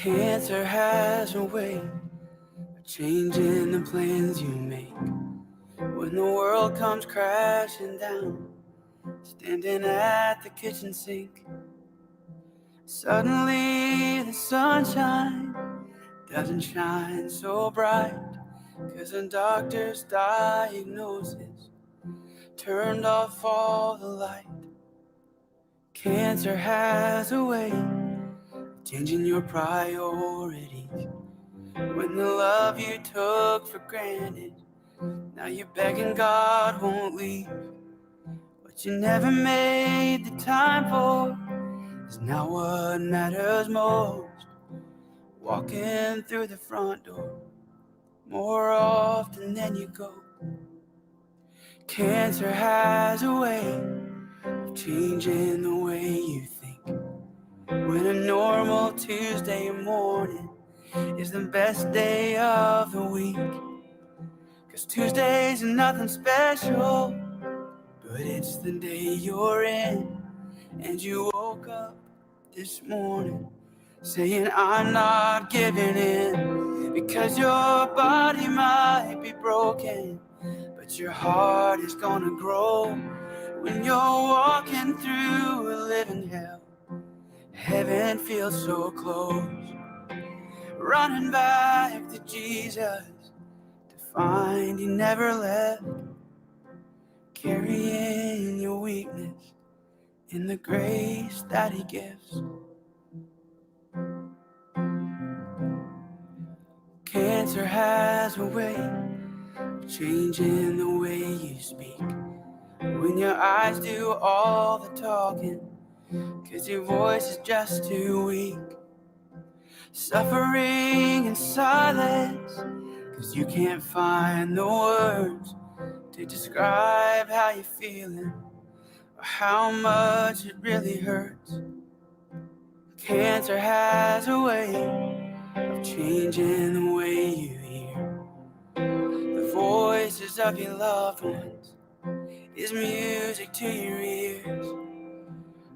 Cancer has a way of changing the plans you make. When the world comes crashing down, standing at the kitchen sink, suddenly the sunshine doesn't shine so bright, 'cause the doctor's diagnosis turned off all the light. Cancer has a way of changing your priorities. When the love you took for granted, now you're begging God won't leave. What you never made the time for is now what matters most. Walking through the front door more often than you go. Cancer has a way of changing the way you think. When a normal Tuesday morning is the best day of the week, 'cause Tuesdays are nothing special, but it's the day you're in. And you woke up this morning saying I'm not giving in, because your body might be broken, but your heart is gonna grow. When you're walking through a living hell, heaven feels so close. Running back to Jesus to find he never left, carrying your weakness in the grace that he gives. Cancer has a way of changing the way you speak. When your eyes do all the talking, 'cause your voice is just too weak. Suffering in silence, 'cause you can't find the words to describe how you're feeling or how much it really hurts. Cancer has a way of changing the way you hear the voices of your loved ones. Is music to your ears,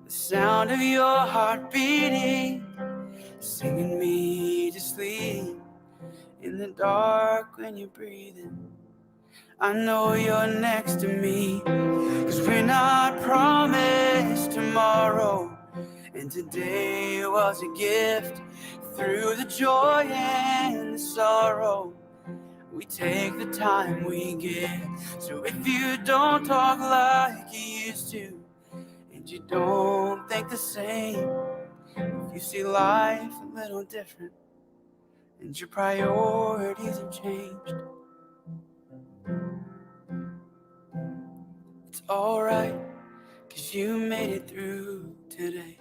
the sound of your heart beating, singing me to sleep in the dark when you're breathing. I know you're next to me, 'cause we're not promised tomorrow, and today was a gift. Through the joy and the sorrow, we take the time we get. So if you don't talk like you used to, and you don't think the same, if you see life a little different, and your priorities have changed, it's alright, 'cause you made it through today.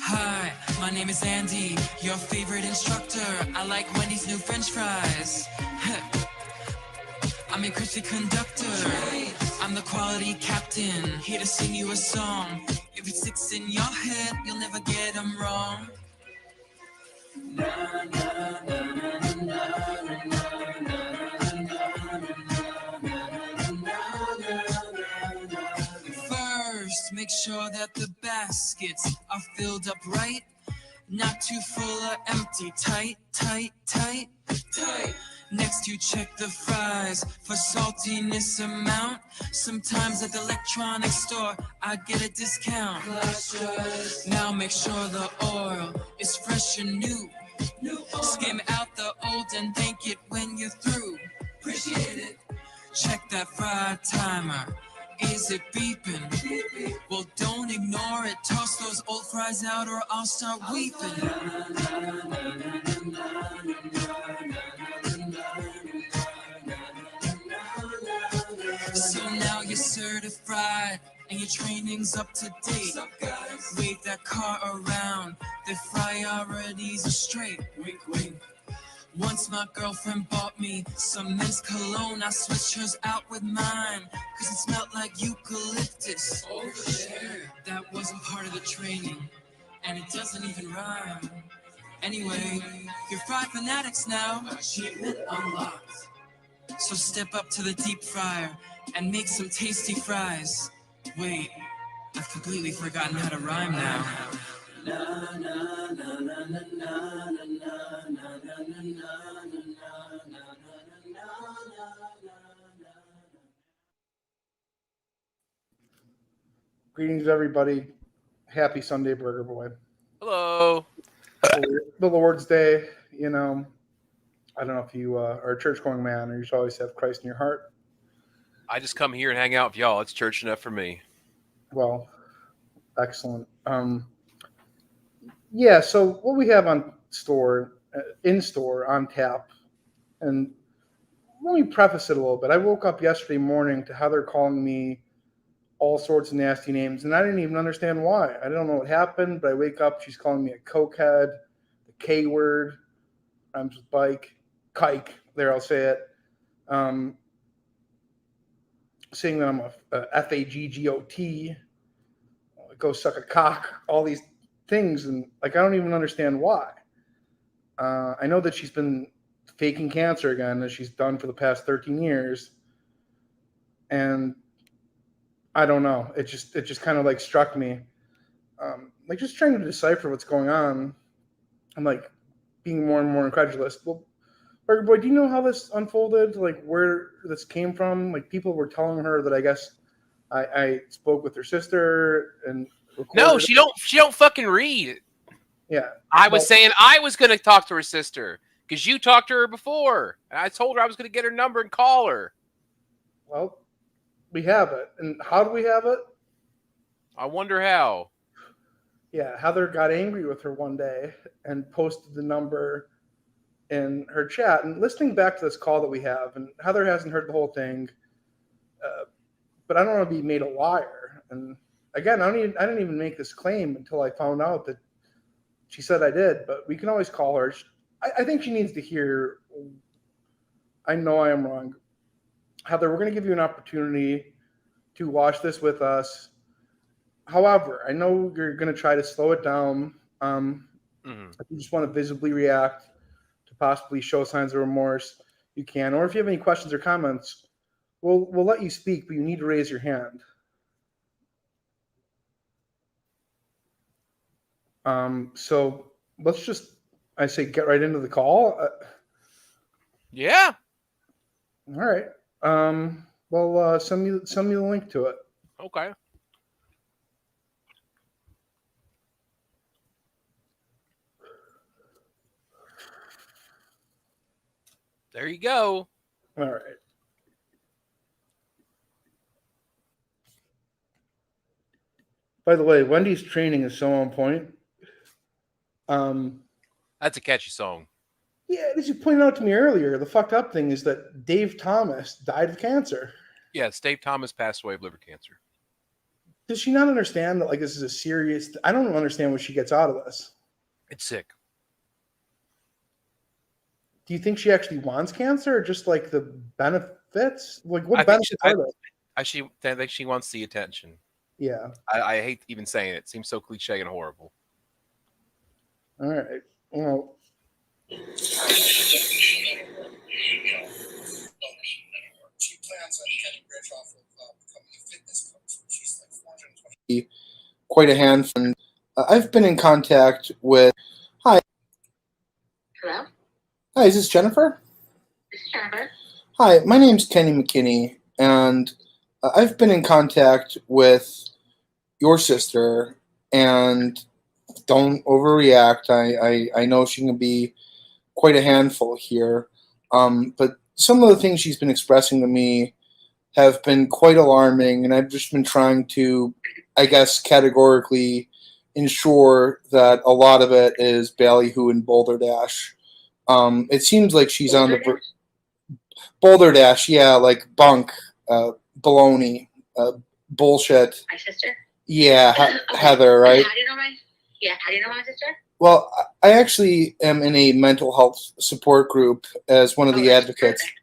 Hi, my name is Andy, your favorite instructor. I like Wendy's new french fries. I'm your Christian conductor. I'm the quality captain, here to sing you a song. If it sticks in your head, you'll never get them wrong. First, make sure that the baskets are filled up right. Not too full or empty, tight, tight, tight, tight. Next you check the fries for saltiness amount. Sometimes at the electronics store I get a discount. Now make sure the oil is fresh and new. Skim out the old and thank it when you're through. Appreciate it. Check that fry timer. Is it beeping? Well, don't ignore it. Toss those old fries out or I'll start weeping. So now you're certified. and your training's up to date. Wave that car around, their priorities are straight. Wink, wink. Once my girlfriend bought me some men's cologne, I switched hers out with mine, cause it smelled like eucalyptus. Over there. That wasn't part of the training, and it doesn't even rhyme. Anyway, you're fry fanatics now. Achievement unlocked. So step up to the deep fryer and make some tasty fries. Wait, I've completely forgotten how to rhyme now. Greetings, everybody. Happy Sunday, Burger Boy. Hello. The Lord's Day, you know, I don't know if you are a church-going man or you should always have Christ in your heart. I just come here and hang out with y'all. It's church enough for me. Well, excellent. Yeah, so what we have in store, on tap, and let me preface it a little bit. I woke up yesterday morning to how they're calling me all sorts of nasty names, and I didn't even understand why. I don't know what happened, but I wake up, she's calling me a cokehead, the K word, rhymes with bike, kike, there I'll say it, saying that I'm a F-A-G-G-O-T, go suck a cock, all these things, and like I don't even understand why. I know that she's been faking cancer again, as she's done for the past 13 years, and I don't know. It just kind of like struck me, like just trying to decipher what's going on. I'm like being more and more incredulous. Well, Burger Boy, do you know how this unfolded? Like where this came from? Like people were telling her that I guess I spoke with her sister and No, she don't fucking read. Yeah. I was saying I was going to talk to her sister because you talked to her before. And I told her I was going to get her number and call her. Well, we have it. And how do we have it? I wonder how. Yeah, Heather got angry with her one day and posted the number in her chat. And listening back to this call that we have, and Heather hasn't heard the whole thing, but I don't want to be made a liar. And again, I didn't even make this claim until I found out that she said I did. But we can always call her. I think she needs to hear. I know I am wrong. Heather, we're going to give you an opportunity to watch this with us. However, I know you're going to try to slow it down. If you just want to visibly react to possibly show signs of remorse, you can. Or if you have any questions or comments, we'll let you speak, but you need to raise your hand. So let's just, I say, get right into the call. Yeah. All right. Well, send me the link to it. Okay. There you go. All right. By the way, Wendy's training is so on point. That's a catchy song. Yeah, as you pointed out to me earlier, the fucked up thing is that Dave Thomas died of cancer. Yes, Dave Thomas passed away of liver cancer. Does she not understand that, like, this is a serious... I don't understand what she gets out of this. It's sick. Do you think she actually wants cancer or just, like, the benefits? Like, what benefits are there? I think she wants the attention. Yeah. I hate even saying it. It seems so cliche and horrible. All right. Well... She plans on getting rich off of becoming a fitness coach. She's like 420. Quite a handful. I've been in contact with. Hi. Hello? Hi, is this Jennifer? This is Jennifer. Hi, my name's Kenny McKinney, and I've been in contact with your sister, and don't overreact. I know she can be quite a handful here, but some of the things she's been expressing to me have been quite alarming, and I've just been trying to, I guess, categorically ensure that a lot of it is ballyhoo and Boulder Dash. It seems like she's on the Boulder Dash, yeah, like bunk, baloney, bullshit. My sister? Yeah, Okay. Heather, right? How do you know my sister? Well, I actually am in a mental health support group as one of the that's advocates. perfect.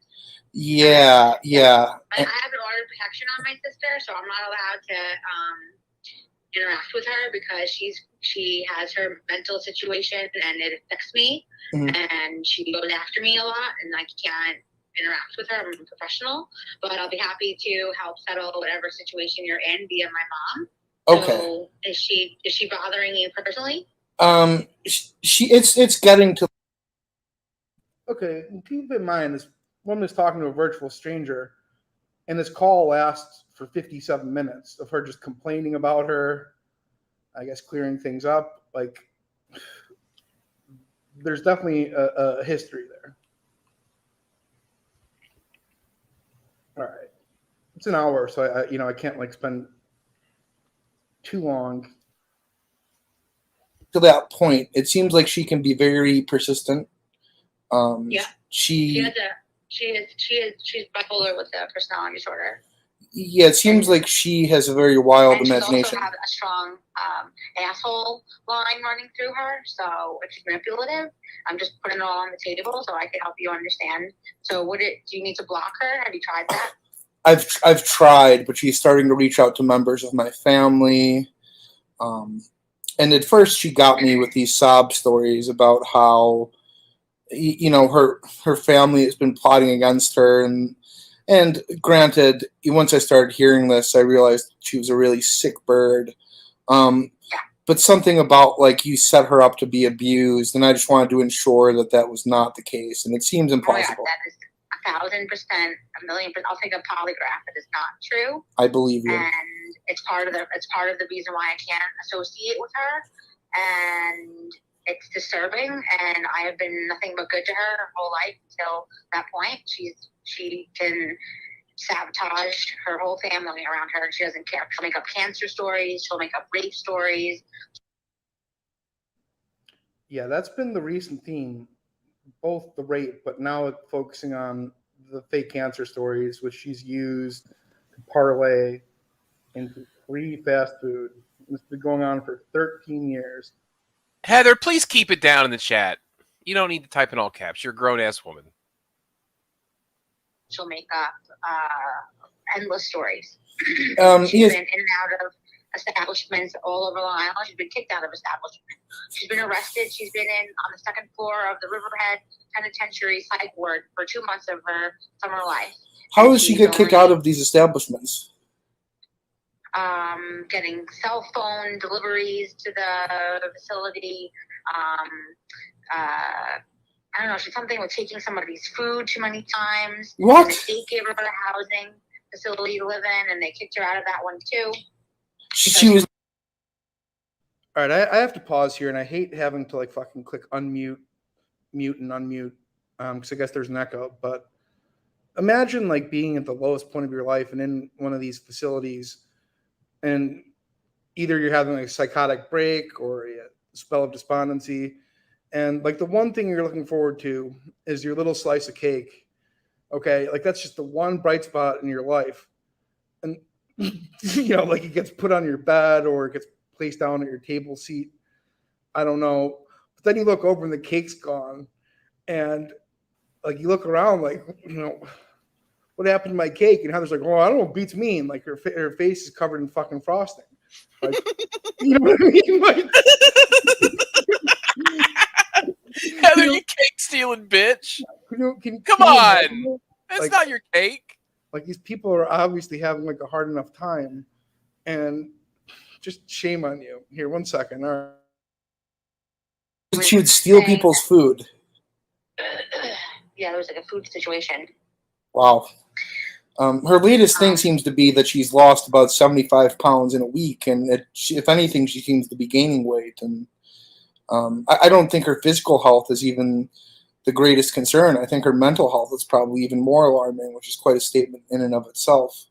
Yeah. I have an order of protection on my sister, so I'm not allowed to interact with her because she has her mental situation and it affects me, and she goes after me a lot, and I can't interact with her. I'm a professional, but I'll be happy to help settle whatever situation you're in via my mom. Okay. So is she bothering you personally? It's getting to. Okay, keep in mind this woman is talking to a virtual stranger, and this call lasts for 57 minutes of her just complaining about her, I guess clearing things up. Like, there's definitely a history there. All right, it's an hour, so I can't like spend too long. To that point, it seems like she can be very persistent. Yeah. She's bipolar with a personality disorder. Yeah, it seems like she has a very wild and imagination. She also has a strong asshole line running through her, so it's manipulative. I'm just putting it all on the table so I can help you understand. So do you need to block her? Have you tried that? I've tried, but she's starting to reach out to members of my family. And at first she got me with these sob stories about how her family has been plotting against her, and granted, once I started hearing this, I realized she was a really sick bird. But something about like you set her up to be abused, and I just wanted to ensure that was not the case, and it seems impossible. That is 1,000%, 1,000,000%. I'll take a polygraph. It is not true. I believe you. And it's part of the reason why I can't associate with her, and it's disturbing. And I have been nothing but good to her whole life until that point. She can sabotage her whole family around her. She doesn't care. She'll make up cancer stories. She'll make up rape stories. Yeah, that's been the recent theme, both the rape, but now it's focusing on the fake cancer stories, which she's used to parlay into free fast food. It's been going on for 13 years. Heather, please keep it down in the chat. You don't need to type in all caps. You're a grown-ass woman. She'll make up endless stories. She's Yes. been in and out of establishments all over Long Island. She's been kicked out of establishments. She's been arrested. She's been on the second floor of the Riverhead Penitentiary psych ward for 2 months of her summer life. How does she get kicked out of these establishments? Getting cell phone deliveries to the facility. I don't know. She's something with taking somebody's food too many times. What? They gave her a housing facility to live in, and they kicked her out of that one too. She was. All right, I have to pause here, and I hate having to like fucking click unmute, mute, and unmute, because I guess there's an echo. But imagine like being at the lowest point of your life and in one of these facilities, and either you're having a psychotic break or a spell of despondency, and like the one thing you're looking forward to is your little slice of cake. Okay, like that's just the one bright spot in your life, and like it gets put on your bed or it gets placed down at your table seat. I don't know, but then you look over and the cake's gone, and like you look around like what happened to my cake? And Heather's like, oh, I don't know, beats me. And like her face is covered in fucking frosting. Like, you know what I mean? Like, Heather, you cake stealing bitch. Come on. That's not your cake. Like these people are obviously having like a hard enough time, and just shame on you. Here, 1 second. All right. She would steal people's food. Yeah, there was like a food situation. Wow. Her latest thing seems to be that she's lost about 75 pounds in a week, and if anything, she seems to be gaining weight. And I don't think her physical health is even the greatest concern. I think her mental health is probably even more alarming, which is quite a statement in and of itself.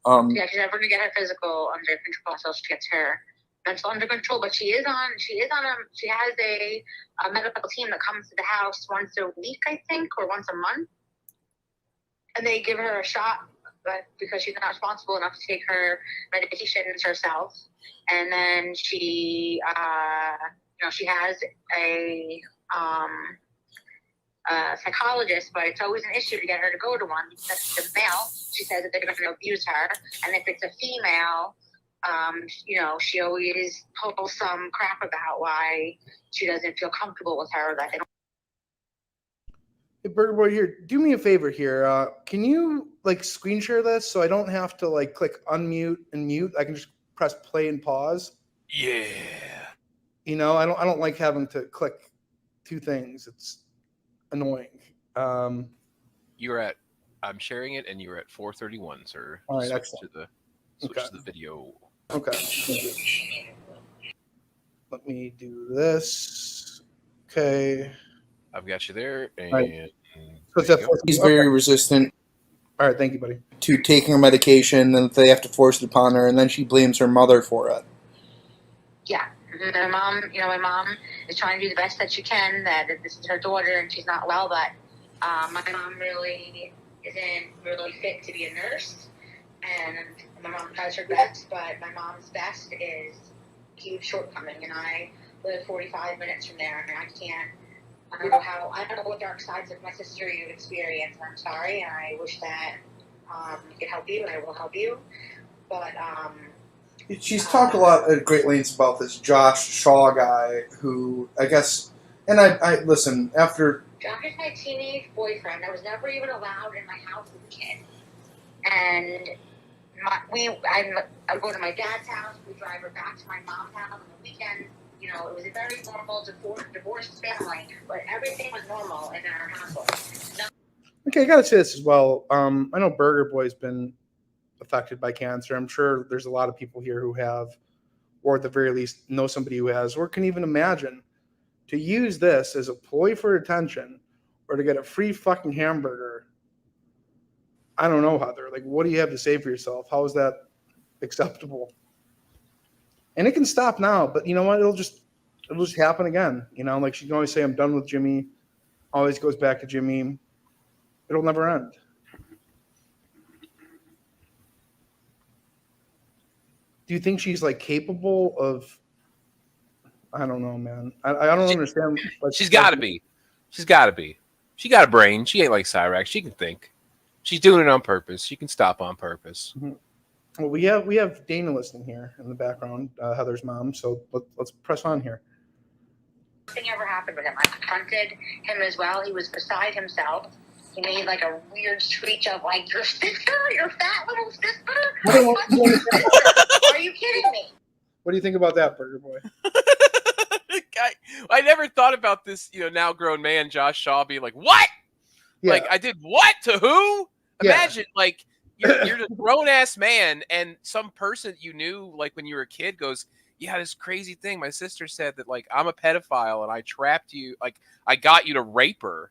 Yeah, she's never gonna get her physical under control until she gets her mental under control. But she has a medical team that comes to the house once a week, I think, or once a month. And they give her a shot but because she's not responsible enough to take her medications herself. And then she, she has a psychologist, but it's always an issue to get her to go to one because it's a male. She says that they're going to abuse her, and if it's a female, she always pulls some crap about why she doesn't feel comfortable with her. That they don't. Hey, Burger Boy, here, do me a favor here. Can you screen share this so I don't have to click unmute and mute? I can just press play and pause. Yeah. I don't like having to click two things. It's annoying. I'm sharing it, and you're at 431, sir. All right, switch excellent. to the video. Okay. Let me do this. Okay. I've got you there, and Right. there you go. He's very resistant All right, thank you, buddy. to taking her medication, and they have to force it upon her, and then she blames her mother for it. Yeah. My mom is trying to do the best that she can, that this is her daughter and she's not well, but my mom really isn't really fit to be a nurse. And my mom tries her best, but my mom's best is a huge shortcoming. And I live 45 minutes from there, and I don't know what dark sides of my sister you've experienced. I'm sorry, and I wish that I could help you, and I will help you. But, She's talked a lot at great lengths about this Josh Shaw guy who, I guess, and I listen, after... Josh is my teenage boyfriend. I was never even allowed in my house as a kid. And I go to my dad's house, we drive her back to my mom's house on the weekends. It was a very normal divorced family, but everything was normal in our household. Okay, I gotta say this as well. I know Burger Boy's been affected by cancer. I'm sure there's a lot of people here who have, or at the very least know somebody who has, or can even imagine to use this as a ploy for attention or to get a free fucking hamburger. I don't know, Heather. What do you have to say for yourself? How is that acceptable? And it can stop now, but you know what? It'll just happen again. She can always say, I'm done with Jimmy. Always goes back to Jimmy. It'll never end. Do you think she's capable of? I don't know, man. I don't understand. She's got to be. She's got to be. She got a brain. She ain't like Cyrax. She can think. She's doing it on purpose. She can stop on purpose. Mm-hmm. Well, we have Dana listening here in the background, Heather's mom. So let's press on here. Nothing ever happened with him. I confronted him as well. He was beside himself. He made a weird screech of your sister, your fat little sister. Are you kidding me? What do you think about that, Burger Boy? I never thought about this, now grown man Josh Shaw being like, what? Yeah. I did what to who? Yeah. Imagine you're a grown ass man, and some person you knew when you were a kid goes, yeah, this crazy thing. My sister said that I'm a pedophile and I trapped you, I got you to rape her.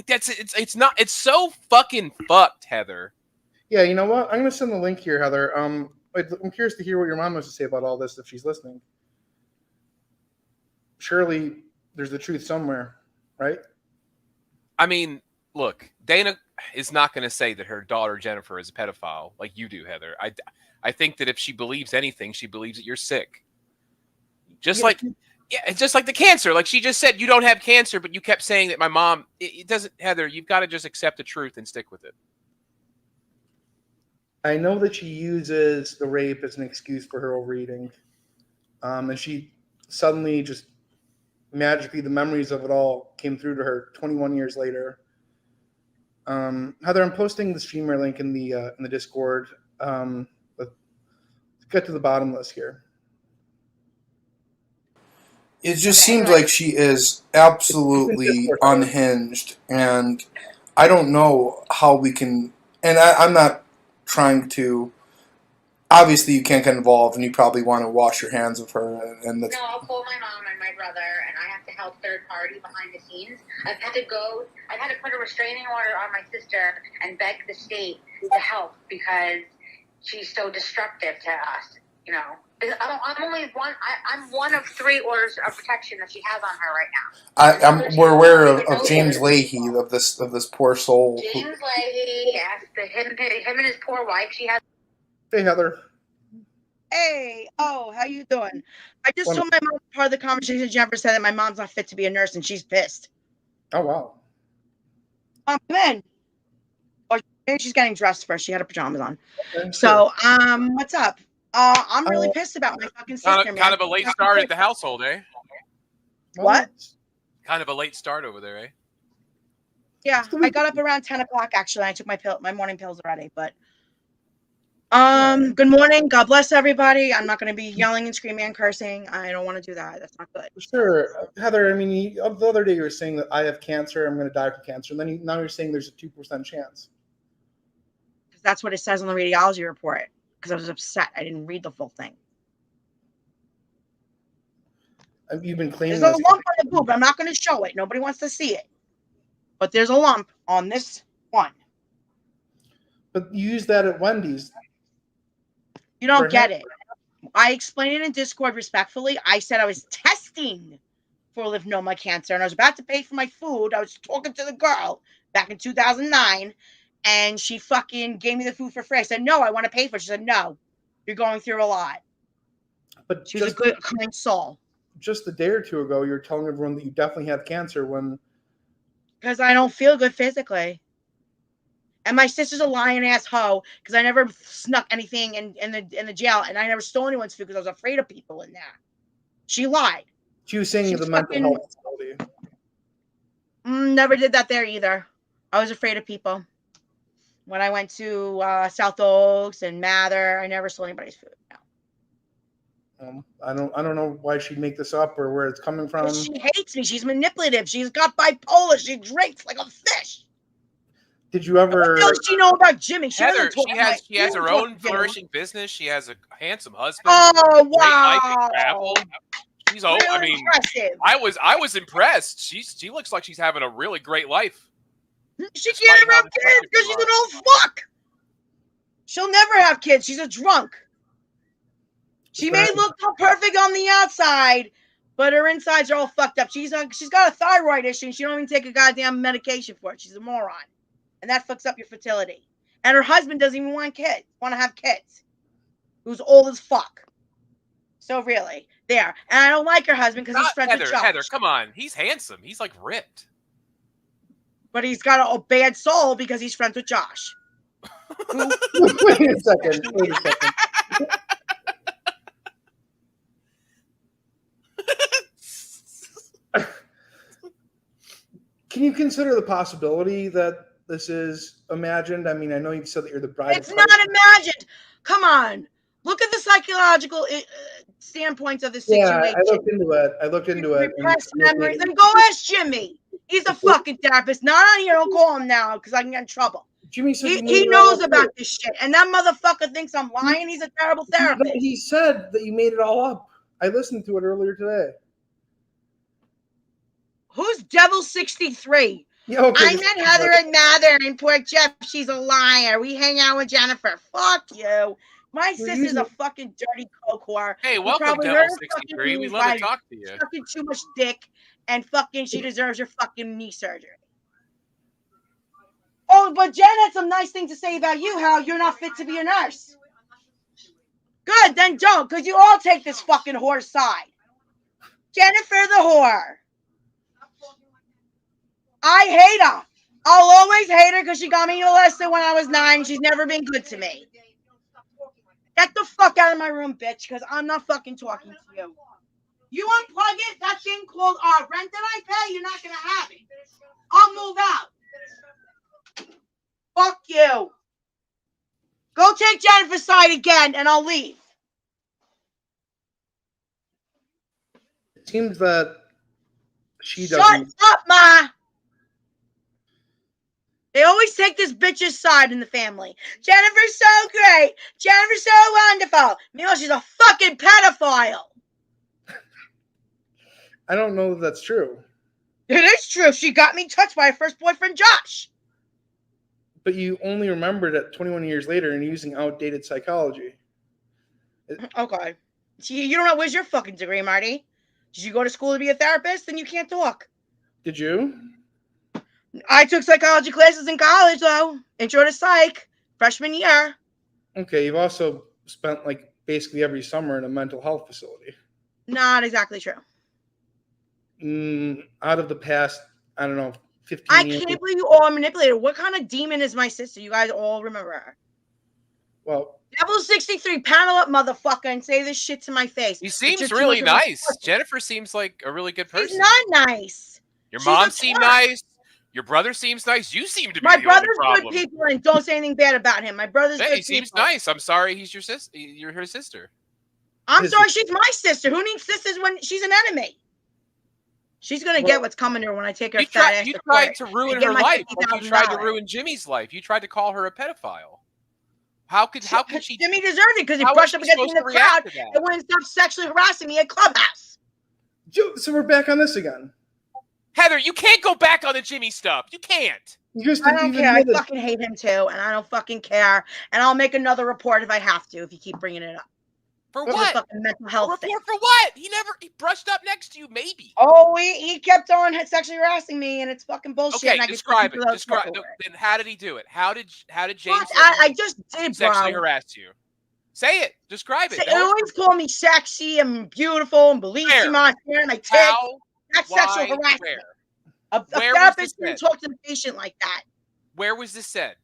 It's so fucking fucked, Heather. Yeah, you know what? I'm gonna send the link here, Heather. I'm curious to hear what your mom has to say about all this if she's listening. Surely there's the truth somewhere, right? I mean, look, Dana is not going to say that her daughter Jennifer is a pedophile like you do, Heather. I think that if she believes anything, she believes that you're sick. Just like the cancer. Like she just said, you don't have cancer, but you kept saying that my mom. It doesn't, Heather. You've got to just accept the truth and stick with it. I know that she uses the rape as an excuse for her overeating, and she suddenly just magically the memories of it all came through to her 21 years later. Heather, I'm posting the streamer link in the Discord. Let's get to the bottom list here. It just seems like she is absolutely unhinged, and I don't know how we can. And I'm not trying to. Obviously, you can't get involved, and you probably want to wash your hands of her. And no, I'll call my mom and my brother, and I have to help third party behind the scenes. I've had to put a restraining order on my sister and beg the state to help because she's so destructive to us, I'm only one. I'm one of 3 orders of protection that she has on her right now. We're aware of James Leahy, of this poor soul. James Leahy, yes, him and his poor wife. She has. Hey, Heather. Hey, how you doing? I just told my mom part of the conversation. Jennifer said that my mom's not fit to be a nurse, and she's pissed. Oh wow. Come in. Or maybe she's getting dressed first. She had her pajamas on. Okay, so, what's up? I'm really pissed about my fucking sister, man. Kind of a late start at the household, eh? What? Kind of a late start over there, eh? Yeah, I got up around 10 o'clock, actually. I took my morning pills already, but good morning. God bless everybody. I'm not going to be yelling and screaming and cursing. I don't want to do that. That's not good. Sure. Heather, I mean, the other day you were saying that I have cancer, I'm going to die from cancer, and then now you're saying there's a 2% chance. That's what it says on the radiology report, because I was upset. I didn't read the full thing. You've been claiming there's a lump on the boob. I'm not going to show it. Nobody wants to see it. But there's a lump on this one. But you use that at Wendy's. You don't get it. I explained it in Discord respectfully. I said I was testing for lymphoma cancer, and I was about to pay for my food. I was talking to the girl back in 2009, and she fucking gave me the food for free. I said, no, I want to pay for it. She said, no, you're going through a lot. But she was a good, kind soul. Just a day or two ago, you're telling everyone that you definitely have cancer when... Because I don't feel good physically. And my sister's a lying ass hoe because I never snuck anything in the jail, and I never stole anyone's food because I was afraid of people in there. She lied. She was saying the mental health facility. Never did that there either. I was afraid of people. When I went to South Oaks and Mather, I never stole anybody's food. No. I don't know why she'd make this up or where it's coming from. She hates me. She's manipulative. She's got bipolar. She drinks like a fish. Did you ever? What does she know about Jimmy? Heather, she has her own flourishing business. She has a handsome husband. Oh wow! Great life, travel. She's old. I mean, impressive. I was impressed. She looks like she's having a really great life. She can't ever have kids because she's an old fuck. She'll never have kids. She's a drunk. She may look perfect on the outside, but her insides are all fucked up. She's got a thyroid issue, and she don't even take a goddamn medication for it. She's a moron, and that fucks up your fertility. And her husband doesn't even want to have kids. Who's old as fuck. So really, there. And I don't like her husband because he's friends with Josh. Heather, come on. He's handsome. He's like ripped. But he's got a bad soul because he's friends with Josh. Wait a second. Can you consider the possibility that this is imagined? I mean, I know you said that you're the bride. It's not imagined. Come on. Look at the psychological standpoints of the situation. Yeah, I looked into it. Repressed memory. Then go ask Jimmy. He's a fucking therapist. Not on here. Don't call him now because I can get in trouble. Jimmy said he knows about this shit. And that motherfucker thinks I'm lying. He's a terrible therapist. He said that you made it all up. I listened to it earlier today. Who's Devil 63? Yeah, okay, I met Heather and Mather and poor Jeff. She's a liar. We hang out with Jennifer. Fuck you. My sister's a fucking dirty coke whore. Hey, welcome, Devil 63. We love to talk to you. Fucking too much dick, and fucking she deserves her fucking knee surgery. Oh, but Jen had some nice things to say about you, how you're not fit to be a nurse. Good, then don't, because you all take this fucking whore's side. Jennifer the whore. I hate her. I'll always hate her because she got me molested when I was 9. She's never been good to me. Get the fuck out of my room, bitch, because I'm not fucking talking to you. You unplug it, that thing called rent that I pay, you're not going to have it. I'll move out. Fuck you. Go take Jennifer's side again, and I'll leave. It seems that she doesn't... Shut up, Ma. They always take this bitch's side in the family. Jennifer's so great. Jennifer's so wonderful. Meanwhile, she's a fucking pedophile. I don't know if that's true. It is true. She got me touched by her first boyfriend, Josh. But you only remembered it 21 years later and using outdated psychology. Okay. You don't know. Where's your fucking degree, Marty? Did you go to school to be a therapist? Then you can't talk. Did you? I took psychology classes in college, though. Intro to psych, freshman year. Okay, you've also spent like basically every summer in a mental health facility. Not exactly true. Out of the past, I don't know, 15 I years. can't believe you all manipulated. What kind of demon is my sister? You guys all remember her. Well, Devil 63, panel up, motherfucker, and say this shit to my face. He seems really nice. Jennifer seems like a really good person. She's not nice. Your mom seemed nice. Your brother seems nice. You seem to be the only problem. My brother's good people, and don't say anything bad about him. My brother's good people. He seems nice. I'm sorry he's your sister. You're her sister. I'm sorry she's my sister. Who needs sisters when she's an enemy? She's gonna get what's coming to her when I take her fat ass. You tried to ruin her life. You tried to ruin Jimmy's life. You tried to call her a pedophile. How could she? Jimmy deserved it because he brushed up against me in the crowd and wouldn't stop sexually harassing me at Clubhouse. So we're back on this again. Heather, you can't go back on the Jimmy stuff. You can't. I don't care. I fucking hate him too, and I don't fucking care. And I'll make another report if I have to. If you keep bringing it up. For what? Fucking mental health thing. For what? He brushed up next to you, maybe. Oh, he kept on sexually harassing me, and it's fucking bullshit. Okay, and describe it. Then how did he do it? How did James? I just did, bro. Sexually harass you. Say it. Describe it. They always call me sexy and beautiful and bellissima and my tits. That's sexual harassment. A therapist didn't talk to the patient like that. Where was this said?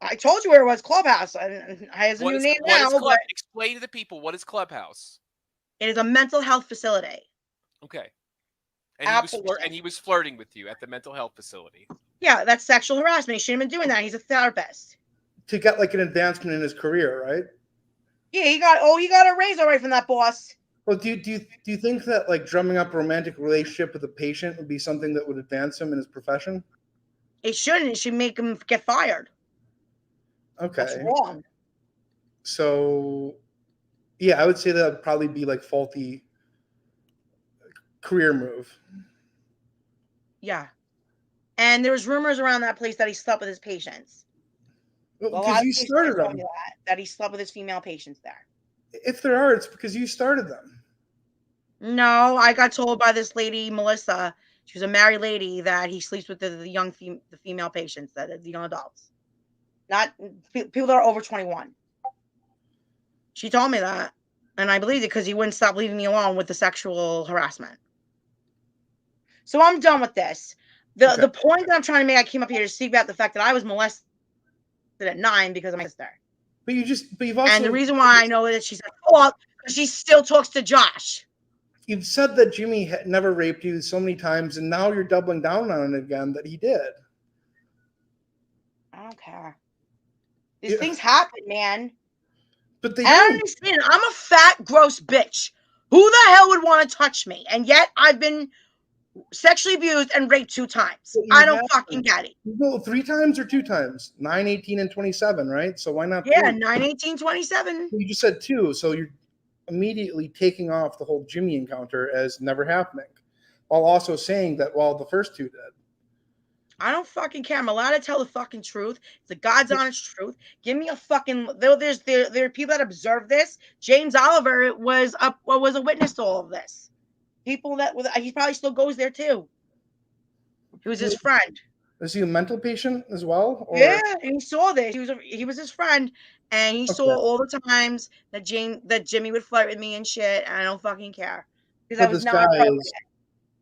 I told you where it was. Clubhouse. I has a new name now. But explain to the people, what is Clubhouse? It is a mental health facility. Okay. And he was flirting with you at the mental health facility. Yeah, that's sexual harassment. He shouldn't have been doing that. He's a therapist. To get like an advancement in his career, right? Yeah, he got a raise already from that boss. Well, do you think that like drumming up a romantic relationship with a patient would be something that would advance him in his profession? It shouldn't. It should make him get fired. Okay. That's wrong. So, yeah, I would say that would probably be like faulty career move. Yeah. And there was rumors around that place that he slept with his patients. Well, because you started them. That he slept with his female patients there. If there are, it's because you started them. No, I got told by this lady, Melissa, she was a married lady, that he sleeps with the female patients, the young adults. Not people that are over 21. She told me that, and I believed it because he wouldn't stop leaving me alone with the sexual harassment. So I'm done with this. The point that I'm trying to make, I came up here to speak about the fact that I was molested at 9 because of my sister. But you've also. And the reason why I know that she's at fault because she still talks to Josh. You've said that Jimmy never raped you so many times, and now you're doubling down on it again that he did. I don't care. These things happen, man. But I don't understand. I'm a fat, gross bitch. Who the hell would want to touch me? And yet I've been sexually abused and raped 2 times. I don't fucking get it. No, 3 times or 2 times? 9, 18, and 27, right? So why not 3? Yeah, 9, 18, 27. You just said 2, so you're immediately taking off the whole Jimmy encounter as never happening, while also saying that, well, the first 2 did. I don't fucking care. I'm allowed to tell the fucking truth. It's the God's honest truth. Give me a fucking. There are people that observe this. James Oliver was a witness to all of this. People that he probably still goes there too. He was his friend. Is he a mental patient as well? Or? Yeah, and he saw this. He was his friend, and he saw all the times that Jimmy would flirt with me and shit. And I don't fucking care because I was not.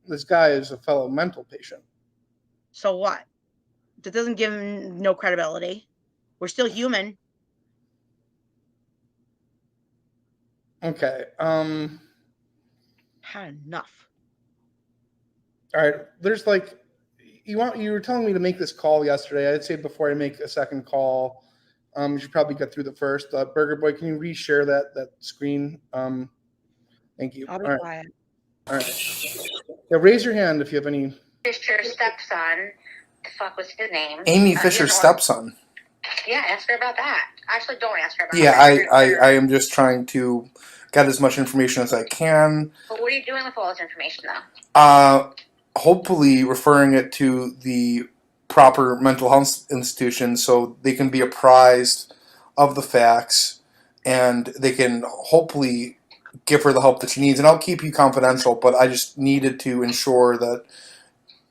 This guy is a fellow mental patient. So what? That doesn't give him no credibility. We're still human. Okay. Had enough. All right. There's like you were telling me to make this call yesterday. I'd say before I make a second call, you should probably get through the first. Burger Boy, can you reshare that screen? Thank you. I'll be quiet. All right. Yeah, raise your hand if you have any. Fisher's stepson. The fuck was his name? Amy Fisher's stepson. Yeah, ask her about that. Actually, don't ask her about that. Yeah, I am just trying to get as much information as I can. But what are you doing with all this information, though? Hopefully referring it to the proper mental health institution so they can be apprised of the facts and they can hopefully give her the help that she needs. And I'll keep you confidential, but I just needed to ensure that,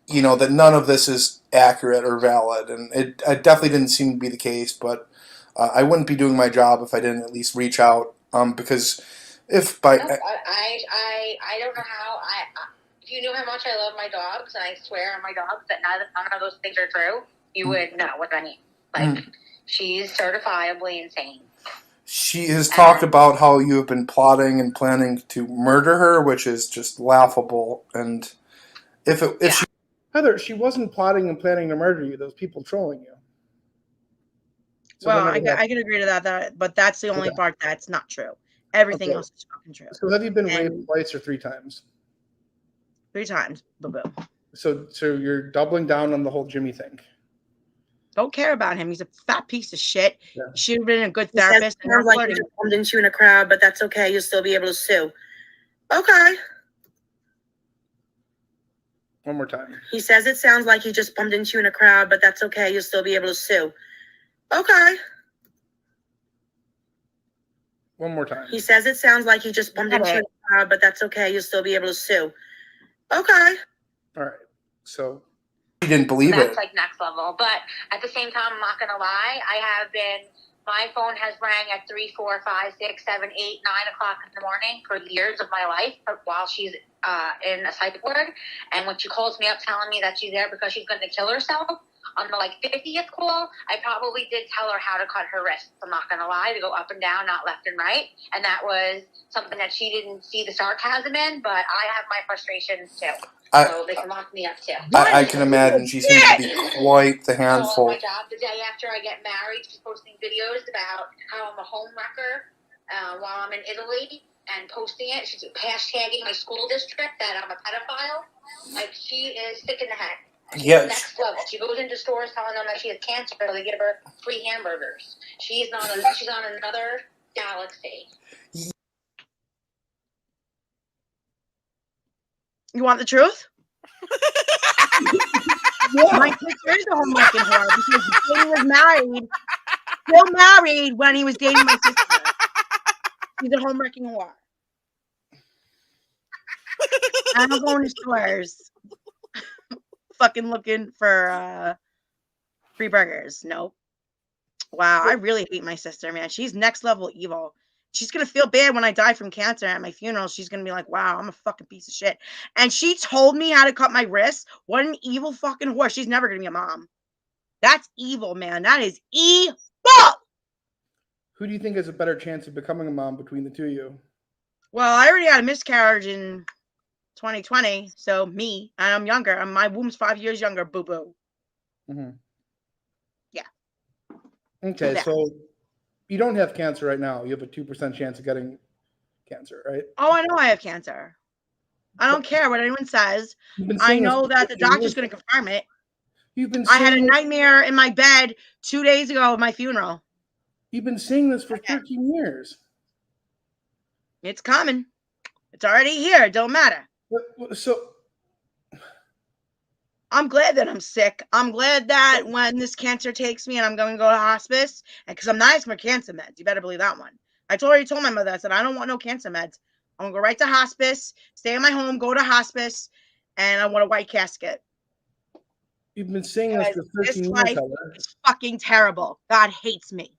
you know, that none of this is accurate or valid. And it definitely didn't seem to be the case, but I wouldn't be doing my job if I didn't at least reach out, because if by... No, I don't know how. If you knew how much I love my dogs, and I swear on my dogs that none of those things are true, you would know what I mean. Like, she's certifiably insane. She has talked about how you have been plotting and planning to murder her, which is just laughable. And if she... Heather, she wasn't plotting and planning to murder you. Those people trolling you. So well, I can agree to that, but that's the only part that's not true. Everything else is fucking true. So have you been raped twice or 3 times? 3 times. Boo-boo. So you're doubling down on the whole Jimmy thing. Don't care about him. He's a fat piece of shit. Yeah. He should have been a good therapist. Sounds like you just bumped into you in a crowd, but that's okay. You'll still be able to sue. Okay. One more time. He says it sounds like he just bumped into you in a crowd, but that's okay. You'll still be able to sue. Okay. One more time. He says it sounds like he just bumped into you in a crowd, but that's okay. You'll still be able to sue. Okay. All right. So he didn't believe That's it. like next level. But at the same time, I'm not going to lie. My phone has rang at 3, 4, 5, 6, 7, 8, 9 o'clock in the morning for years of my life while she's in a psych ward. And when she calls me up telling me that she's there because she's going to kill herself, on the 50th call, I probably did tell her how to cut her wrists. I'm not going to lie, to go up and down, not left and right. And that was something that she didn't see the sarcasm in, but I have my frustrations too. So they can lock me up too. I can imagine she seems to be quite the handful. My job the day after I get married, she's posting videos about how I'm a home wrecker while I'm in Italy and posting it. She's hashtagging my school district that I'm a pedophile. Like, she is sick in the head. Yes. Next level. She goes into stores telling them that she has cancer, so they give her free hamburgers. She's on another galaxy. You want the truth? My sister is a homewrecking whore because he was married, still married when he was dating my sister. He's a homewrecking whore. I'm going to stores. Fucking looking for free burgers. Nope. Wow, I really hate my sister, man. She's next level evil. She's gonna feel bad when I die from cancer at my funeral. She's gonna be like, wow, I'm a fucking piece of shit. And she told me how to cut my wrist. What an evil fucking whore. She's never gonna be a mom. That's evil, man. That is evil. Who do you think has a better chance of becoming a mom between the two of you? Well, I already had a miscarriage in 2020, so me, and I'm younger. My womb's 5 years younger, boo-boo. Mm-hmm. Yeah. Okay, so you don't have cancer right now. You have a 2% chance of getting cancer, right? Oh, I know I have cancer. I don't care what anyone says. I know that the doctor's going to confirm it. I had a nightmare in my bed 2 days ago at my funeral. You've been saying this for 13 years. It's coming. It's already here. It don't matter. So I'm glad that I'm sick. I'm glad that when this cancer takes me and I'm going to go to hospice, and because I'm not asking for cancer meds, you better believe that one. I already told my mother, I said, I don't want no cancer meds. I'm going to go right to hospice, stay in my home, go to hospice, and I want a white casket. You've been saying this for 13 years, Heather. It's fucking terrible. God hates me.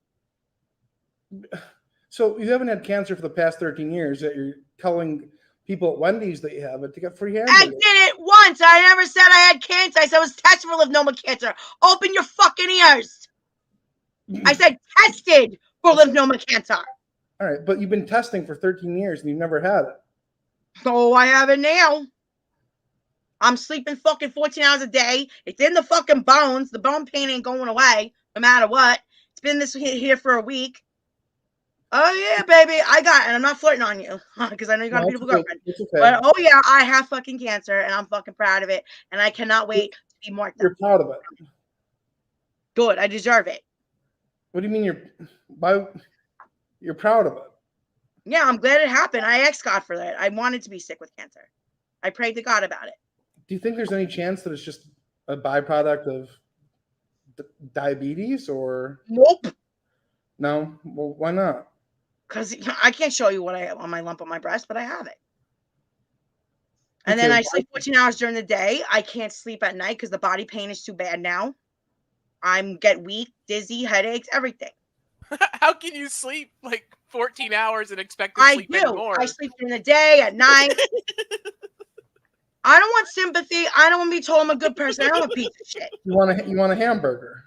So you haven't had cancer for the past 13 years, that you're telling people at Wendy's that you have it to get free hamburgers. I did it once. I never said I had cancer. I said I was tested for lymphoma cancer. Open your fucking ears. I said tested for lymphoma cancer. All right, but you've been testing for 13 years and you've never had it. Oh, I have it now. I'm sleeping fucking 14 hours a day. It's in the fucking bones. The bone pain ain't going away no matter what. It's been this here for a week. Oh, yeah, baby. I got it. And I'm not flirting on you because I know you got a beautiful girlfriend. Okay. But, oh, yeah, I have fucking cancer and I'm fucking proud of it. And I cannot wait to be marked. You're proud of it. Good. I deserve it. What do you mean you're proud of it? Yeah, I'm glad it happened. I asked God for that. I wanted to be sick with cancer. I prayed to God about it. Do you think there's any chance that it's just a byproduct of diabetes or? Nope. No? Well, why not? Because I can't show you what I have on my lump on my breast, but I have it. And Okay, then I sleep 14 hours during the day. I can't sleep at night because the body pain is too bad now. Get weak, dizzy, headaches, everything. How can you sleep like 14 hours and expect to sleep anymore? I sleep during the day, at night. I don't want sympathy. I don't want to be told I'm a good person. I don't want a piece of shit. You want a hamburger?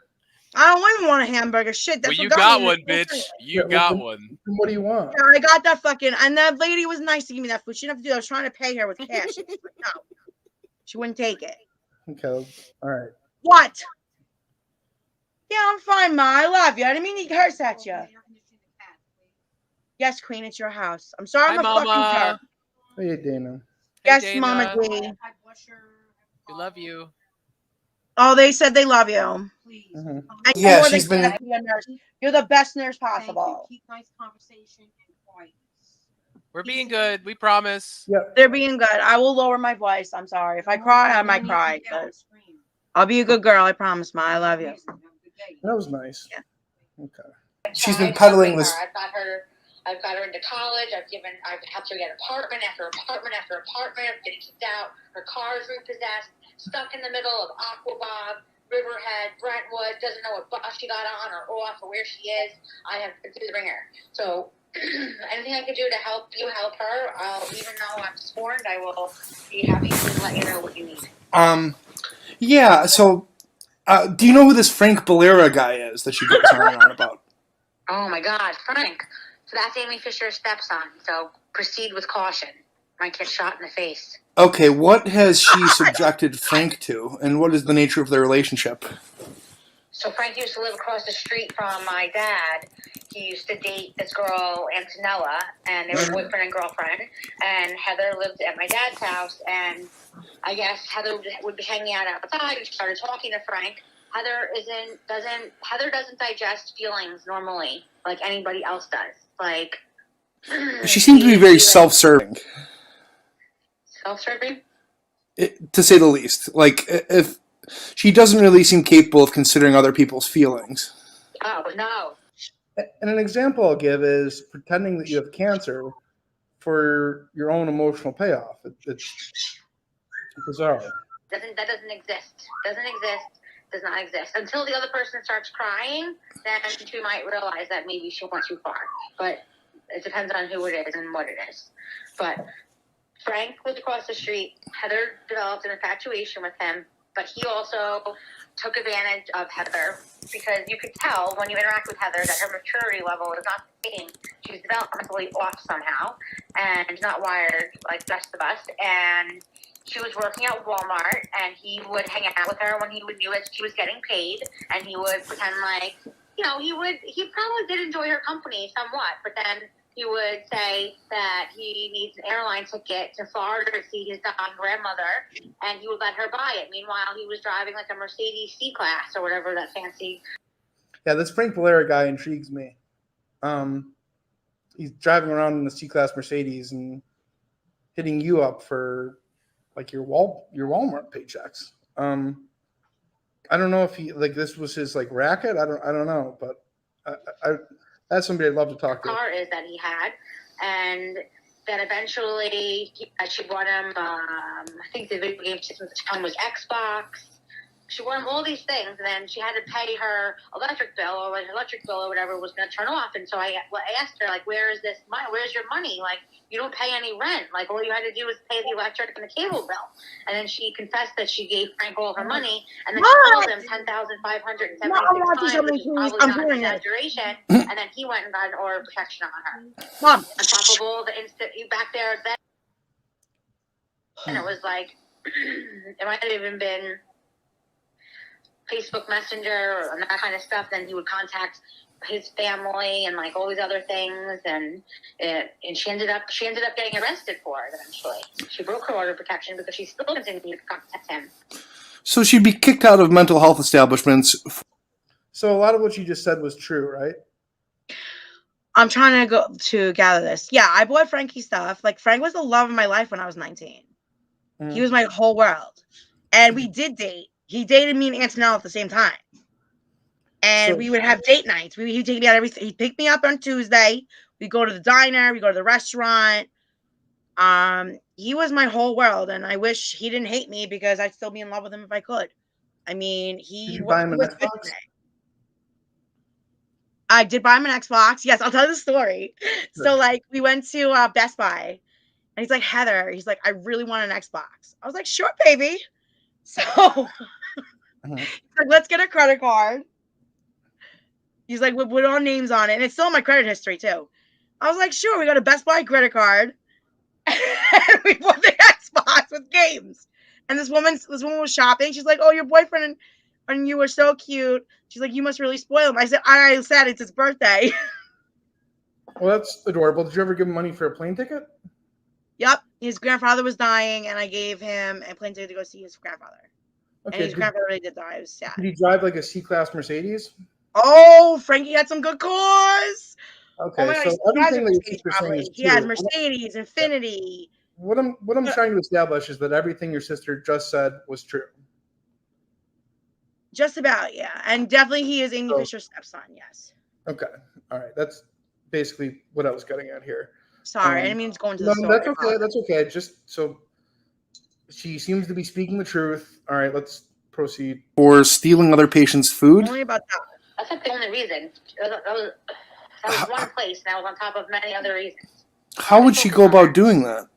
I don't even want a hamburger. Shit, that's well, you what got me one, bitch. You got one. What do you want? Yeah, I got that fucking. And that lady was nice to give me that food. She didn't have to do that. I was trying to pay her with cash. No, she wouldn't take it. Okay, all right. What? Yeah, I'm fine, Ma. I love you. I didn't mean to curse at you. Yes, Queen, it's your house. I'm sorry, Hi, I'm a Mama. fucking jerk. Hey, Dana. Yes, Dana. Mama D. We love you. Oh, they said they love you. Mm-hmm. And Yeah, you're she's been. a nurse. You're the best nurse possible. Keep nice conversation and quiet. We're being good. We promise. Yep. They're being good. I will lower my voice. I'm sorry. If I cry, I might cry. But I'll be a good girl. I promise, Ma. I love you. That was nice. Yeah. Okay. She's been peddling this. I've got her into college. I've helped her get apartment after apartment after apartment. Getting kicked out. Her car is repossessed. Stuck in the middle of Aquabog, Riverhead, Brentwood. Doesn't know what bus she got on or off or where she is. I have been through the ringer. So anything I can do to help you help her, even though I'm scorned, I will be happy to let you know what you need. Yeah. So, do you know who this Frank Bolera guy is that she goes on and on about? Oh my God, Frank. So that's Amy Fisher's stepson. So proceed with caution. Might get shot in the face. Okay, what has she subjected Frank to, and what is the nature of their relationship? So Frank used to live across the street from my dad. He used to date this girl, Antonella, and they were boyfriend and girlfriend. And Heather lived at my dad's house, and I guess Heather would be hanging out outside, and she started talking to Frank. Heather doesn't digest feelings normally like anybody else does. Like She seemed to be very self-serving. Self-serving? To say the least. Like, if she doesn't really seem capable of considering other people's feelings. Oh, no. And an example I'll give is pretending that you have cancer for your own emotional payoff. It's bizarre. That doesn't exist. Does not exist. Until the other person starts crying, then she might realize that maybe she went too far. But it depends on who it is and what it is. But Frank lived across the street. Heather developed an infatuation with him, but he also took advantage of Heather because you could tell when you interact with Heather that her maturity level is not the same. She's developmentally off somehow and not wired like the rest of us. And she was working at Walmart, and he would hang out with her when he knew that she was getting paid, and he would pretend like, he probably did enjoy her company somewhat, but then he would say that he needs an airline ticket to Florida to see his dying grandmother, and he would let her buy it. Meanwhile, he was driving like a Mercedes C-Class or whatever that fancy. Yeah, this Frank Bolera guy intrigues me. He's driving around in a C-Class Mercedes and hitting you up for like your Walmart paychecks. I don't know if this was his like racket. I don't know, but I that's somebody I'd love to talk to. Car is that he had, and then eventually she bought him. I think the video game system at the time was Xbox. She bought him all these things, and then she had to pay her electric bill, or like her electric bill or whatever was going to turn off. And so I asked her, like, where is this money? Where's your money? Like, you don't pay any rent. Like, all you had to do was pay the electric and the cable bill. And then she confessed that she gave Frank all her money, and then she billed him $10,576 times, which is probably not an exaggeration. And then he went and got an order of protection on her. Mom. On top of all the instant, you back there then. And it was like, it might have even been Facebook Messenger or that kind of stuff. Then he would contact his family and like all these other things, and she ended up getting arrested for it eventually. She broke her order of protection because she still continued to contact him. So she'd be kicked out of mental health establishments. So a lot of what you just said was true, right? I'm trying to gather this. Yeah, I bought Frankie stuff. Like, Frank was the love of my life when I was 19. He was my whole world. And we did date. He dated me and Antonella at the same time. And we would have date nights. He'd take me out he'd pick me up on Tuesday. We go to the diner. We go to the restaurant. He was my whole world, and I wish he didn't hate me because I'd still be in love with him if I could. I mean, Did he you buy him an was good to Xbox? me. I did buy him an Xbox. Yes, I'll tell you the story. Sure. So, like, we went to Best Buy, and he's like, Heather, he's like, I really want an Xbox. I was like, sure, baby. So, he's like, let's get a credit card. He's like, we put our names on it, and it's still in my credit history, too. I was like, sure, we got a Best Buy credit card, and we bought the Xbox with games. And this woman was shopping. She's like, oh, your boyfriend and you were so cute. She's like, you must really spoil him. I said it's his birthday. Well, that's adorable. Did you ever give him money for a plane ticket? Yep. His grandfather was dying, and I gave him a plane ticket to go see his grandfather. Okay. And his grandfather really did die. It was sad. Did he drive like a C-Class Mercedes? Oh, Frankie had some good cars. Okay, Oh my God, so everything that your sister's saying is he has true. Mercedes, Infinity. What I'm trying to establish is that everything your sister just said was true. Just about, yeah. And definitely he is Amy Fisher's stepson, yes. Okay. All right. That's basically what I was getting at here. Sorry, I didn't mean to go into the story. That's okay. That's okay. Just so she seems to be speaking the truth. All right, let's proceed. For stealing other patients' food? Only about that. That's not the only reason. That was one place, and that was on top of many other reasons. How would she go about doing that?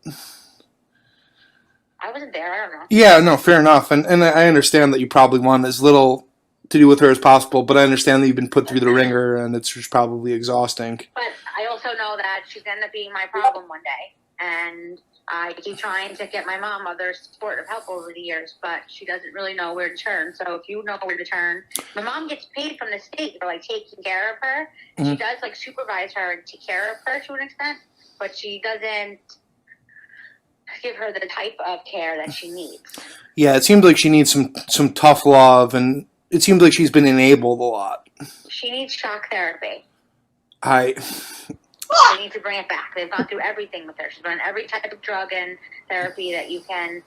I wasn't there. I don't know. Yeah, no, fair enough. And I understand that you probably want as little to do with her as possible, but I understand that you've been put through the ringer and it's just probably exhausting. But I also know that she's going to end up being my problem one day. And I keep trying to get my mom other supportive help over the years, but she doesn't really know where to turn. So if you know where to turn, my mom gets paid from the state for like taking care of her. Mm-hmm. She does like supervise her and take care of her to an extent, but she doesn't give her the type of care that she needs. Yeah, it seems like she needs some tough love, and it seems like she's been enabled a lot. She needs shock therapy. They need to bring it back. They've gone through everything with her. She's done every type of drug and therapy that you can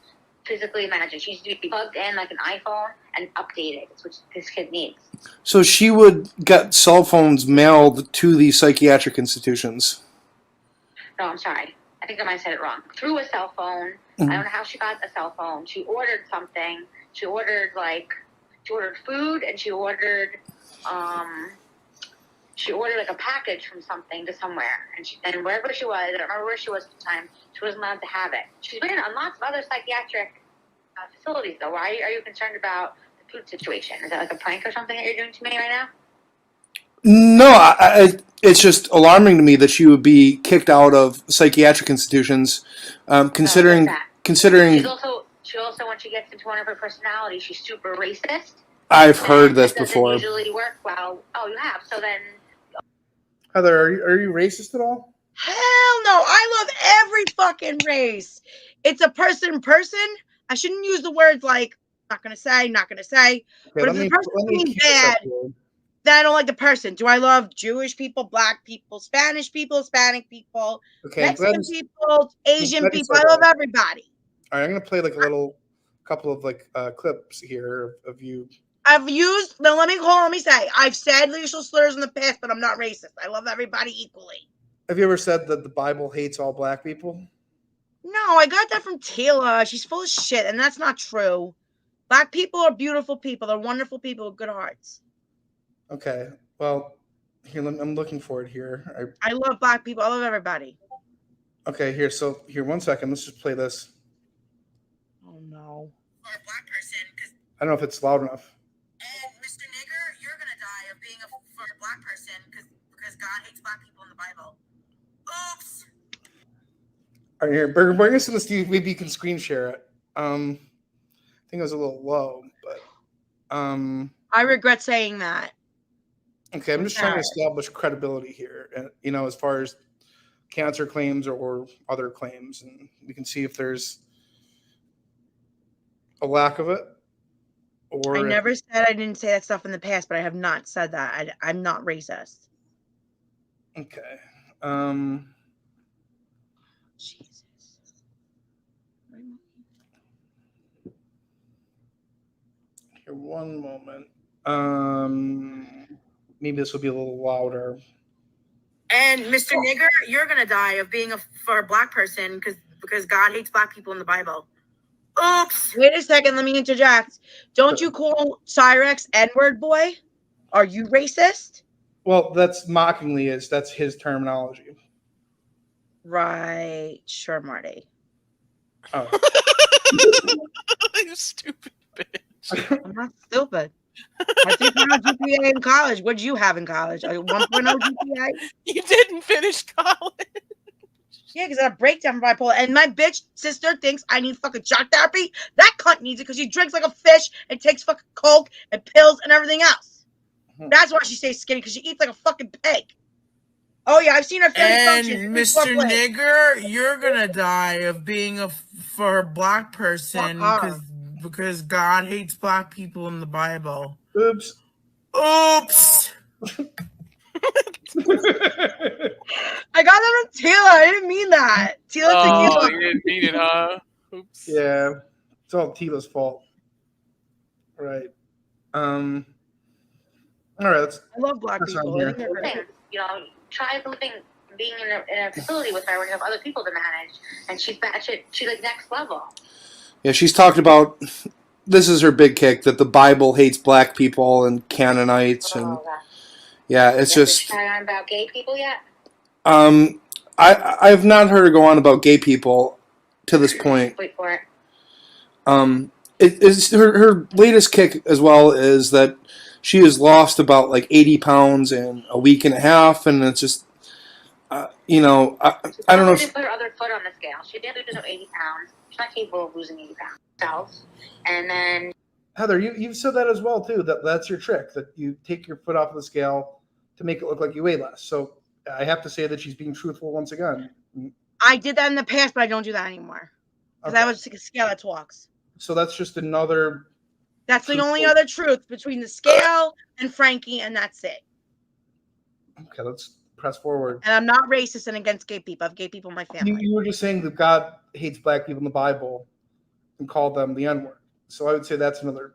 physically imagine. She needs to be plugged in like an iPhone and updated. It's what this kid needs. So she would get cell phones mailed to these psychiatric institutions. No, I'm sorry. I think I might have said it wrong. Through a cell phone. Mm-hmm. I don't know how she got a cell phone. She ordered something. She ordered food, and she ordered like a package from something to somewhere. And wherever she was, I don't remember where she was at the time, she wasn't allowed to have it. She's been on lots of other psychiatric facilities, though. Why are you concerned about the food situation? Is that like a prank or something that you're doing to me right now? No, it's just alarming to me that she would be kicked out of psychiatric institutions, considering. She also, when she gets into one of her personalities, she's super racist. I've heard this before. Doesn't usually work well. Oh, you have. So then. Heather, are you racist at all? Hell no! I love every fucking race. It's a person. I shouldn't use the words like not gonna say. Okay, but if the person being bad, then I don't like the person. Do I love Jewish people, Black people, Spanish people, Hispanic people, Mexican people, Asian people? I love everybody. All right, I'm gonna play like couple of clips here of you. Let me say, I've said racial slurs in the past, but I'm not racist. I love everybody equally. Have you ever said that the Bible hates all Black people? No, I got that from Taylor. She's full of shit, and that's not true. Black people are beautiful people. They're wonderful people with good hearts. Okay, well, here I'm looking for it here. I love Black people. I love everybody. Okay, here 1 second. Let's just play this. Oh no! For a Black person, I don't know if it's loud enough. And Mr. Nigger, you're gonna die of being for a Black person because God hates Black people in the Bible. Oops. All right, here, bring us in the studio. Maybe you can screen share it. I think it was a little low, but I regret saying that. Okay, I'm just trying to establish credibility here, and as far as cancer claims or other claims, and we can see if there's a lack of it. Or I never said I didn't say that stuff in the past, but I have not said that. I'm not racist. Okay. Jesus. Here, one moment. Maybe this will be a little louder. And Mr. Nigger, you're gonna die of being for a black person because God hates black people in the Bible. Oops. Wait a second, let me interject. Don't you call Cyrax N-word boy? Are you racist? Well, that's mockingly that's his terminology. Right. Sure, Marty. Oh. You stupid bitch. I'm not stupid. I think I had GPA in college. What did you have in college? A 1.0 GPA? You didn't finish college. Yeah, because I have breakdown for bipolar. And my bitch sister thinks I need fucking shock therapy. That cunt needs it because she drinks like a fish and takes fucking coke and pills and everything else. That's why she stays skinny, because she eats like a fucking pig. Oh yeah, I've seen her face function. And Mr. Nigger, you're gonna die of being for a black person because God hates black people in the Bible. Oops. Oops. I got that from Tila. I didn't mean that. Tila, you didn't mean it, huh? Oops. Yeah, it's all Tila's fault. Right. All right. I love black people. You know, try being in a facility with her when you have other people to manage, and she's like next level. Yeah, she's talked about. This is her big kick that the Bible hates black people and Canaanites and. Yeah, it's just. Have you on about gay people yet? I've not heard her go on about gay people to this point. Wait for it. It is her latest kick as well is that she has lost about like 80 pounds in a week and a half, and it's just, I don't know. She put her other foot on the scale. She did lose 80 pounds. She's not capable of losing 80 pounds herself. And then Heather, you've said that as well too. That's your trick. That you take your foot off of the scale to make it look like you weigh less. So I have to say that she's being truthful once again. I did that in the past, but I don't do that anymore because I was a scale that talks. So that's just another. That's the only other truth between the scale and Frankie, and that's it. Okay, let's press forward. And I'm not racist and against gay people. I have gay people in my family. You were just saying that God hates black people in the Bible and called them the N-word. So I would say that's another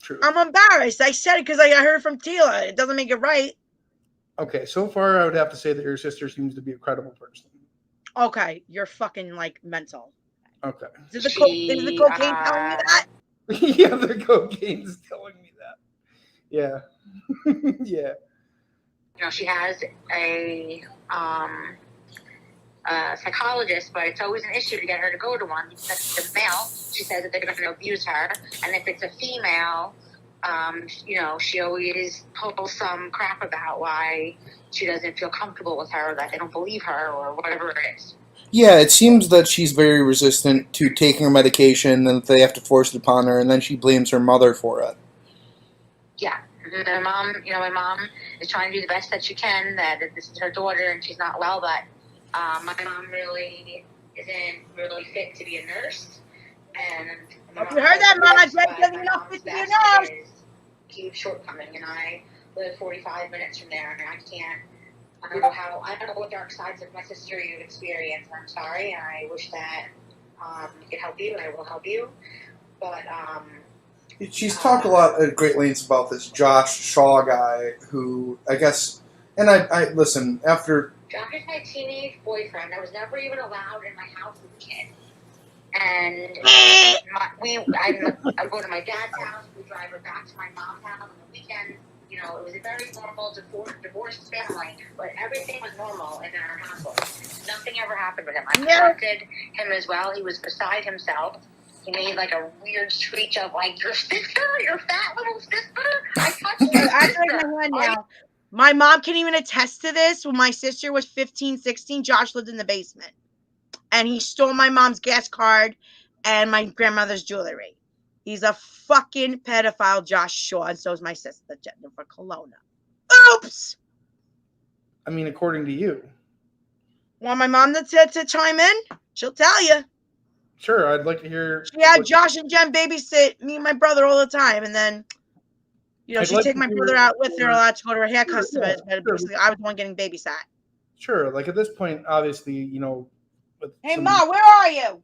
truth. I'm embarrassed. I said it because I heard it from Tila. It doesn't make it right. Okay, so far I would have to say that your sister seems to be a credible person. Okay, you're fucking like mental. Okay. Is the cocaine telling me that? Yeah, the cocaine's telling me that. Yeah. Yeah. You know, she has a psychologist, but it's always an issue to get her to go to one. If it's a male, she says that they're going to abuse her, and if it's a female, she always pulls some crap about why she doesn't feel comfortable with her, that they don't believe her, or whatever it is. Yeah, it seems that she's very resistant to taking her medication and that they have to force it upon her, and then she blames her mother for it. Yeah. My mom is trying to do the best that she can, that this is her daughter and she's not well, but my mom really isn't really fit to be a nurse. And you heard that, Mom? I said enough fit to be a nurse. Huge shortcoming, and I live 45 minutes from there, and I don't know what dark sides of my sister you've experienced. I'm sorry, and I wish that I could help you, and I will help you. But she's talked a lot at great lengths about this Josh Shaw guy, who I guess, and I listen after. Josh is my teenage boyfriend. I was never even allowed in my house as a kid. And I go to my dad's house. We drive her back to my mom's house on the weekends. You know, it was a very normal divorced family, but everything was normal in our household. Nothing ever happened with him. I corrected him as well. He was beside himself. He made like a weird screech of like, your sister, your fat little sister. I touched your sister. My mom can even attest to this. When my sister was 15, 16, Josh lived in the basement. And he stole my mom's gas card and my grandmother's jewelry. He's a fucking pedophile, Josh Shaw, and so is my sister, Jennifer Colonna. Oops! I mean, according to you. Want my mom to chime in? She'll tell you. Sure, I'd like to hear. She had Josh and Jen babysit me and my brother all the time, and then, she'd take my brother out with her a lot to go to her hair customers, but basically I was the one getting babysat. Sure, like at this point, obviously, Hey, Ma, where are you?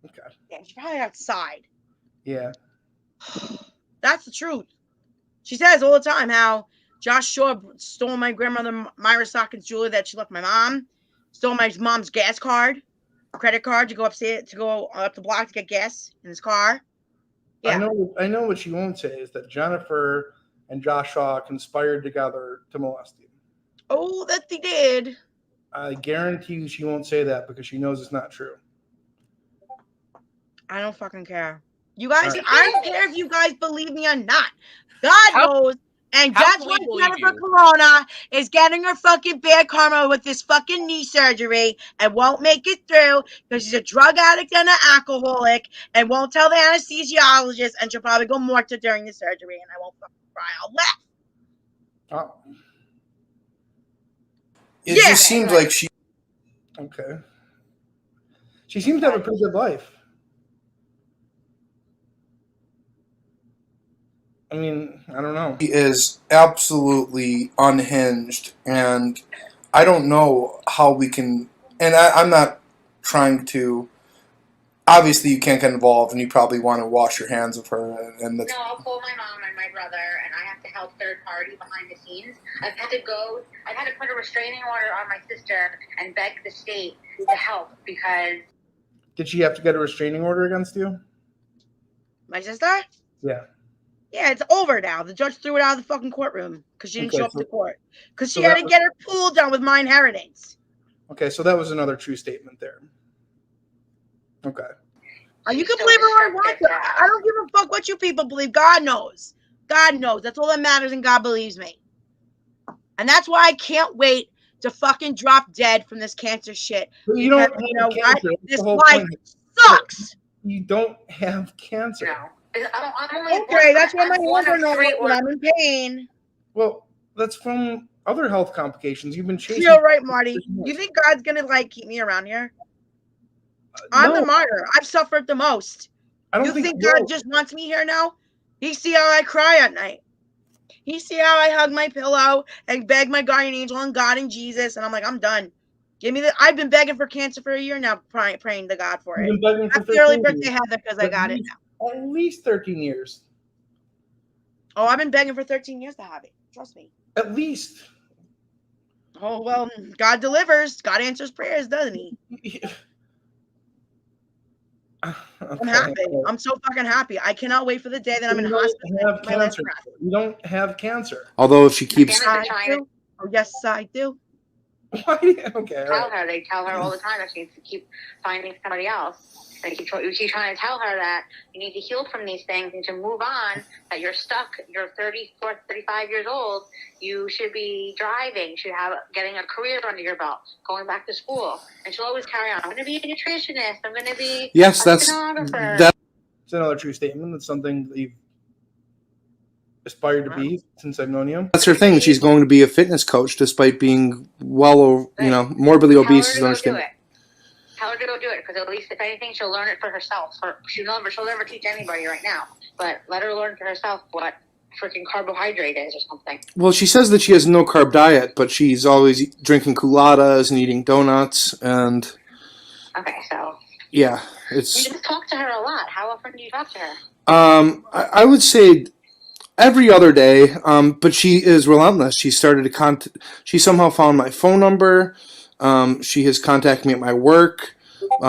Okay. Yeah, she's probably outside. Yeah. That's the truth. She says all the time how Josh Shaw stole my grandmother Myra Sawkins' jewelry that she left my mom. Stole my mom's gas card, credit card to go upstairs to go up the block to get gas in his car. Yeah. I know what she won't say is that Jennifer and Josh Shaw conspired together to molest you. Oh, that they did. I guarantee you she won't say that because she knows it's not true. I don't fucking care. You guys, I don't care if you guys believe me or not. God knows. And that's why Jennifer Corona is getting her fucking bad karma with this fucking knee surgery and won't make it through because she's a drug addict and an alcoholic and won't tell the anesthesiologist, and she'll probably go mortar during the surgery, and I won't fucking cry. I'll laugh. Oh. It just seems like she... Okay. She seems to have a pretty good life. I mean, I don't know. He is absolutely unhinged, and I don't know how we can... And I'm not trying to... Obviously, you can't get involved, and you probably want to wash your hands of her. And no, I'll call my mom and my brother, and I have to help third party behind the scenes. I've had to put a restraining order on my sister and beg the state to help because... Did she have to get a restraining order against you? My sister? Yeah. Yeah, it's over now. The judge threw it out of the fucking courtroom because she didn't show up to court. Because she had to get her pool done with my inheritance. Okay, so that was another true statement there. Okay. You can believe it or want to. I don't give a fuck what you people believe. God knows. God knows. That's all that matters, and God believes me. And that's why I can't wait to fucking drop dead from this cancer shit. But you don't have cancer. This life sucks. You don't have cancer. No. Okay, that's why my liver knows when I'm in pain. Well, that's from other health complications. You've been chasing. You're right, Marty. You think God's gonna keep me around here? I'm the martyr. I've suffered the most. You think God just wants me here now? He see how I cry at night. He see how I hug my pillow and beg my guardian angel and God and Jesus, and I'm like, I'm done. Give me the. I've been begging for cancer for a year now, praying to God for it. Happy early birthday, Heather, because I got it now. At least 13 years. Oh, I've been begging for 13 years to have it. Trust me. At least. Oh, well, God delivers. God answers prayers, doesn't he? Okay. I'm happy. I'm so fucking happy. I cannot wait for the day that I'm in hospital. You don't have cancer. Although if she keeps... I do. Oh, yes, I do. Why? Okay. They tell her all the time that she needs to keep finding somebody else. They keep trying to tell her that you need to heal from these things and to move on, that you're stuck, you're 34, 35 years old, you should be driving, you should have getting a career under your belt, going back to school. And she'll always carry on, I'm going to be a nutritionist, I'm going to be a stenographer. It's another true statement. It's something that you've aspired to be since I've known you. That's her thing. She's going to be a fitness coach despite being morbidly obese. Tell her to go do it, because at least if anything, she'll learn it for herself. She'll never teach anybody right now, but let her learn for herself what freaking carbohydrate is or something. Well, she says that she has no carb diet, but she's always drinking culottes and eating donuts and. Okay, so. Yeah, it's. You just talk to her a lot. How often do you talk to her? I would say every other day, but she is relentless. She started to She somehow found my phone number. She has contacted me at my work.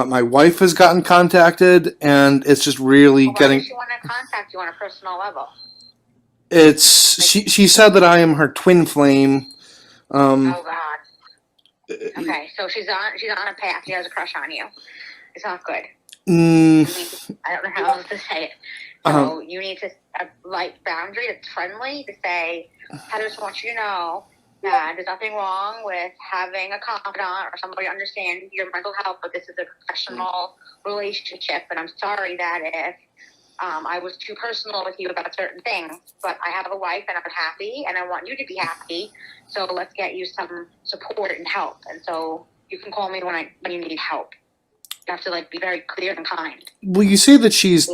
My wife has gotten contacted, and it's just really getting. Why does she want to contact you on a personal level? She said that I am her twin flame. Oh God. Okay, so she's on a path. She has a crush on you. It's not good. I don't know how else to say it. So you need to have boundary that's friendly to say, I just want you to know that there's nothing wrong with having a confidant or somebody understand your mental health, but this is a professional relationship, and I'm sorry that if I was too personal with you about certain things, but I have a wife and I'm happy and I want you to be happy, so let's get you some support and help. And so you can call me when you need help. You have to be very clear and kind. Well, you say that she's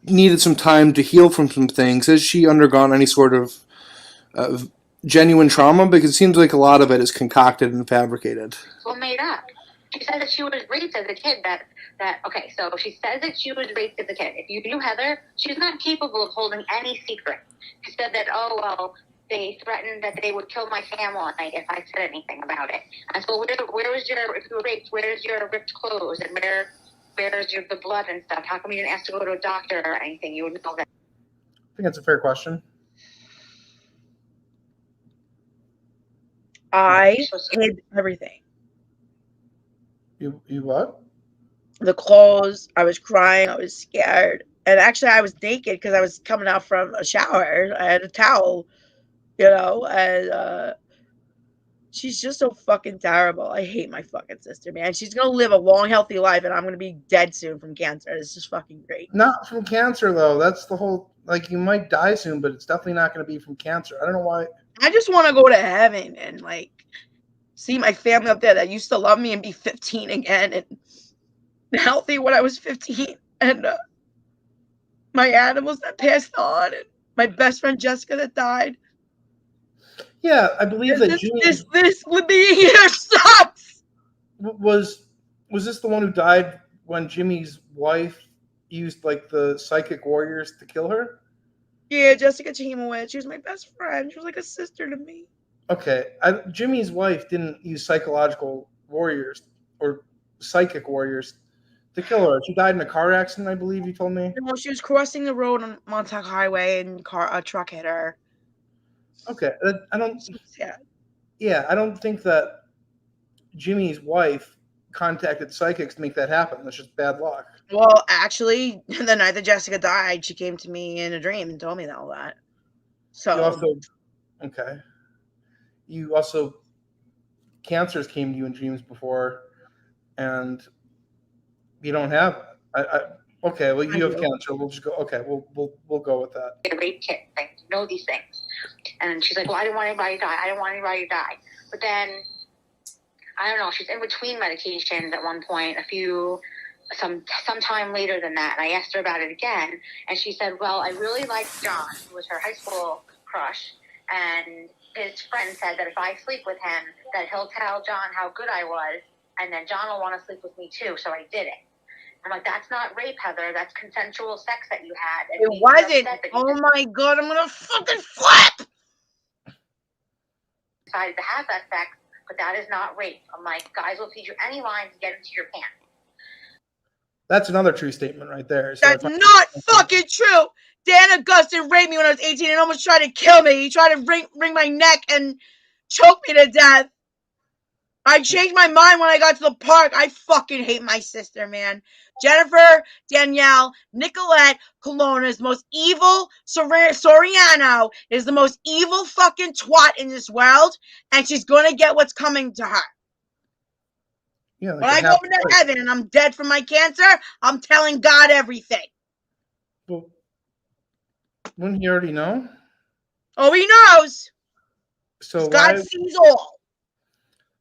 needed some time to heal from some things. Has she undergone any sort of genuine trauma? Because it seems like a lot of it is concocted and fabricated. Well, made up. She said that she was raped as a kid. So she says that she was raped as a kid. If you knew Heather, she's not capable of holding any secret. She said that, they threatened that they would kill my family if I said anything about it. And so where was your, if you were raped, where's your ripped clothes and where's the blood and stuff? How come you didn't ask to go to a doctor or anything? You would know that. I think that's a fair question. I hid everything. You what? The clothes. I was crying. I was scared. And actually, I was naked because I was coming out from a shower. I had a towel, and she's just so fucking terrible. I hate my fucking sister, man. She's gonna live a long, healthy life, and I'm gonna be dead soon from cancer. It's just fucking great. Not from cancer, though. That's the whole, like, you might die soon, but it's definitely not going to be from cancer. I don't know why. I just want to go to heaven and, like, see my family up there that used to love me and be 15 again and healthy when I was 15. And my animals that passed on, and my best friend Jessica that died. Yeah, I believe that Jimmy this being here sucks. was this the one who died when Jimmy's wife used, like, the psychic warriors to kill her? Yeah, Jessica Chimowitz. She was my best friend. She was like a sister to me. Okay, Jimmy's wife didn't use psychological warriors or psychic warriors to kill her. She died in a car accident, I believe you told me. No, she was crossing the road on Montauk Highway and a truck hit her. Okay, I don't. Yeah. Yeah, I don't think that Jimmy's wife contacted psychics to make that happen. That's just bad luck. Well, actually, the night that Jessica died, she came to me in a dream and told me all that. So you also cancers came to you in dreams before, and you don't have it. Okay, well, you have cancer. We'll just go. Okay, we'll go with that. A rape kit, like, you know these things. And she's like, well, I didn't want anybody to die. I didn't want anybody to die. But then, I don't know, she's in between medications at one point, some time later than that. And I asked her about it again. And she said, well, I really liked John, who was her high school crush. And his friend said that if I sleep with him, that he'll tell John how good I was. And then John will want to sleep with me too. So I did it. I'm like, that's not rape, Heather. That's consensual sex that you had. And it wasn't. Oh my God, I'm going to fucking flip. Decided to have that sex, but that is not rape. I'm like, guys will feed you any line to get into your pants. That's another true statement right there. So that's not fucking true. Dan Augustin raped me when I was 18 and almost tried to kill me. He tried to wring my neck and choke me to death. I changed my mind when I got to the park. I fucking hate my sister, man. Jennifer, Danielle, Nicolette, Colonna is the most evil. Soriano is the most evil fucking twat in this world, and she's gonna get what's coming to her. Yeah, like when I go into heaven and I'm dead from my cancer, I'm telling God everything. Well, wouldn't he already know? Oh, he knows. So God sees all.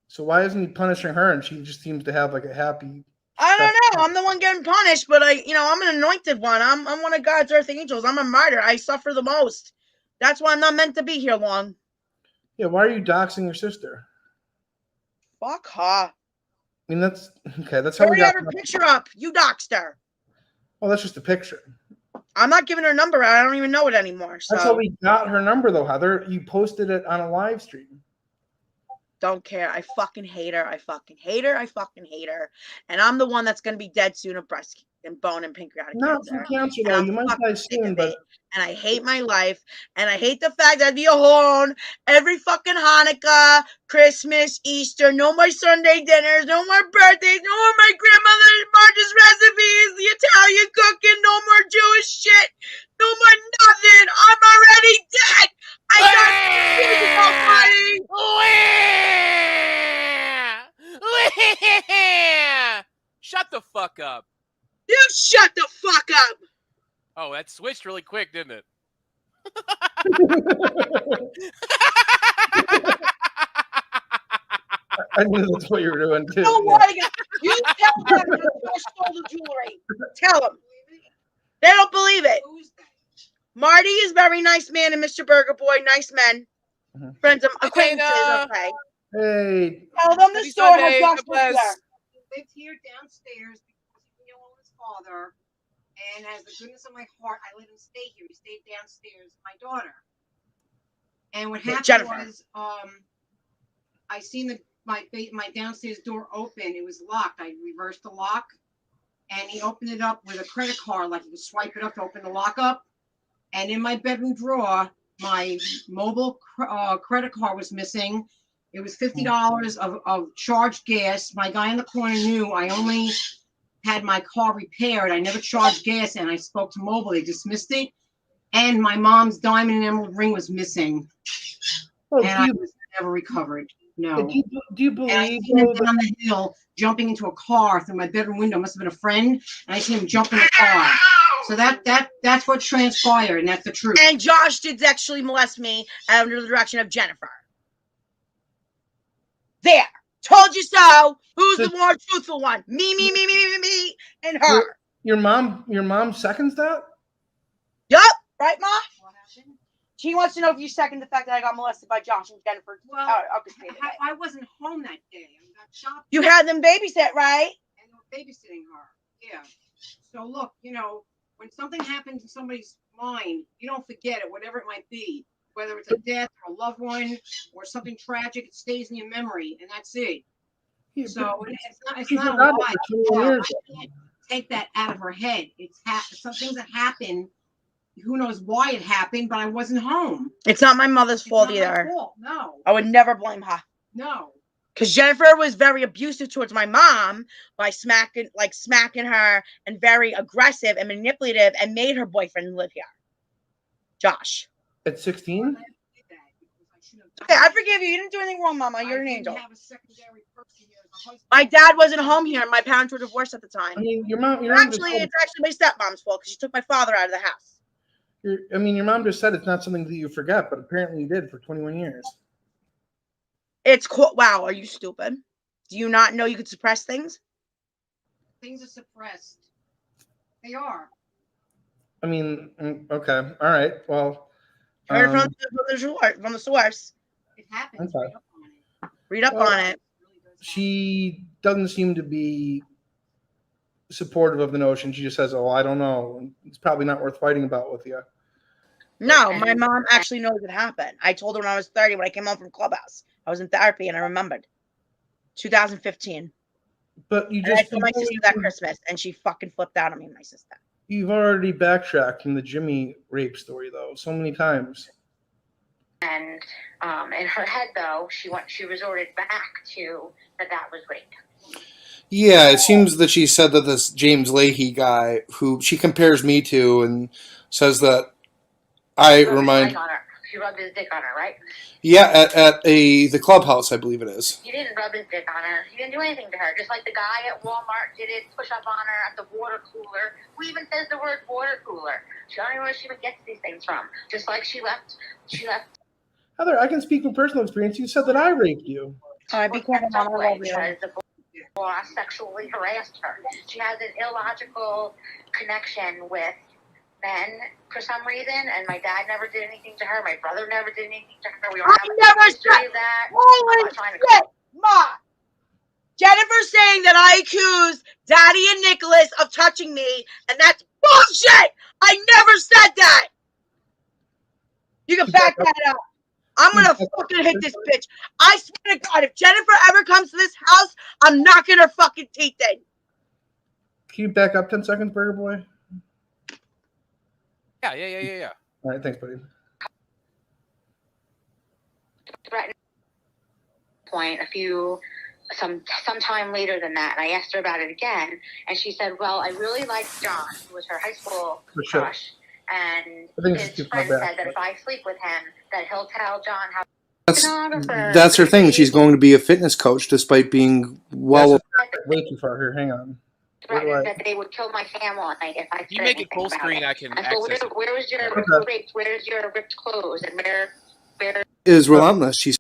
So why isn't he punishing her? And she just seems to have like a happy. I don't know. I'm the one getting punished, but I'm an anointed one. I'm one of God's earth angels. I'm a martyr. I suffer the most. That's why I'm not meant to be here long. Yeah, why are you doxing your sister? Fuck her. I mean, that's okay. That's how we got her picture up. You doxed her. Well, that's just a picture. I'm not giving her number. I don't even know it anymore. So. That's how we got her number, though, Heather. You posted it on a live stream. Don't care. I fucking hate her. I fucking hate her. I fucking hate her. And I'm the one that's going to be dead soon of breast and bone and pancreatic cancer. Not from cancer, though. You might die soon, but. And I hate my life. And I hate the fact that I'd be alone every fucking Hanukkah, Christmas, Easter. No more Sunday dinners. No more birthdays. No more my grandmother Marge's recipes. The Italian cooking. No more Jewish shit. No more nothing. I'm already dead. I got Shut the fuck up. You shut the fuck up. Oh, that switched really quick, didn't it? I knew that's what you were doing too. Don't worry. You tell them I stole the jewelry. Tell them. They don't believe it. Marty is very nice man and Mr. Burger Boy, nice men. Mm-hmm. Friends of acquaintances, okay. Hey. Tell them the story. He lived here downstairs because he knew his father. And as the goodness of my heart, I let him stay here. He stayed downstairs. My daughter. And what happened Jennifer. was, I seen my downstairs door open. It was locked. I reversed the lock, and he opened it up with a credit card, like you could swipe it up to open the lock up. And in my bedroom drawer, my mobile credit card was missing. It was $50 of charged gas. My guy in the corner knew I only had my car repaired. I never charged gas, and I spoke to mobile. They dismissed it. And my mom's diamond and emerald ring was missing. Oh, and I was never recovered. No. Do you believe? And I seen him down the hill jumping into a car through my bedroom window. Must have been a friend. And I seen him jump in the car. So that's what transpired, and that's the truth. And Josh did actually molest me under the direction of Jennifer. There. Told you so. Who's the more truthful one? Me, and her. Your mom seconds that? Yup. Right, Ma? She wants to know if you second the fact that I got molested by Josh and Jennifer. Well, I wasn't home that day. I got shopping. You had them babysit, right? And they were babysitting her. Yeah. So look, when something happens in somebody's mind, you don't forget it, whatever it might be. Whether it's a death or a loved one or something tragic, it stays in your memory, and that's it. Yeah, so it's not a lie. I can't take that out of her head. It's some things that happen. Who knows why it happened, but I wasn't home. It's not my mother's fault either. My fault. No. I would never blame her. No. Because Jennifer was very abusive towards my mom by smacking her and very aggressive and manipulative and made her boyfriend live here. Josh. At 16? Okay, I forgive you. You didn't do anything wrong, Mama. You're an angel. My dad wasn't home here, and my parents were divorced at the time. I mean, your mom. It's actually my stepmom's fault because she took my father out of the house. Your mom just said it's not something that you forget, but apparently you did for 21 years. It's cool. Wow, are you stupid? Do you not know you could suppress things? Things are suppressed. They are. I mean, okay, all right. Well, heard from the source. It happens. Okay. Read up on it. She doesn't seem to be supportive of the notion. She just says, "Oh, I don't know. It's probably not worth fighting about with you." No, my mom actually knows it happened. I told her when I was 30 when I came home from Clubhouse. I was in therapy and I remembered. 2015. But you And I just told my sister that Christmas and she fucking flipped out on me and my sister. You've already backtracked from the Jimmy rape story though, so many times. And in her head though, she resorted back to that was rape. Yeah, it seems that she said that this James Leahy guy, who she compares me to, and says that I remind. She rubbed his dick on her, right? Yeah, at the clubhouse, I believe it is. He didn't rub his dick on her. He didn't do anything to her. Just like the guy at Walmart did it, push up on her at the water cooler. Who even says the word water cooler? She don't even know where she gets these things from. Just like she left. Heather, I can speak from personal experience. You said that I raped you. All right, be careful, Mom. I love you. Because the boss sexually harassed her. She has an illogical connection with men for some reason, and my dad never did anything to her. My brother never did anything to her. We don't have a history of that. Holy shit, Ma! Jennifer saying that I accused Daddy and Nicholas of touching me, and that's bullshit! I never said that! You can back that up. I'm gonna fucking hit this bitch. I swear to God, if Jennifer ever comes to this house, I'm knocking her fucking teeth in. Can you back up 10 seconds, Burger Boy? Yeah. All right, thanks, buddy. Point sometime later than that, and I asked her about it again, and she said, "Well, I really like John, who was her high school crush, and his friend said that if I sleep with him, that he'll tell John how." That's her thing. She's going to be a fitness coach, despite being way too far here. Hang on. That they would kill my family if I. You make it full screen. I can access. Where was your raped? Where's your ripped clothes? And where is relentless. She's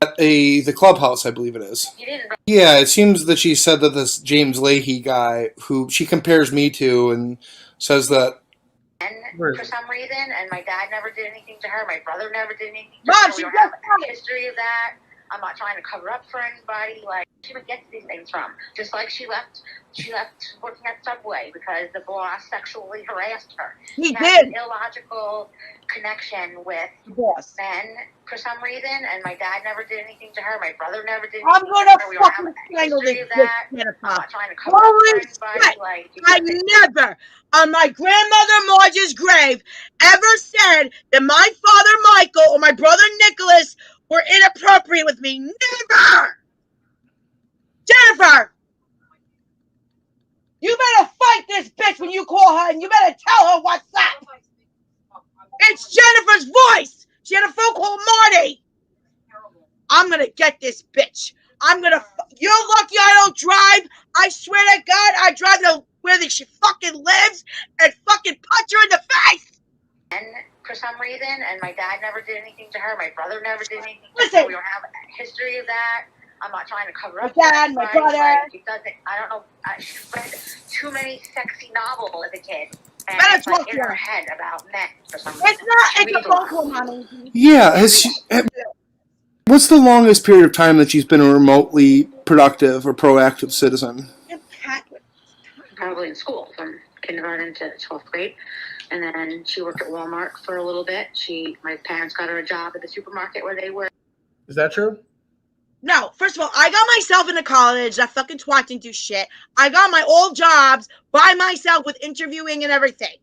at the clubhouse, I believe it is. Yeah, it seems that she said that this James Leahy guy, who she compares me to, and says that. And for some reason, and my dad never did anything to her. My brother never did anything to Mom, her. We don't have a history of that. I'm not trying to cover up for anybody. Like, she would get these things from. Just like she left working at Subway because the boss sexually harassed her. He She did. had an illogical connection with Boss. men for some reason, and my dad never did anything to her. My brother never did anything I'm gonna to her. We don't have fucking a strangle history this of bitch, that. Jennifer. I'm not trying to cover up Holy for anybody. shit! Like, I never, on my grandmother Marge's grave, ever said that my father Michael or my brother Nicholas were inappropriate with me. Never! Jennifer! You better fight this bitch when you call her, and you better tell her what's up. It's Jennifer's voice. She had a phone call Marty. I'm gonna get this bitch. You're lucky I don't drive. I swear to God, I drive to where she fucking lives and fucking punch her in the face. And for some reason, and my dad never did anything to her. My brother never did anything to Listen. her. We don't have a history of that. I'm not trying to cover up. My dad, my brother. Like, it doesn't. I don't know. She read too many sexy novels as a kid. And Better it's like talk in to her. her head about men for some reason. It's not. She It's a reads phone lot. call, mommy. Yeah. What's the longest period of time that she's been a remotely productive or proactive citizen? Probably in school from kindergarten to 12th grade. And then she worked at Walmart for a little bit. My parents got her a job at the supermarket where they were. Is that true? No, first of all, I got myself into college. That fucking twat didn't do shit. I got my old jobs by myself with interviewing and everything.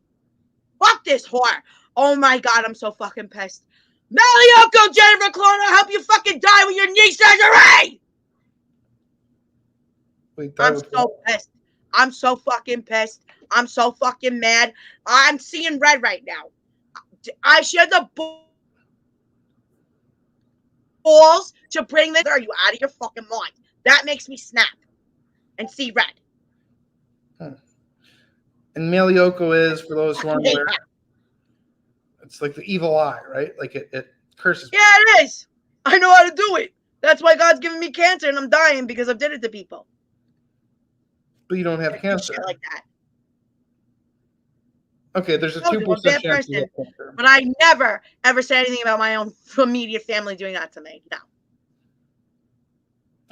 Fuck this whore. Oh my God, I'm so fucking pissed. Malioco, Jennifer Clone, I'll help you fucking die with your knee surgery! I'm so pissed. I'm so fucking pissed. I'm so fucking mad. I'm seeing red right now. She had the balls to bring this. Are you out of your fucking mind? That makes me snap and see red. And Malioco is, for those who aren't aware, it's like the evil eye, right? Like it curses. Yeah, it is. I know how to do it. That's why God's giving me cancer and I'm dying because I've did it to people. But you don't have cancer. Shit like that. Okay, there's a I'm 2% bad chance you person, have cancer. but I never ever said anything about my own immediate family doing that to me. No.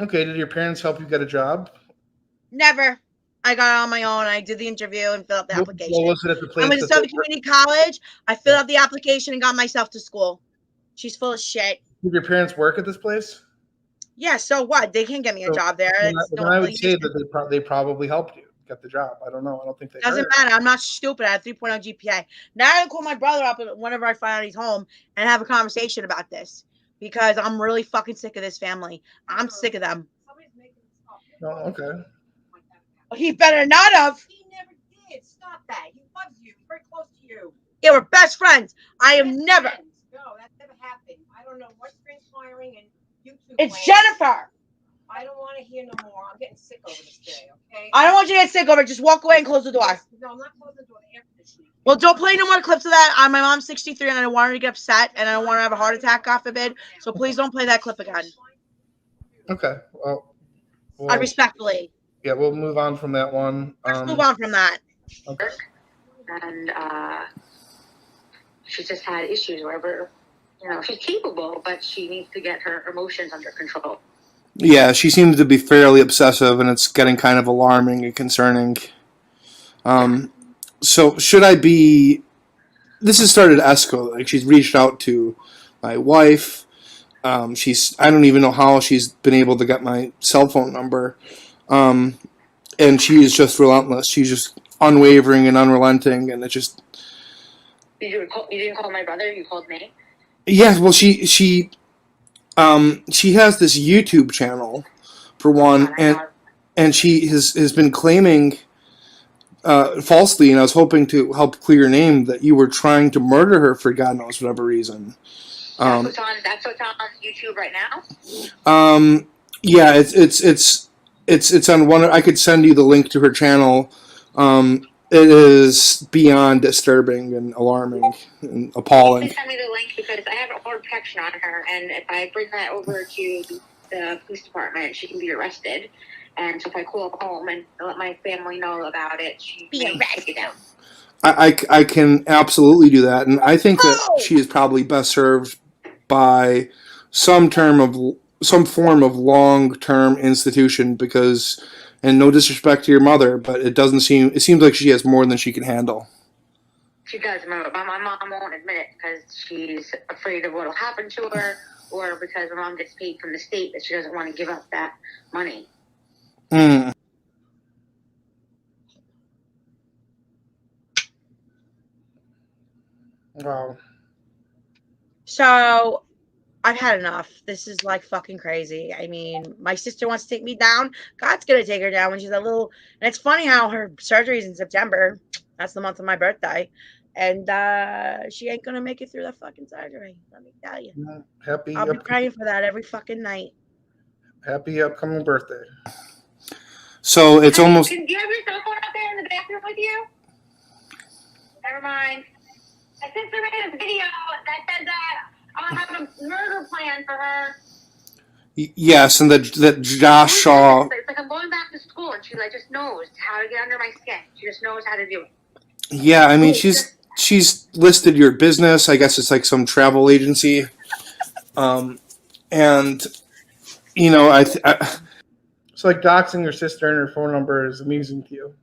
Okay, did your parents help you get a job? Never. I got it on my own. I did the interview and filled out the application. What was it at the place? I went to Southern Community College. I filled out the application and got myself to school. She's full of shit. Did your parents work at this place? Yeah, so what? They can't get me a job there. Then I would say that they probably helped you get the job. I don't know. I don't think they doesn't matter. I'm not stupid. I have 3.0 GPA. Now I can call my brother up whenever I find out he's home and have a conversation about this because I'm really fucking sick of this family. I'm sick of them. Oh, okay. He better not have. He never did. Stop that. He loves you. He's very close to you. Yeah, we're best friends. I am never. No, that never happened. I don't know what's transpiring and you two. It's Jennifer. I don't want to hear no more. I'm getting sick over this day, okay? I don't want you to get sick over it. Just walk away and close the door. No, I'm not closing the door. The air conditioning. Well, don't play no more clips of that. My mom's 63 and I don't want her to get upset and I don't want her to have a heart attack, God forbid. So please don't play that clip again. Okay. Well, I respectfully. Yeah, we'll move on from that one. Let's move on from that. Okay. And she's just had issues wherever, she's capable, but she needs to get her emotions under control. Yeah, she seems to be fairly obsessive, and it's getting kind of alarming and concerning. So should I be... This has started to escalate. Like, she's reached out to my wife. I don't even know how she's been able to get my cell phone number. And she is just relentless. She's just unwavering and unrelenting, and it just... You didn't call my brother, you called me? Yeah, well, she has this YouTube channel, for one, and she has been claiming falsely, and I was hoping to help clear your name, that you were trying to murder her for God knows whatever reason. That's what's on YouTube right now? Yeah, it's on one. I could send you the link to her channel. It is beyond disturbing and alarming and appalling. Please send me the link because I have order protection on her, and if I bring that over to the police department, she can be arrested. And so if I call home and let my family know about it, she may take it down. I can absolutely do that, and I think that she is probably best served by some term of some form of long-term institution because, and no disrespect to your mother, but it seems like she has more than she can handle. She does, but my mom won't admit it because she's afraid of what will happen to her, or because my mom gets paid from the state that she doesn't want to give up that money. Mm. Wow. So I've had enough. This is like fucking crazy. I mean, my sister wants to take me down. God's gonna take her down when she's a little. And it's funny how her surgery is in September. That's the month of my birthday, and she ain't gonna make it through the fucking surgery. Let me tell you. I'll be praying for that every fucking night. Happy upcoming birthday. So it's almost. Do you have your cell phone out there in the bathroom with you? Never mind. My sister made a video that said that I have a murder plan for her. Yes, and that Josh Shaw. It's like I'm going back to school, and she like just knows how to get under my skin. She just knows how to do it. Yeah, I mean she's listed your business. I guess it's like some travel agency, and you know I So like doxing your sister and her phone number is amusing to you.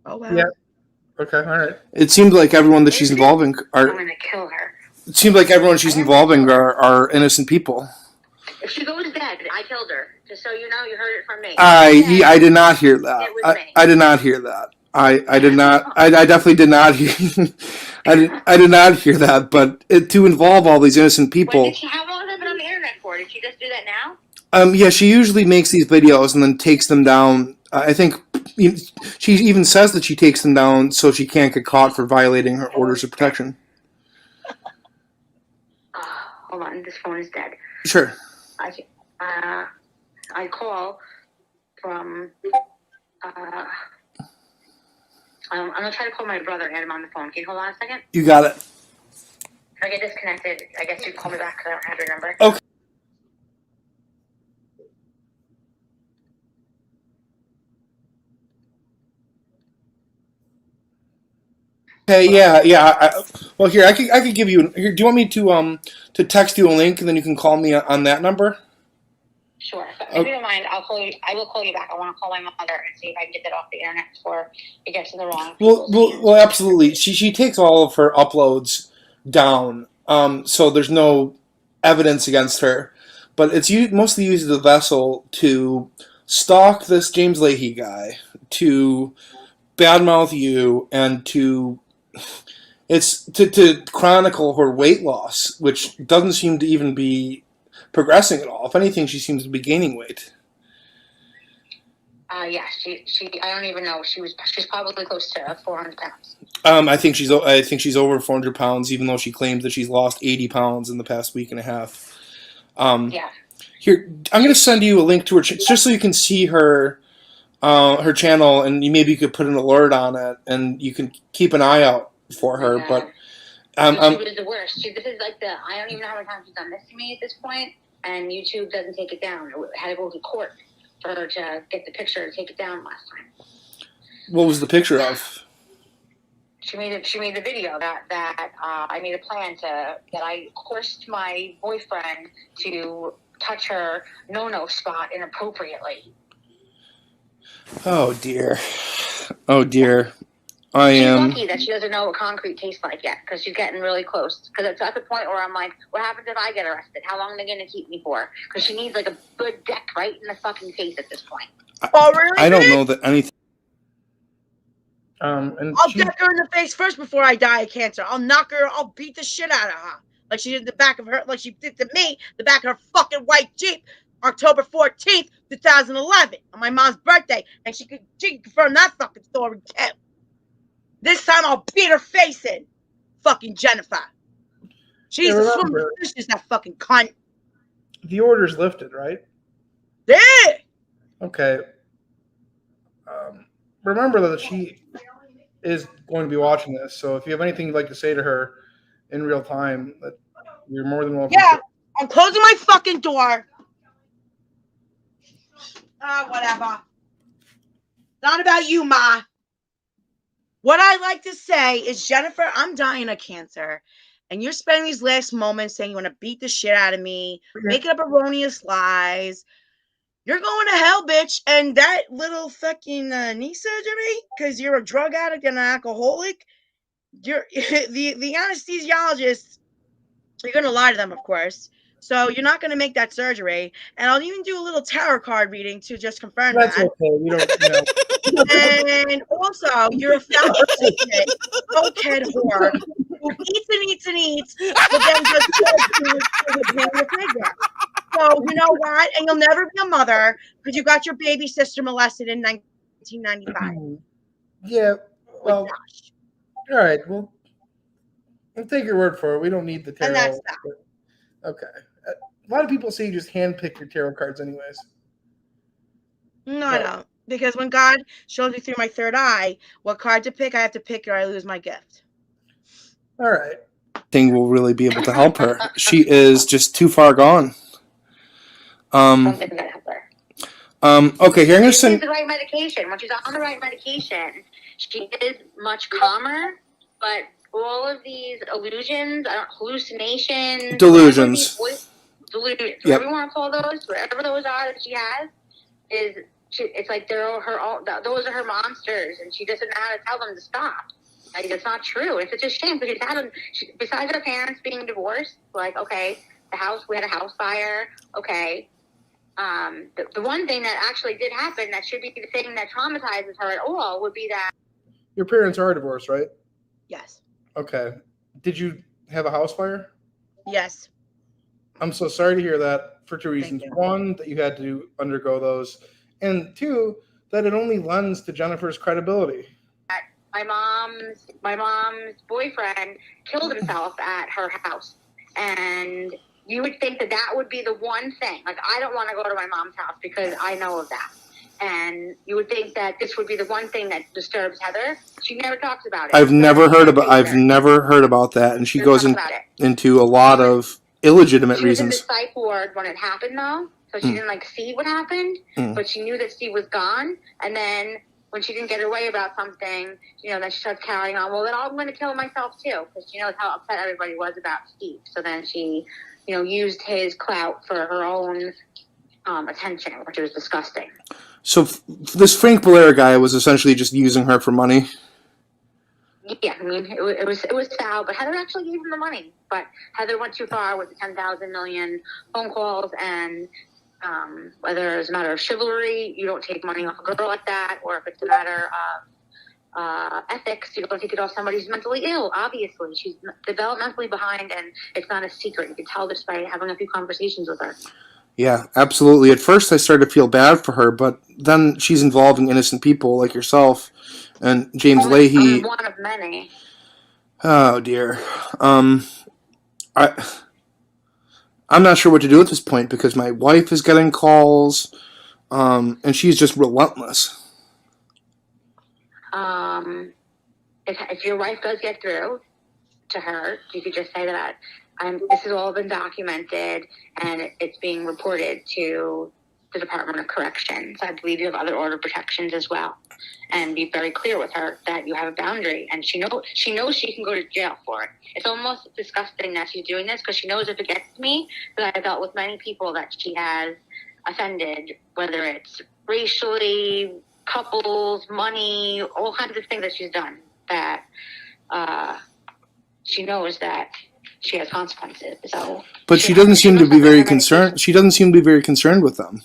Oh wow. Yeah. Okay. All right. It seemed like everyone that she's involving I'm gonna kill her. It seems like everyone she's involving are innocent people. If she goes dead, I killed her. Just so you know, you heard it from me. I did not hear that. It was me. I did not hear that. I did not. I definitely did not hear. I did not hear that. But to involve all these innocent people. How long has it been on the internet for? Did she just do that now? Yeah, she usually makes these videos and then takes them down. I think she even says that she takes them down so she can't get caught for violating her orders of protection. Hold on, this phone is dead. Sure. I call from. I'm gonna try to call my brother and get him on the phone. Can you hold on a second? You got it. If I get disconnected, I guess you call me back because I don't have your number. Okay. Okay, yeah. Well, here I could give you. Here, do you want me to text you a link and then you can call me on that number? Sure. If you don't mind, I'll call you. I will call you back. I want to call my mother and see if I can get that off the internet before it gets to the wrong people. Well, absolutely. She takes all of her uploads down, so there's no evidence against her. But it's mostly used as a vessel to stalk this James Leahy guy, to badmouth you, and to chronicle her weight loss, which doesn't seem to even be progressing at all. If anything, she seems to be gaining weight. Yeah, she. I don't even know. She's probably close to 400 pounds. I think she's over 400 pounds, even though she claims that she's lost 80 pounds in the past week and a half. Yeah. Here, I'm going to send you a link to her just so you can see her channel, and maybe you could put an alert on it, and you can keep an eye out for her. Yeah. But YouTube is the worst. This is like I don't even know how many times she's done this to me at this point, and YouTube doesn't take it down. I had to go to court for her to get the picture and take it down last time. What was the picture of? She made the video that I made a plan that I coerced my boyfriend to touch her no spot inappropriately. Oh dear. She's lucky that she doesn't know what concrete tastes like yet, because she's getting really close. Because it's at the point where I'm like, what happens if I get arrested? How long are they going to keep me for? Because she needs like a good deck right in the fucking face at this point. Oh, really? I don't know that anything. And I'll deck her in the face first before I die of cancer. I'll knock her. I'll beat the shit out of her, like she did the back of her, like she did to me, the back of her fucking white Jeep, October 14th, 2011, on my mom's birthday, and she could confirm that fucking story too. This time I'll beat her face in, fucking Jennifer. She's a swimming fish, that fucking cunt. The order's lifted, right? Yeah. Okay. Remember that she is going to be watching this, so if you have anything you'd like to say to her in real time, that you're more than welcome. Yeah, I'm closing my fucking door. Whatever. Not about you, Ma. What I like to say is, Jennifer, I'm dying of cancer, and you're spending these last moments saying you want to beat the shit out of me, making up erroneous lies, you're going to hell, bitch. And that little fucking knee surgery, because you're a drug addict and an alcoholic, you're the anesthesiologist, you're going to lie to them, of course. So you're not going to make that surgery. And I'll even do a little tarot card reading to just confirm That's that. okay. We don't, And also, you're a fat-sickened, cokehead whore who eats and eats and eats, but then just paying your figure. So you know what? And you'll never be a mother because you got your baby sister molested in 1995. Yeah. Well, all right. We'll take your word for it. We don't need the tarot. And that's that. Okay. A lot of people say you just handpick your tarot cards, anyways. No, I don't. Because when God shows me through my third eye what card to pick, I have to pick or I lose my gift. All right. Thing will really be able to help her. She is just too far gone. Okay, here I'm gonna She needs the right medication. When she's on the right medication, she is much calmer. But all of these hallucinations, delusions. Whatever you want to call those, whatever those are that she has, it's like those are her monsters, and she doesn't know how to tell them to stop. Like, it's not true. It's such a shame because besides her parents being divorced, like, okay, we had a house fire, okay. The one thing that actually did happen that should be the thing that traumatizes her at all would be that your parents are divorced, right? Yes. Okay. Did you have a house fire? Yes. I'm so sorry to hear that for two reasons. One, that you had to undergo those, and two, that it only lends to Jennifer's credibility. My mom's boyfriend killed himself at her house, and you would think that would be the one thing. Like, I don't want to go to my mom's house because I know of that. And you would think that this would be the one thing that disturbs Heather. She never talks about it. I've never heard about that, and she goes into a lot of illegitimate reasons. She was in the psych ward when it happened, though, so she didn't see what happened. But she knew that Steve was gone, and then when she didn't get her way about something, then she starts carrying on. Well, then I'm going to kill myself too, because she knows how upset everybody was about Steve. So then she, used his clout for her own attention, which was disgusting. So this Frank Valera guy was essentially just using her for money. Yeah, I mean, it was foul, but Heather actually gave him the money. But Heather went too far with the 10,000 million phone calls, and whether it's a matter of chivalry, you don't take money off a girl like that, or if it's a matter of ethics, you don't take it off somebody who's mentally ill. Obviously, she's developmentally behind, and it's not a secret. You can tell this by having a few conversations with her. Yeah, absolutely. At first, I started to feel bad for her, but then she's involving innocent people like yourself and James Leahy. I'm one of many. Oh dear. I'm not sure what to do at this point because my wife is getting calls, and she's just relentless. If your wife does get through to her, you could just say that this has all been documented and it's being reported to the Department of Corrections. I believe you have other order protections as well, and be very clear with her that you have a boundary, and she knows she can go to jail for it. It's almost disgusting that she's doing this because she knows if it gets to me, that I've dealt with many people that she has offended, whether it's racially, couples, money, all kinds of things that she's done that she knows that she has consequences. So, but she doesn't seem to be very concerned. She doesn't seem to be very concerned with them.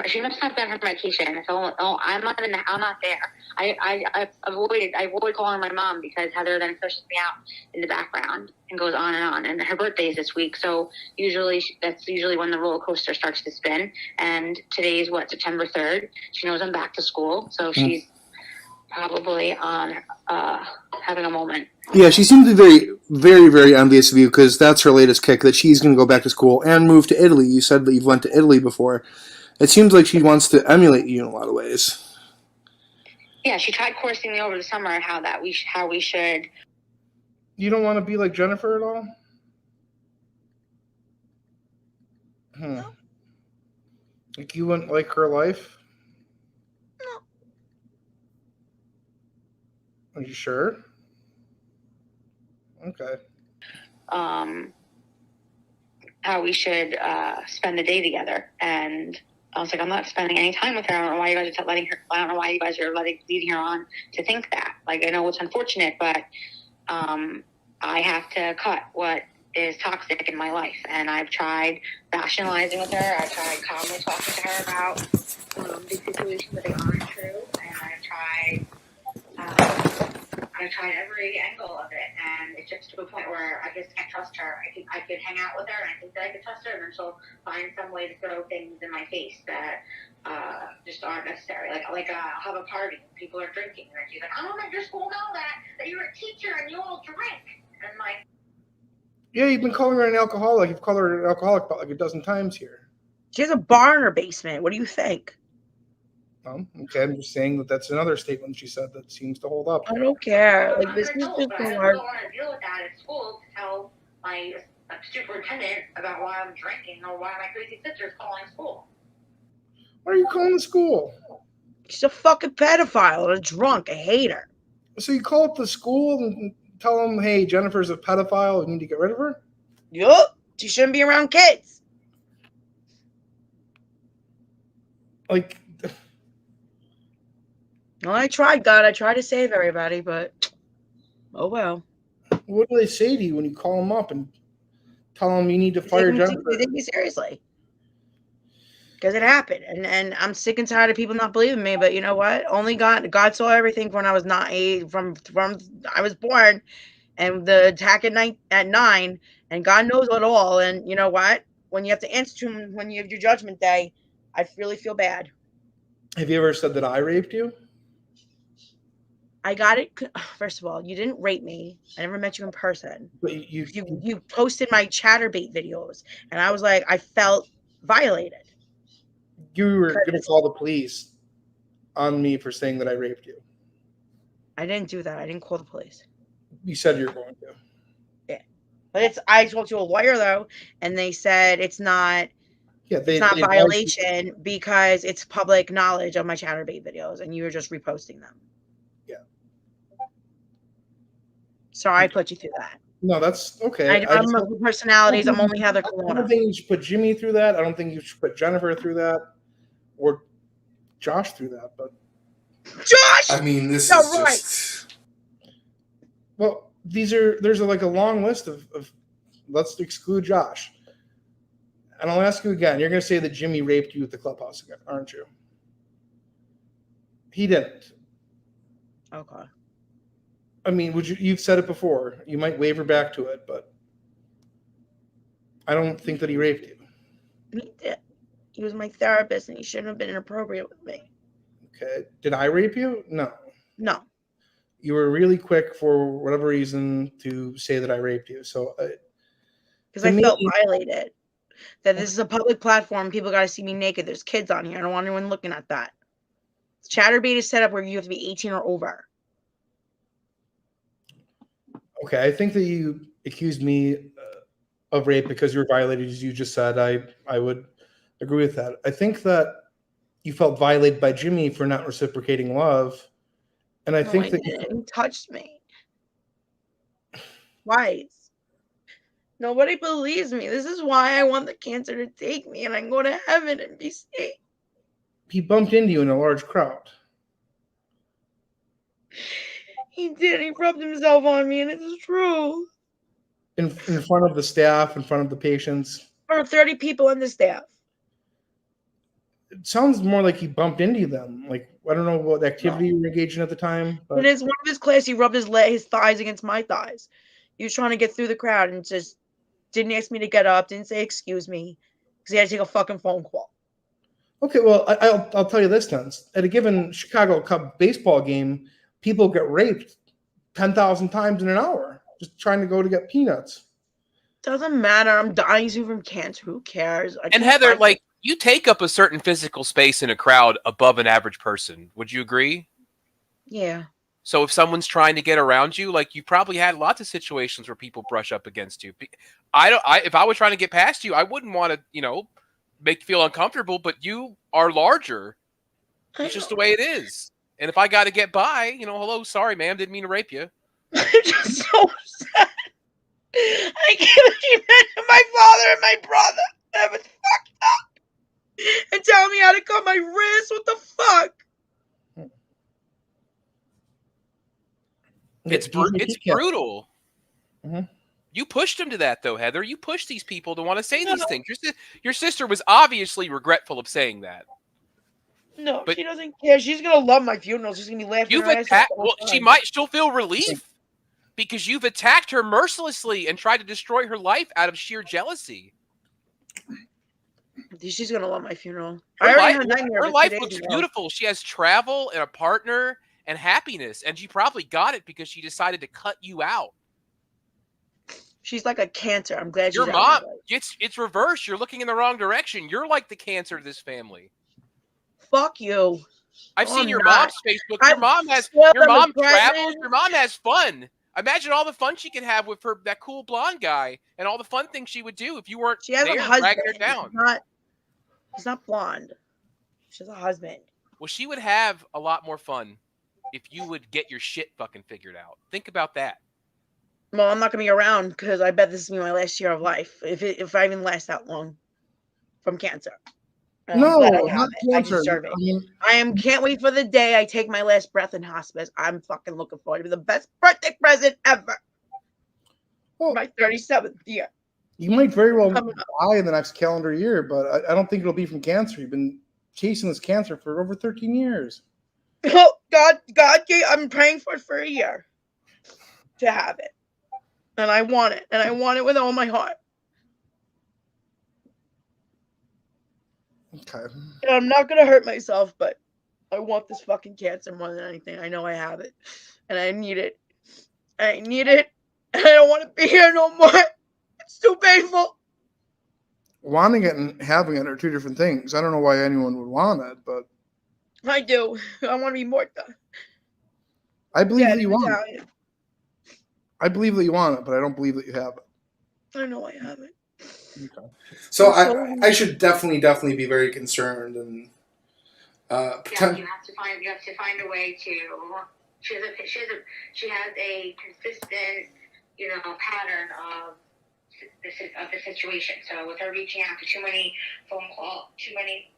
She must have been her medication. So, I'm not there. I avoid calling my mom because Heather then pushes me out in the background and goes on and on. And her birthday is this week, so that's usually when the roller coaster starts to spin. And today is September 3rd. She knows I'm back to school, so she's probably on having a moment. Yeah, she seems to be very, very, very envious of you because that's her latest kick, that she's going to go back to school and move to Italy. You said that you've went to Italy before. It seems like she wants to emulate you in a lot of ways. Yeah, she tried coursing me over the summer how we should. You don't want to be like Jennifer at all? No. Like you wouldn't like her life? No. Are you sure? Okay. How we should spend the day together, and I was like, I'm not spending any time with her. I don't know why you guys are letting her. I don't know why you guys are leading her on to think that. Like, I know it's unfortunate, but I have to cut what is toxic in my life, and I've tried rationalizing with her. I've tried calmly talking to her about these situations that they aren't true, and I've tried every angle of it, and it's just to a point where I just can't trust her. I think I could hang out with her, and I think that I could trust her, and then she'll find some way to throw things in my face that just aren't necessary. Like I'll have a party, and people are drinking, and she's like, "I don't let your school know that you're a teacher and you all drink." And like, yeah, you've been calling her an alcoholic. You've called her an alcoholic about like a dozen times here. She has a bar in her basement. What do you think? Okay, I'm just saying that that's another statement she said that seems to hold up. I don't care. Like, this is just I so don't hard. want to deal with that at school to tell my superintendent about why I'm drinking or why my crazy sister's calling school. Why are you calling the school? She's a fucking pedophile and a drunk. I hate her. So you call up the school and tell them, hey, Jennifer's a pedophile, you need to get rid of her? Yup. She shouldn't be around kids. Like, well, I tried, God. I tried to save everybody, but oh well. what do they say to you when you call them up and tell them you need to fire Jennifer? They take me seriously. Because it happened. And I'm sick and tired of people not believing me. But you know what? Only God saw everything when I was not from I was born, and the attack at 9, and God knows it all. And you know what? When you have to answer to him when you have your judgment day, I really feel bad. Have you ever said that I raped you? I got it. First of all, you didn't rape me. I never met you in person. But You posted my Chatterbait videos, and I was like, I felt violated. You were going to call the police on me for saying that I raped you. I didn't do that. I didn't call the police. You said you were going to. Yeah, but I spoke to a lawyer though, and they said it's not. Yeah, it's not violation because it's public knowledge of my Chatterbait videos, and you were just reposting them. Yeah. So I put you through that. No, that's okay. I'm personalities. I'm only Heather Colonna. I don't think you should put Jimmy through that. I don't think you should put Jennifer through that, or Josh through that. But Josh, I mean, this is just. Well, there's like a long list of. Let's exclude Josh. And I'll ask you again. You're going to say that Jimmy raped you at the clubhouse again, aren't you? He didn't. Okay. I mean, you've said it before. You might waver back to it, but I don't think that he raped you. He did. He was my therapist, and he shouldn't have been inappropriate with me. Okay. Did I rape you? No. No. You were really quick for whatever reason to say that I raped you. So, because I felt violated. That this is a public platform. People got to see me naked. There's kids on here. I don't want anyone looking at that. Chatterbait is set up where you have to be 18 or over. Okay, I think that you accused me of rape because you were violated, as you just said. I would agree with that. I think that you felt violated by Jimmy for not reciprocating love, and I think that he touched me twice. Nobody believes me. This is why I want the cancer to take me, and I can go to heaven and be safe. He bumped into you in a large crowd. He did. He rubbed himself on me, and it's true. In front of the staff, in front of the patients. In front of 30 people on the staff. It sounds more like he bumped into them. Like, I don't know what activity you were engaged in at the time. But in one of his class, he rubbed his thighs against my thighs. He was trying to get through the crowd and just didn't ask me to get up, didn't say excuse me, because he had to take a fucking phone call. Okay, well, I'll tell you this then. At a given Chicago Cub baseball game, people get raped 10,000 times in an hour just trying to go to get peanuts. Doesn't matter. I'm dying soon from cancer. Who cares? And Heather, like, you take up a certain physical space in a crowd above an average person. Would you agree? Yeah. So if someone's trying to get around you, like, you probably had lots of situations where people brush up against you. If I was trying to get past you, I wouldn't want to, make you feel uncomfortable, but you are larger. It's just the way it is. And if I got to get by, hello, sorry, ma'am, didn't mean to rape you. I'm just so sad. I can't imagine my father and my brother that was fucked up and telling me how to cut my wrist. What the fuck? It's brutal. Mm-hmm. You pushed him to that, though, Heather. You pushed these people to want to say these things. Your sister was obviously regretful of saying that. No, but she doesn't care. She's gonna love my funeral. She's gonna be laughing her ass off. Well, she'll feel relief because you've attacked her mercilessly and tried to destroy her life out of sheer jealousy. She's gonna love my funeral. Her life looks beautiful. She has travel and a partner and happiness, and she probably got it because she decided to cut you out. She's like a cancer. I'm glad your mom. It's reversed. You're looking in the wrong direction. You're like the cancer to this family. Fuck you. I've seen your mom's Facebook. Your mom travels. Your mom has fun. Imagine all the fun she could have with that cool blonde guy and all the fun things she would do if you weren't there dragging her down. He's not blonde. She has a husband. Well, she would have a lot more fun if you would get your shit fucking figured out. Think about that. Well, I'm not gonna be around because I bet this is gonna be my last year of life if I even last that long from cancer. No, not cancer. I can't wait for the day I take my last breath in hospice. I'm fucking looking forward to the best birthday present ever. Well, my 37th year. You might very well die in the next calendar year, but I don't think it'll be from cancer. You've been chasing this cancer for over 13 years. Oh, God gave, I'm praying for a year to have it. And I want it. And I want it with all my heart. Okay. And I'm not going to hurt myself, but I want this fucking cancer more than anything. I know I have it. And I need it. I need it. And I don't want to be here no more. It's too painful. Wanting it and having it are two different things. I don't know why anyone would want it, but I do. I want to be morta. I believe that you want it. I believe that you want it, but I don't believe that you have it. I know I have it. Okay. So I should definitely be very concerned and you have to find a way to. She has a consistent, pattern of the situation. So with her reaching out to too many phone calls, too many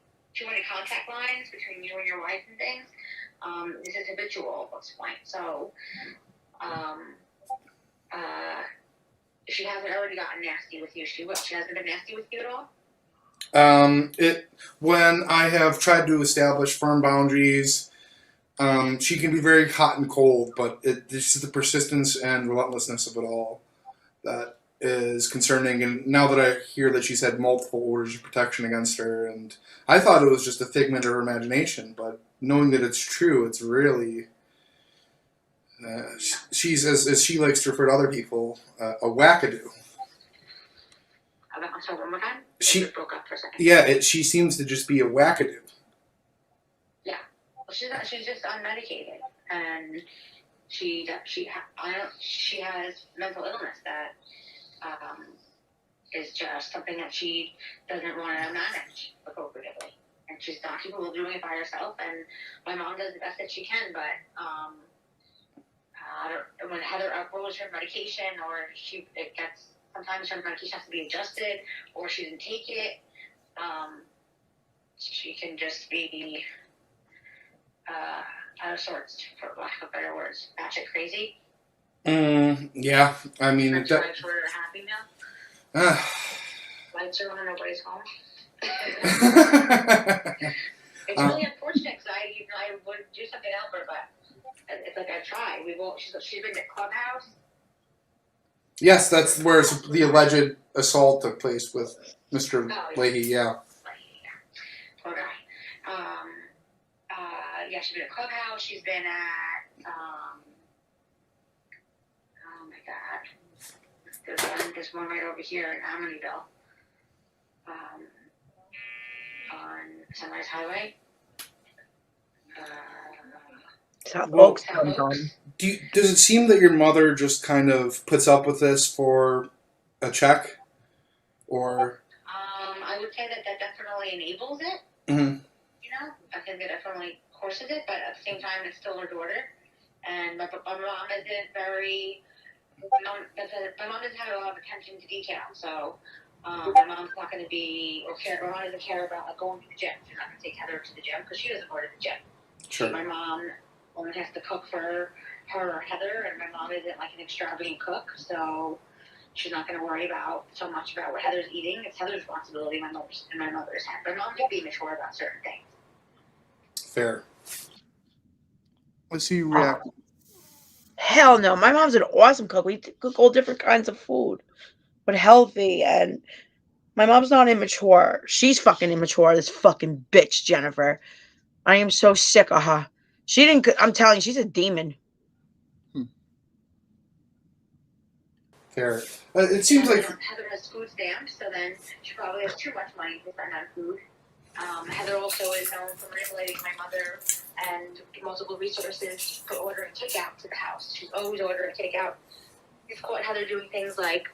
contact lines between you and your wife and things, this is habitual at this point. So, if she hasn't already gotten nasty with you, she will. She hasn't been nasty with you at all? When I have tried to establish firm boundaries, she can be very hot and cold, but this is the persistence and relentlessness of it all that is concerning. And now that I hear that she's had multiple orders of protection against her, and I thought it was just a figment of her imagination, but knowing that it's true, it's really... she's, as she likes to refer to other people, a wackadoo. I'm sorry, one more time? She broke up for a second. Yeah, she seems to just be a wackadoo. Yeah. Well, she's just unmedicated. And she has mental illness that is just something that she doesn't want to manage appropriately. And she's not capable of doing it by herself. And my mom does the best that she can, but when Heather outgrows her medication, or sometimes her medication has to be adjusted, or she doesn't take it, she can just be out of sorts, for lack of better words, batshit crazy. Yeah, I mean... That's why for a Happy Meal. Lights are on, nobody's home. It's really unfortunate because I would do something to help her, but it's like I've tried. She's been to Clubhouse. Yes, that's where the alleged assault took place with Mr. Leahy, yeah. Poor guy. Yeah, she's been at Clubhouse. She's been at, oh my God. There's one right over here in Amityville. On Sunrise Highway. Does it seem that your mother just kind of puts up with this for a check? Or I would say that definitely enables it. Mm-hmm. I think it definitely courses it, but at the same time, it's still her daughter. And my mom isn't very My mom doesn't have a lot of attention to detail, so my mom's not going to be my mom doesn't care about like going to the gym. She's not going to take Heather to the gym because she doesn't go to the gym. Sure. My mom only has to cook for her or Heather, and my mom isn't like an extravagant cook, so she's not going to worry so much about what Heather's eating. It's Heather's responsibility, my mother's. My mom can be mature about certain things. Fair. Let's see you react. Hell no. My mom's an awesome cook. We cook all different kinds of food, but healthy. And my mom's not immature. She's fucking immature, this fucking bitch, Jennifer. I am so sick of her. She didn't, I'm telling you, she's a demon. Fair. It seems like Heather has food stamps, so then she probably has too much money to spend on food. Heather also is known for manipulating my mother and multiple resources for ordering takeout to the house. She's always ordering takeout. We've caught Heather doing things like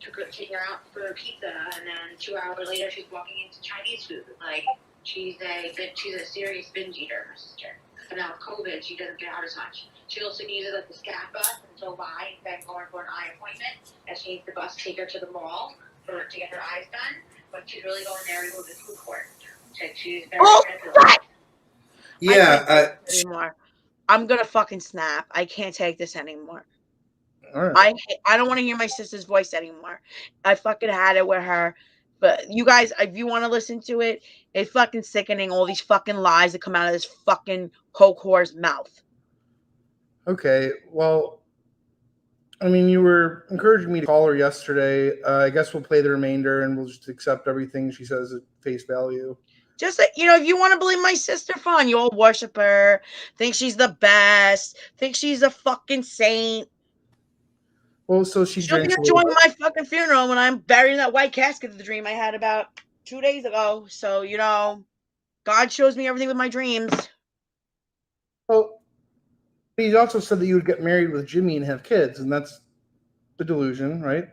taking her out for pizza, and then 2 hours later she's walking into Chinese food. Like she's a serious binge eater, my sister. But now with COVID, she doesn't get out as much. She also uses like the scat bus and go by and then going for an eye appointment, and she needs the bus to take her to the mall to get her eyes done. But she's really going there to go to the food court. She's very manipulative. yeah. Anymore. I'm gonna fucking snap. I can't take this anymore. All right. I don't want to hear my sister's voice anymore. I fucking had it with her. But you guys, if you want to listen to it, it's fucking sickening. All these fucking lies that come out of this fucking coke whore's mouth. Okay. Well, I mean, you were encouraging me to call her yesterday. I guess we'll play the remainder and we'll just accept everything she says at face value. Just like, if you want to believe my sister, fine. You all worship her, think she's the best, think she's a fucking saint. Well, so she'll be enjoying my fucking funeral when I'm burying that white casket of the dream I had about 2 days ago. So, God shows me everything with my dreams. Well, he also said that you would get married with Jimmy and have kids, and that's the delusion, right?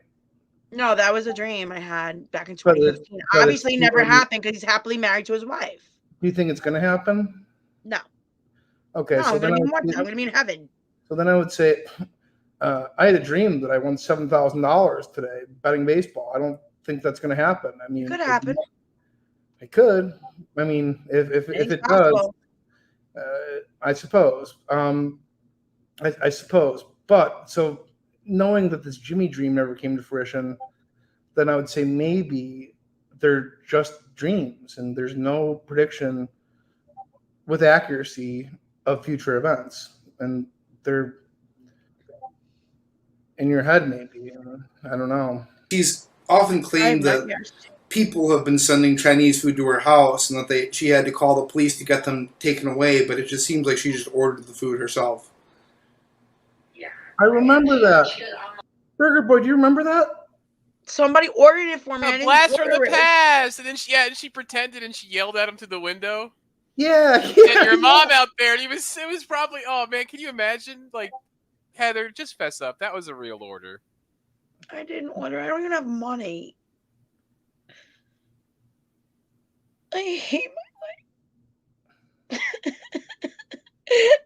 No, that was a dream I had back in 2015. Obviously, never happened because he's happily married to his wife. Do you think it's going to happen? No. Okay, no, so I'm going to be in heaven. So then I would say, I had a dream that I won $7,000 today betting baseball. I don't think that's going to happen. I mean, it could happen. It could. I mean, if it does, I suppose. I suppose. But so knowing that this Jimmy dream never came to fruition, then I would say maybe they're just dreams and there's no prediction with accuracy of future events. And they're in your head, maybe. I don't know. He's often claimed that people have been sending Chinese food to her house and that she had to call the police to get them taken away, but it just seems like she just ordered the food herself. Yeah. I remember that. Burger Boy, do you remember that? Somebody ordered it for me. A blast from the past, and then she pretended and she yelled at him through the window. Yeah. And your mom out there, and it was probably, oh man, can you imagine? Like, Heather, just fess up. That was a real order. I didn't order. I don't even have money. I hate my life.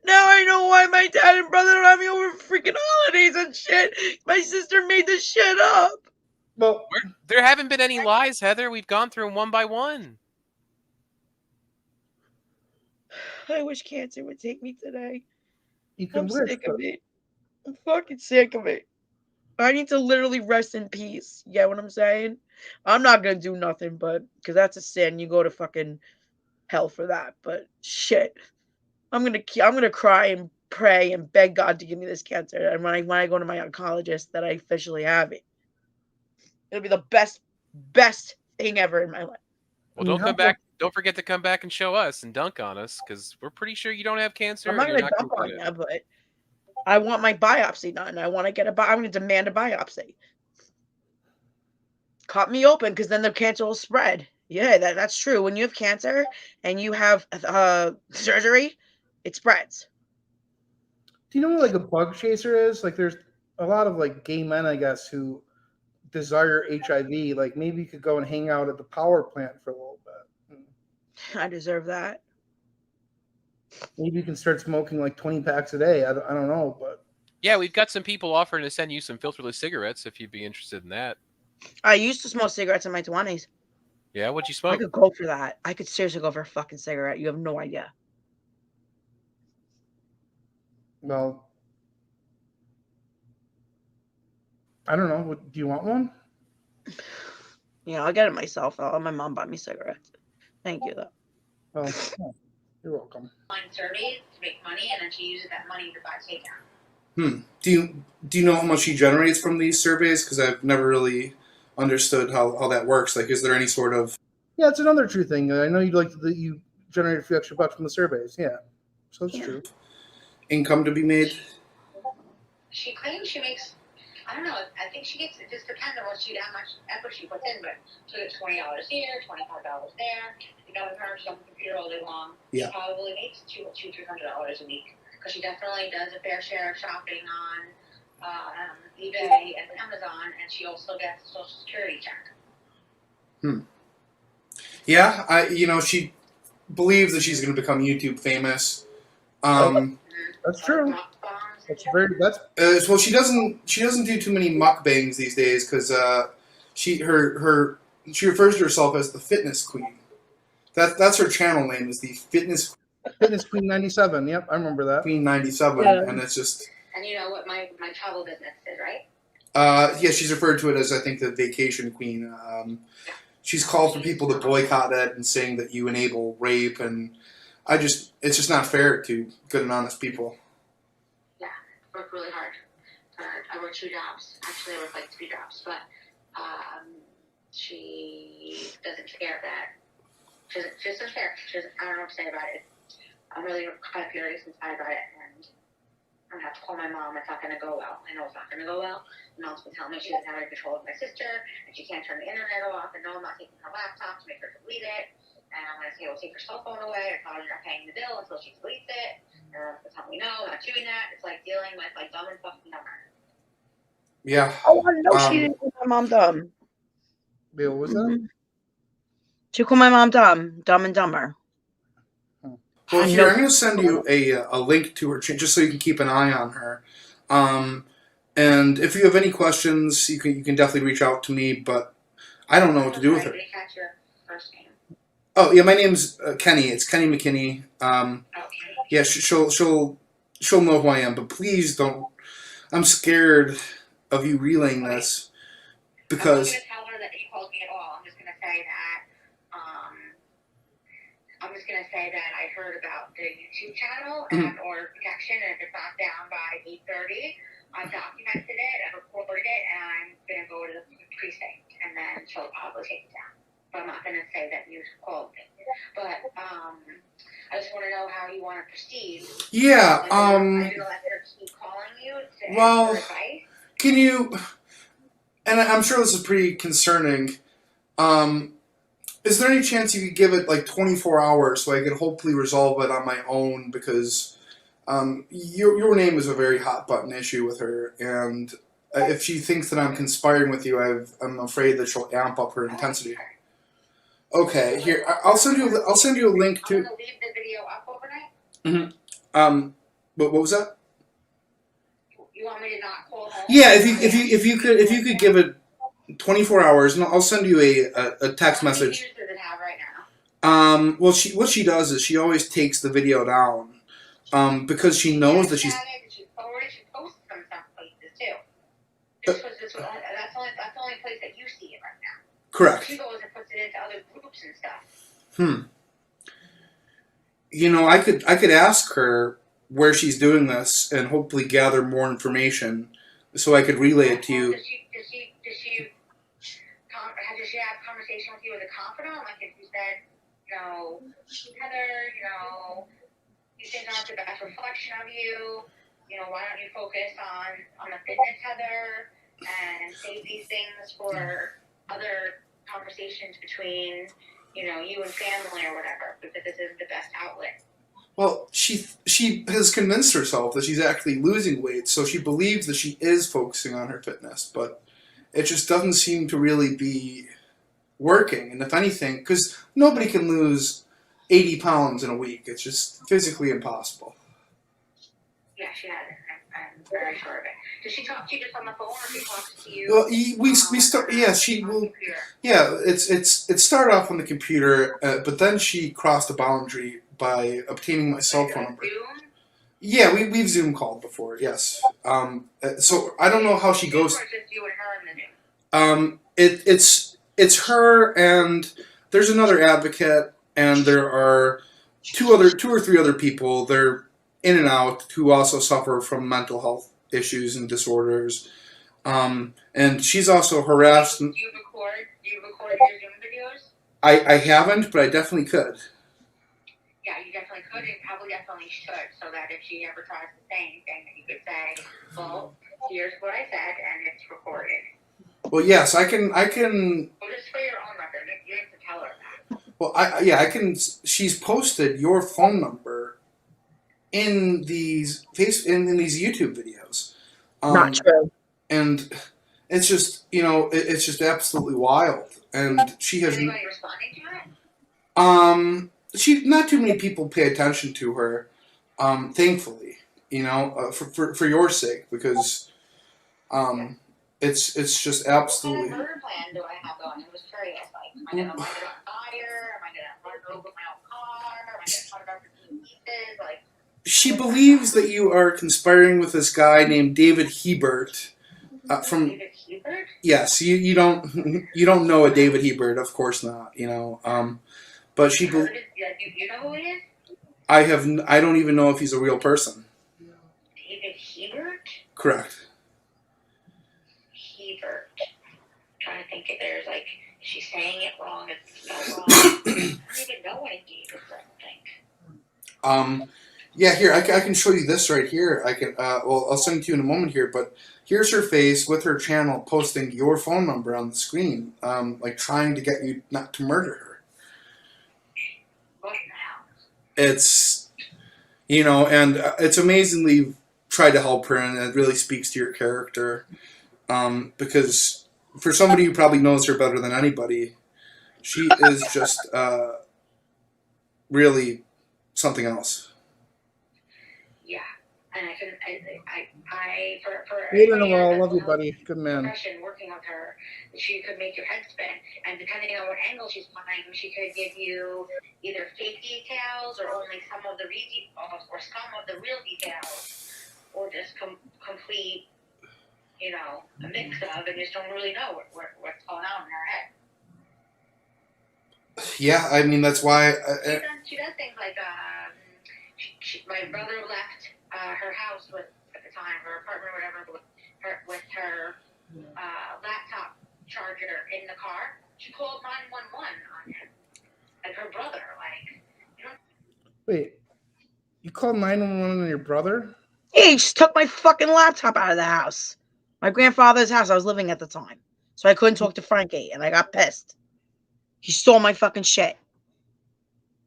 Now I know why my dad and brother don't have me over freaking holidays and shit. My sister made this shit up. Well, there haven't been any lies, Heather. We've gone through them one by one. I wish cancer would take me today. I'm sick of it. I'm fucking sick of it. I need to literally rest in peace. You get what I'm saying? I'm not gonna do nothing, but because that's a sin. You go to fucking hell for that. But shit, I'm gonna cry and pray and beg God to give me this cancer. And when I go to my oncologist, that I officially have it. It'll be the best thing ever in my life. Well, don't come back. Don't forget to come back and show us and dunk on us because we're pretty sure you don't have cancer. I'm not gonna dunk on you, but I want my biopsy done. I want to get I'm going to demand a biopsy. Cut me open because then the cancer will spread. Yeah, that's true. When you have cancer and you have surgery, it spreads. Do you know what like a bug chaser is? Like there's a lot of like gay men, I guess, who desire HIV. Like maybe you could go and hang out at the power plant for a little bit. I deserve that. Maybe you can start smoking like 20 packs a day. I don't know, but Yeah, we've got some people offering to send you some filterless cigarettes if you'd be interested in that. I used to smoke cigarettes in my 20s. Yeah, what'd you I smoke? could go for that. I could seriously go for a fucking cigarette. You have no idea. Well, I don't know. Do you want one? Yeah, I'll get it myself. I'll let my mom buy me cigarettes. Thank you, though. Well, yeah, you're welcome. Online surveys to make money, and then she uses that money to buy takeout. Do you know how much she generates from these surveys? Because I've never really understood how that works. Like, is there any sort of... Yeah, it's another true thing. I know you generate a few extra bucks from the surveys. Yeah, so it's true. income to be made? She claims she makes, I don't know, I think she gets, it just depends on how much effort she puts in, but she'll get $20 here, $25 there. You know, with her, she's on the computer all day long. Yeah. She probably makes $200-$300 a week, because she definitely does a fair share of shopping on eBay and Amazon, and she also gets a Social Security check. Yeah, she believes that she's going to become YouTube famous. That's true. Well, she doesn't do too many mukbangs these days because she refers to herself as the fitness queen. That's her channel name, is the fitness Queen 97. Yep, I remember that. Queen 97, Yeah. and it's just... And you know what my travel business is, right? Yeah, she's referred to it as, I think, the vacation queen. She's called for people to boycott it and saying that you enable rape, and it's just not fair to good and honest people. Yeah, I work really hard. I work 2 jobs. Actually, I work like 3 jobs, but she doesn't care that. She doesn't care. I don't know what to say about it. I'm really kind of furious inside about it, and I'm gonna have to call my mom. It's not gonna go well. I know it's not gonna go well. My mom's been telling me she doesn't have any control of my sister, and she can't turn the internet off. And no, I'm not taking her laptop to make her delete it. And I'm gonna say, well, take her cell phone away. I thought you're not paying the bill until she deletes it. And that's how we know, I'm not doing that. It's like dealing with like Dumb and fucking Dumber. Yeah. Oh, I know she didn't call my mom dumb. Bill, what was that? She called my mom dumb. Dumb and Dumber. Well, here, I'm going to send you a link to her just so you can keep an eye on her. And if you have any questions, you can definitely reach out to me, but I don't know what to do with her. I didn't catch your first name. Oh, yeah, my name's Kenny. It's Kenny McKinney. Okay. Yeah, she'll know who I am, but please don't. I'm scared of you relaying this because... I'm not going to tell her that you called me at all. I'm just going to say that I heard about the YouTube channel and order protection, and if it's not down by 8:30, I've documented it, I've recorded it, and I'm going to go to the precinct, and then she'll probably take it down. But I'm not going to say that you called me. But I just want to know how you want to proceed. Yeah. I'm going to let her keep calling you to ask for advice. Can you? And I'm sure this is pretty concerning. Is there any chance you could give it like 24 hours so I could hopefully resolve it on my own? Because your name is a very hot button issue with her, and if she thinks that I'm conspiring with you, I'm afraid that she'll amp up her intensity. Okay, here I'll send you a link to. I'm gonna leave the video up overnight. What was that? You want me to not call home? Yeah, if you could give it 24 hours, and I'll send you a text message. How many views does it have right now? Well, what she does is she always takes the video down, because she knows that she's. She posts some places too. That's the only place that you see it right now. Correct. She goes and puts it into other groups and stuff. I could ask her where she's doing this and hopefully gather more information so I could relay it to you. Does she have a conversation with you as a confidant? Like if you said, Heather, these things aren't the best reflection of you. Why don't you focus on the fitness, Heather, and save these things for other conversations between, you and family or whatever, because this isn't the best outlet. Well, she has convinced herself that she's actually losing weight, so she believes that she is focusing on her fitness, but it just doesn't seem to really be working. And if anything, because nobody can lose 80 pounds in a week, it's just physically impossible. Yeah, she has it. Very sure of it. Does she talk to you just on the phone, or she talks to you? Well, we start. Yeah, she will. Yeah, it started off on the computer, but then she crossed a boundary by obtaining my cell phone number. Zoom? Yeah, we've Zoom called before. Yes. So I don't know how she goes. Or just you and her in the Zoom? It's her and there's another advocate, and there are two or three other people. They're in and out who also suffer from mental health issues and disorders. And she's also harassed. Do you record your Zoom videos? I haven't, but I definitely could. Yeah, you definitely could, and probably definitely should, so that if she ever tries to say anything, that you could say, well, here's what I said, and it's recorded. Well, yes, I can. Well, just for your own record, you have to tell her that. Well, I can. She's posted your phone number in these in these YouTube videos. Not true. And it's just it's just absolutely wild. And she has. Is anybody responding to it? Not too many people pay attention to her. Thankfully, for your sake, because it's just absolutely. What kind of murder plan do I have going? I was curious. Like, am I going to light it on fire? Am I going to run it over with my own car? Am I going to cut it up into pieces? Like. She believes that you are conspiring with this guy named David Hebert. David Hebert? Yes, you don't know a David Hebert, of course not. But she. Do you know who it is? I don't even know if he's a real person. David Hebert? Correct. Hebert. I'm trying to think if there's like, she's saying it wrong, it's spelled wrong. I don't even know any Hebert, I don't think. Yeah, here I can show you this right here. I can. I'll send it to you in a moment here. But here's her face with her channel posting your phone number on the screen, like trying to get you not to murder her. What the hell? It's, and it's amazingly tried to help her, and it really speaks to your character, because for somebody who probably knows her better than anybody, she is just really something else. Yeah, and for Hey, Noel, I love you, buddy. Good man. Working with her, she could make your head spin, and depending on what angle she's playing, she could give you either fake details or only some of the real details, or just complete, a mix of, and just don't really know what's going on in her head. Yeah, I mean that's why. She does things like my brother left her house at the time, her apartment or whatever, with her laptop charger in the car. She called 911 on him, and her brother, Wait, you called 911 on your brother? He just took my fucking laptop out of the house. My grandfather's house I was living at the time. So I couldn't talk to Frankie, and I got pissed. He stole my fucking shit.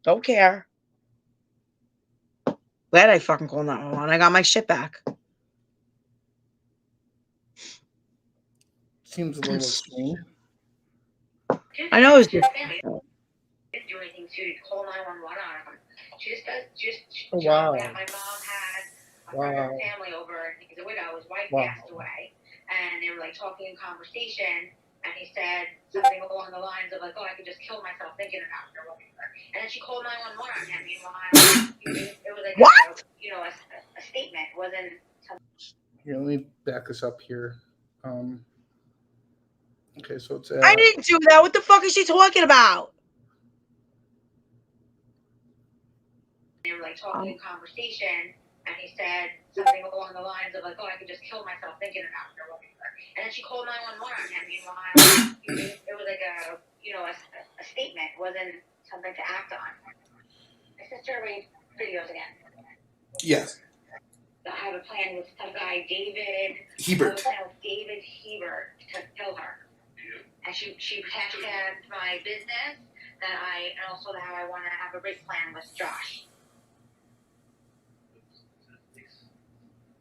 Don't care. Glad I fucking called 911. I got my shit back. Seems a little extreme. I know it's just. didn't do anything to call 911 on him. She just does. Oh, wow. My mom had a friend of her family over, and he's a widow. His wife passed away, and they were like talking in conversation. And he said something along the lines of like, "Oh, I could just kill myself thinking about it or whatever." And then she called 911 on him. Meanwhile, it was like what? A statement. It wasn't something. Here, let me back this up here. Okay, so it's. I didn't do that. What the fuck is she talking about? They were like talking in conversation, and he said something along the lines of like, "Oh, I could just kill myself thinking about it or whatever." And then she called 911 on him. Meanwhile, it was like a statement. It wasn't something to act on. My sister made videos again. Yes. I have a plan with some guy, David Hebert. David Hebert, to kill her. And she hashtagged my business and also how I want to have a rape plan with Josh.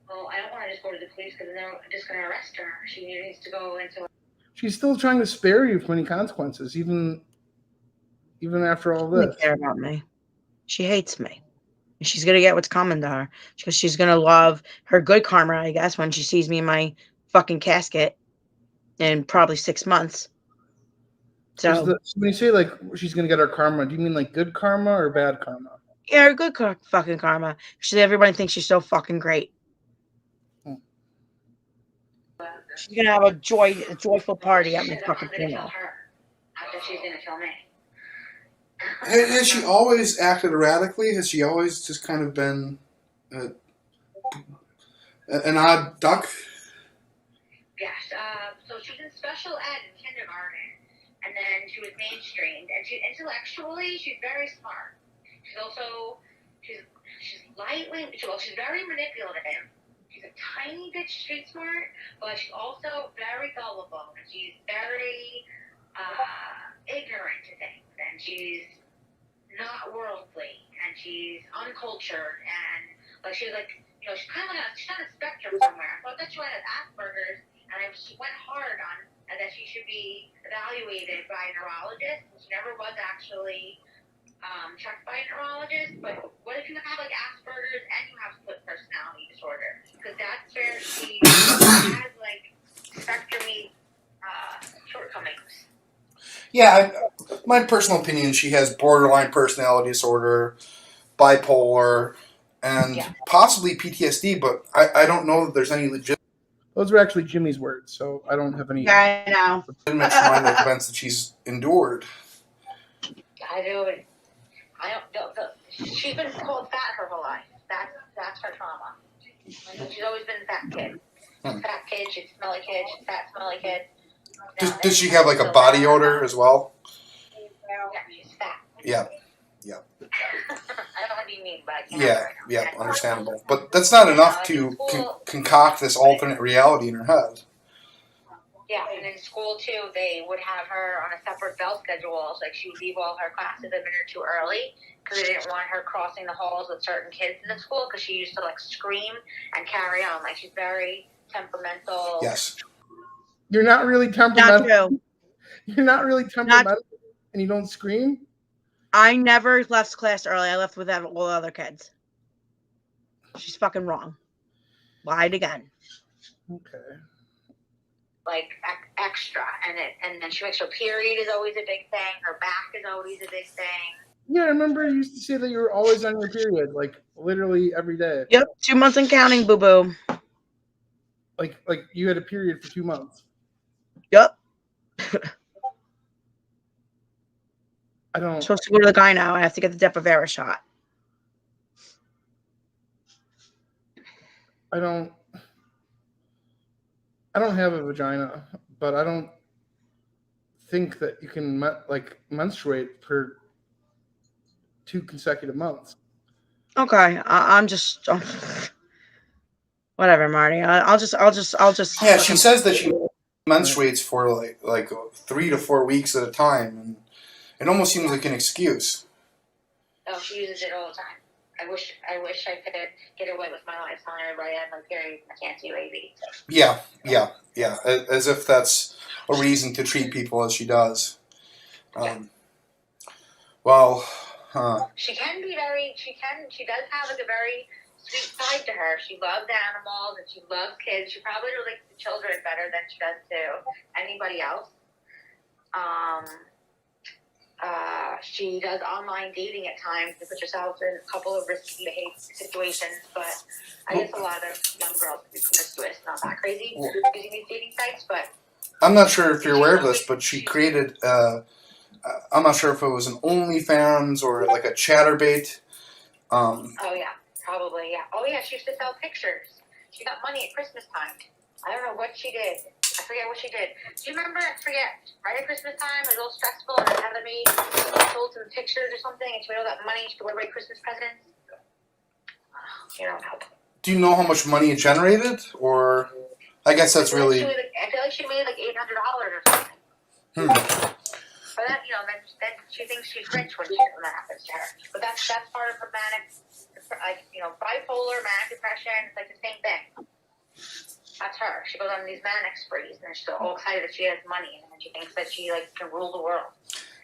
Well, I don't want to just go to the police because they're just going to arrest her. She needs to go into. She's still trying to spare you from any consequences, even after all She doesn't this. care about me. She hates me. She's gonna get what's coming to her because she's gonna love her good karma, I guess, when she sees me in my fucking casket in probably 6 months. So when you say like she's gonna get her karma, do you mean like good karma or bad karma? yeah, her good fucking karma. Everybody thinks she's so fucking great. She's gonna have a joyful party at my fucking funeral. After she's gonna kill me. Has she always acted erratically? Has she always just kind of been an odd duck? Yes. So she was in special ed in kindergarten, and then she was mainstreamed. And she intellectually, she's very smart. She's lightweight. She's very manipulative. She's a tiny bit street smart, but she's also very gullible, and she's very ignorant to things, and she's not worldly, and she's uncultured, and like she's like, she's kind of like she's on a spectrum somewhere. So I thought she had Asperger's, and she went hard on that she should be evaluated by a neurologist. She never was actually checked by a neurologist. But what if you have like Asperger's and you have split personality disorder? Because that's where she has like spectrum-y shortcomings. Yeah, my personal opinion, she has borderline personality disorder, bipolar, and possibly PTSD, but I don't know that there's any legitimate. Those were actually Jimmy's words, so I don't have any. Yeah, I know. Legitimate traumatic events that she's endured. I don't. She's been called fat her whole life. That's her trauma. She's always been a fat kid. Fat kid, she's a smelly kid, she's a fat, smelly kid. Does she have like a body odor as well? Yeah, she's fat. Yeah. I don't want to be mean, but I can't. Yeah, understandable. But that's not enough to concoct this alternate reality in her head. Yeah, and in school too, they would have her on a separate bell schedule. So, like she would leave all her classes a minute too early because they didn't want her crossing the halls with certain kids in the school because she used to like scream and carry on. Like she's very temperamental. Yes. You're not really temperamental. Not true. You're not really temperamental, and you don't scream. I never left class early. I left with all the other kids. She's fucking wrong. Lied again. Okay. Like extra, and then she makes her period is always a big thing. Her back is always a big thing. Yeah, I remember you used to say that you were always on your period, like literally every day. Yep, 2 months and counting, boo boo. Like you had a period for 2 months. Yep. I don't. I'm supposed to go to the guy now. I have to get the Depo-Provera shot. I don't have a vagina, but I don't think that you can menstruate for 2 consecutive months. Okay, I'm just whatever, Marty. I'll just. Yeah, she says that she menstruates for like 3 to 4 weeks at a time, and it almost seems like an excuse. Oh, she uses it all the time. I wish I could get away with my life telling everybody I have my period. I can't do AB. Yeah. As if that's a reason to treat people as she does. Well, she can be very. She does have like a very sweet side to her. She loves animals and she loves kids. She probably relates to children better than she does to anybody else. She does online dating at times to put herself in a couple of risky behavior situations, but I guess a lot of young girls can be promiscuous, not that crazy using these dating sites, but I'm not sure if you're aware of this, but she created, I'm not sure if it was an OnlyFans or like a Chatterbait. Oh yeah, probably, yeah. Oh yeah, she used to sell pictures. She got money at Christmas time. I don't know what she did. I forget what she did. Do you remember? I forget. Right at Christmas time, it was all stressful, and Heather sold some pictures or something, and she made all that money. She could write Christmas presents. You don't know. Do you know how much money it generated? Or I guess that's really. I feel like she made like $800 or something. But that, then she thinks she's rich when that happens to her. But that's part of her manic, bipolar, manic depression. It's like the same thing. That's her. She goes on these manic sprees, and she's all excited that she has money, and then she thinks that she can rule the world.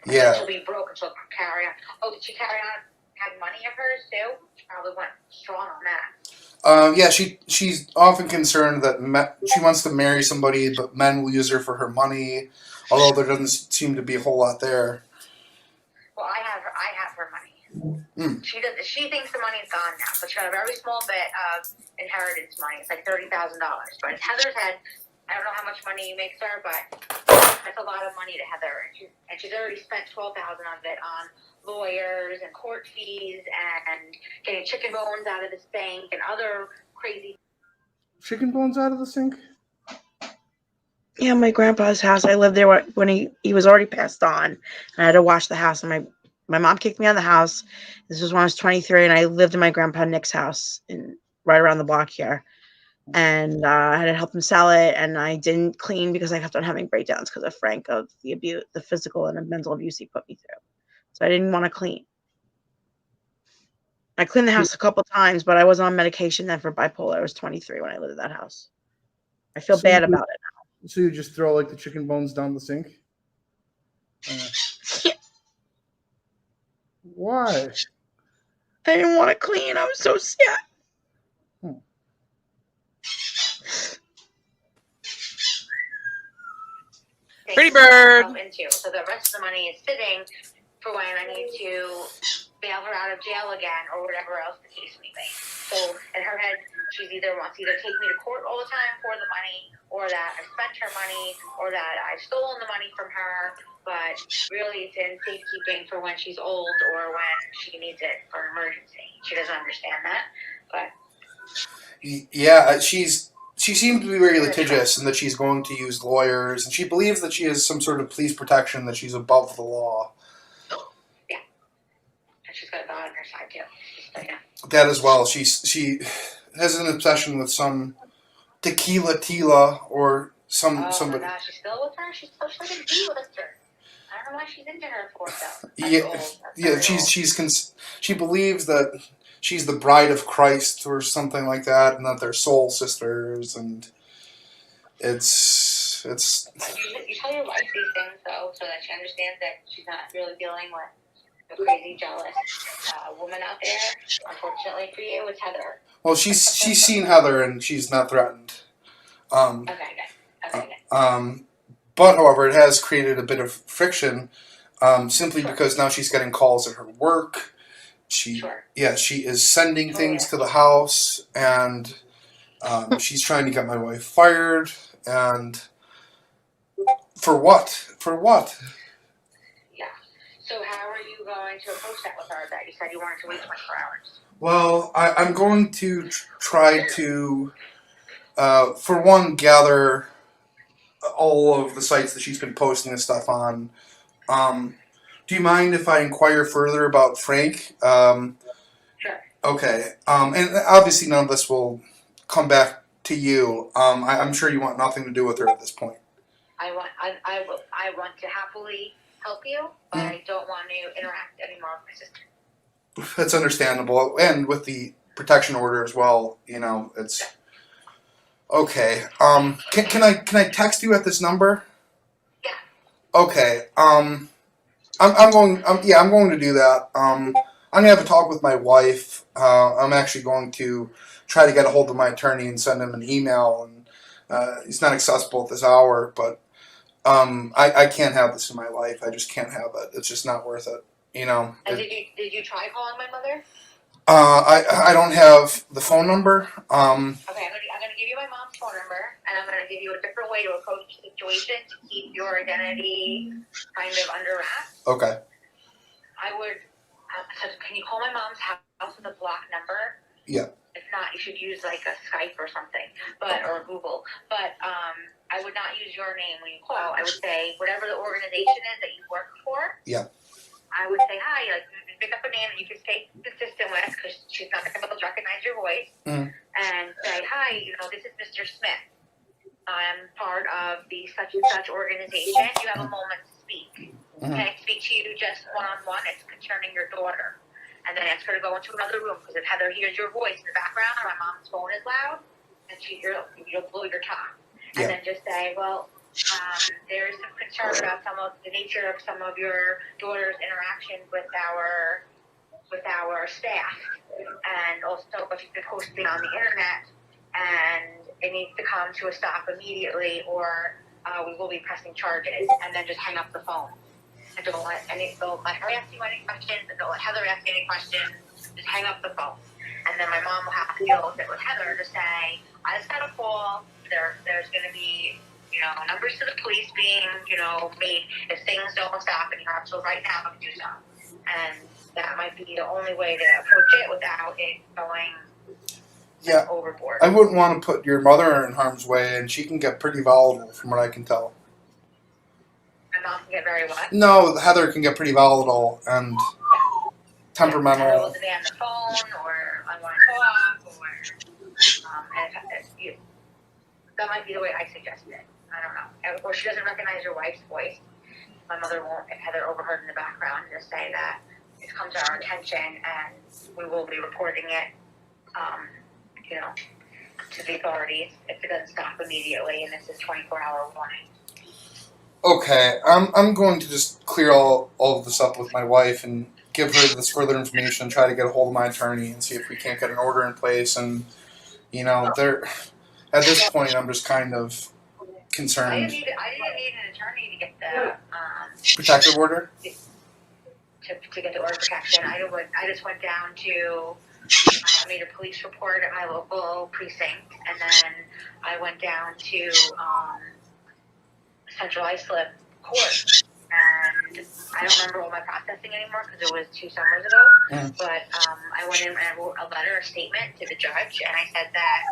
Yeah. And she'll be broke, and she'll carry on. Oh, did she carry on had money of hers too. She probably went strong on that. Yeah, she's often concerned that she wants to marry somebody, but men will use her for her money. Although there doesn't seem to be a whole lot there. Well, I have her money. Mm. She does. She thinks the money's gone now, but she got a very small bit of inheritance money. It's like $30,000. But Heather's had, I don't know how much money you make, sir, but that's a lot of money to Heather, and she's already spent $12,000 of it on lawyers and court fees and getting chicken bones out of the sink and other crazy. Chicken bones out of the sink? Yeah, my grandpa's house. I lived there when he was already passed on, and I had to wash the house. And my mom kicked me out of the house. This was when I was 23, and I lived in my grandpa Nick's house right around the block here. And I had to help him sell it, and I didn't clean because I kept on having breakdowns because of Frank, of the abuse, the physical and the mental abuse he put me through. So I didn't want to clean. I cleaned the house a couple times, but I was on medication then for bipolar. I was 23 when I lived in that house. I feel bad about it now. So you just throw like the chicken bones down the sink? Why? I didn't want to clean. I was so sad. Pretty bird. Into. So the rest of the money is sitting for when I need to bail her out of jail again or whatever else the case may be. So in her head, she wants to either take me to court all the time for the money, or that I spent her money, or that I've stolen the money from her. But really, it's in safekeeping for when she's old or when she needs it for an emergency. She doesn't understand that, but yeah, she seems to be very litigious and that she's going to use lawyers, and she believes that she has some sort of police protection, that she's above the law. Yeah, and she's got God on her side too. So, yeah. That as well. She has an obsession with some tequila Tila or somebody. Oh my gosh, she's still with her? She's supposed to be with her. I don't know why she's into her for though. She believes that she's the bride of Christ or something like that, and that they're soul sisters, and it's. You tell your wife these things though, so that she understands that she's not really dealing with a crazy, jealous woman out there. Unfortunately for you, it's Heather. Well, she's seen Heather, and she's not threatened. Okay, good. But, however, it has created a bit of friction, simply because now she's getting calls at her work. She is sending things to the house, and she's trying to get my wife fired. And for what? Yeah. So how are you going to approach that with her? That you said you wanted to wait 24 hours. Well, I'm going to try to, for one, gather all of the sites that she's been posting this stuff on. Do you mind if I inquire further about Frank? Sure. Okay. And obviously none of this will come back to you. I'm sure you want nothing to do with her at this point. I want to happily help you, but I don't want to interact anymore with my sister. That's understandable. And with the protection order as well, it's... Okay. Can I text you at this number? Yeah. Okay. I'm going to do that. I'm gonna have a talk with my wife. I'm actually going to try to get a hold of my attorney and send him an email. And he's not accessible at this hour, but I can't have this in my life. I just can't have it. It's just not worth it. And did you try calling my mother? I don't have the phone number. Okay, I'm gonna give you my mom's phone number, and I'm gonna give you a different way to approach the situation to keep your identity kind of under wraps. Okay. I would. Can you call my mom's house with a block number? Yeah. If not, you should use like a Skype or something, or Google. But I would not use your name when you call. I would say whatever the organization is that you work for. Yeah. I would say hi, like pick up a name that you can stay consistent with, because she's not going to be able to recognize your voice, and say, hi, this is Mr. Smith. I'm part of the such and such organization. You have a moment to speak. Can I speak to you just one-on-one? It's concerning your daughter. And then ask her to go into another room, because if Heather hears your voice in the background, or my mom's phone is loud, and you'll blow your top. And then just say, well, there is some concern about some of the nature of some of your daughter's interactions with our with our staff. And also, if you're posting on the internet and it needs to come to a stop immediately, or we will be pressing charges, and then just hang up the phone. And don't let her ask you any questions, and don't let Heather ask you any questions. Just hang up the phone. And then my mom will have to deal with it with Heather to say, I just got a call. There's going to be, numbers to the police being, made if things don't stop, and you have to right now to do so. And that might be the only way to approach it without it going overboard. I wouldn't want to put your mother in harm's way, and she can get pretty volatile from what I can tell. My mom can get very what? No, Heather can get pretty volatile and temperamental. Heather will demand the phone, or I want to talk, or that might be the way I suggested it. I don't know. Or she doesn't recognize your wife's voice. My mother won't, if Heather overheard in the background, just say that it's come to our attention and we will be reporting it, to the authorities if it doesn't stop immediately, and this is 24-hour warning. Okay, I'm going to just clear all of this up with my wife and give her this further information, try to get a hold of my attorney and see if we can't get an order in place. And, at this point, I'm just kind of concerned. I didn't need an attorney to get the protective order? To get the order of protection. I just went down to, I made a police report at my local precinct, and then I went down to Central Islip Court. And I don't remember all my processing anymore because it was 2 summers ago. But I went in and I wrote a statement to the judge, and I said that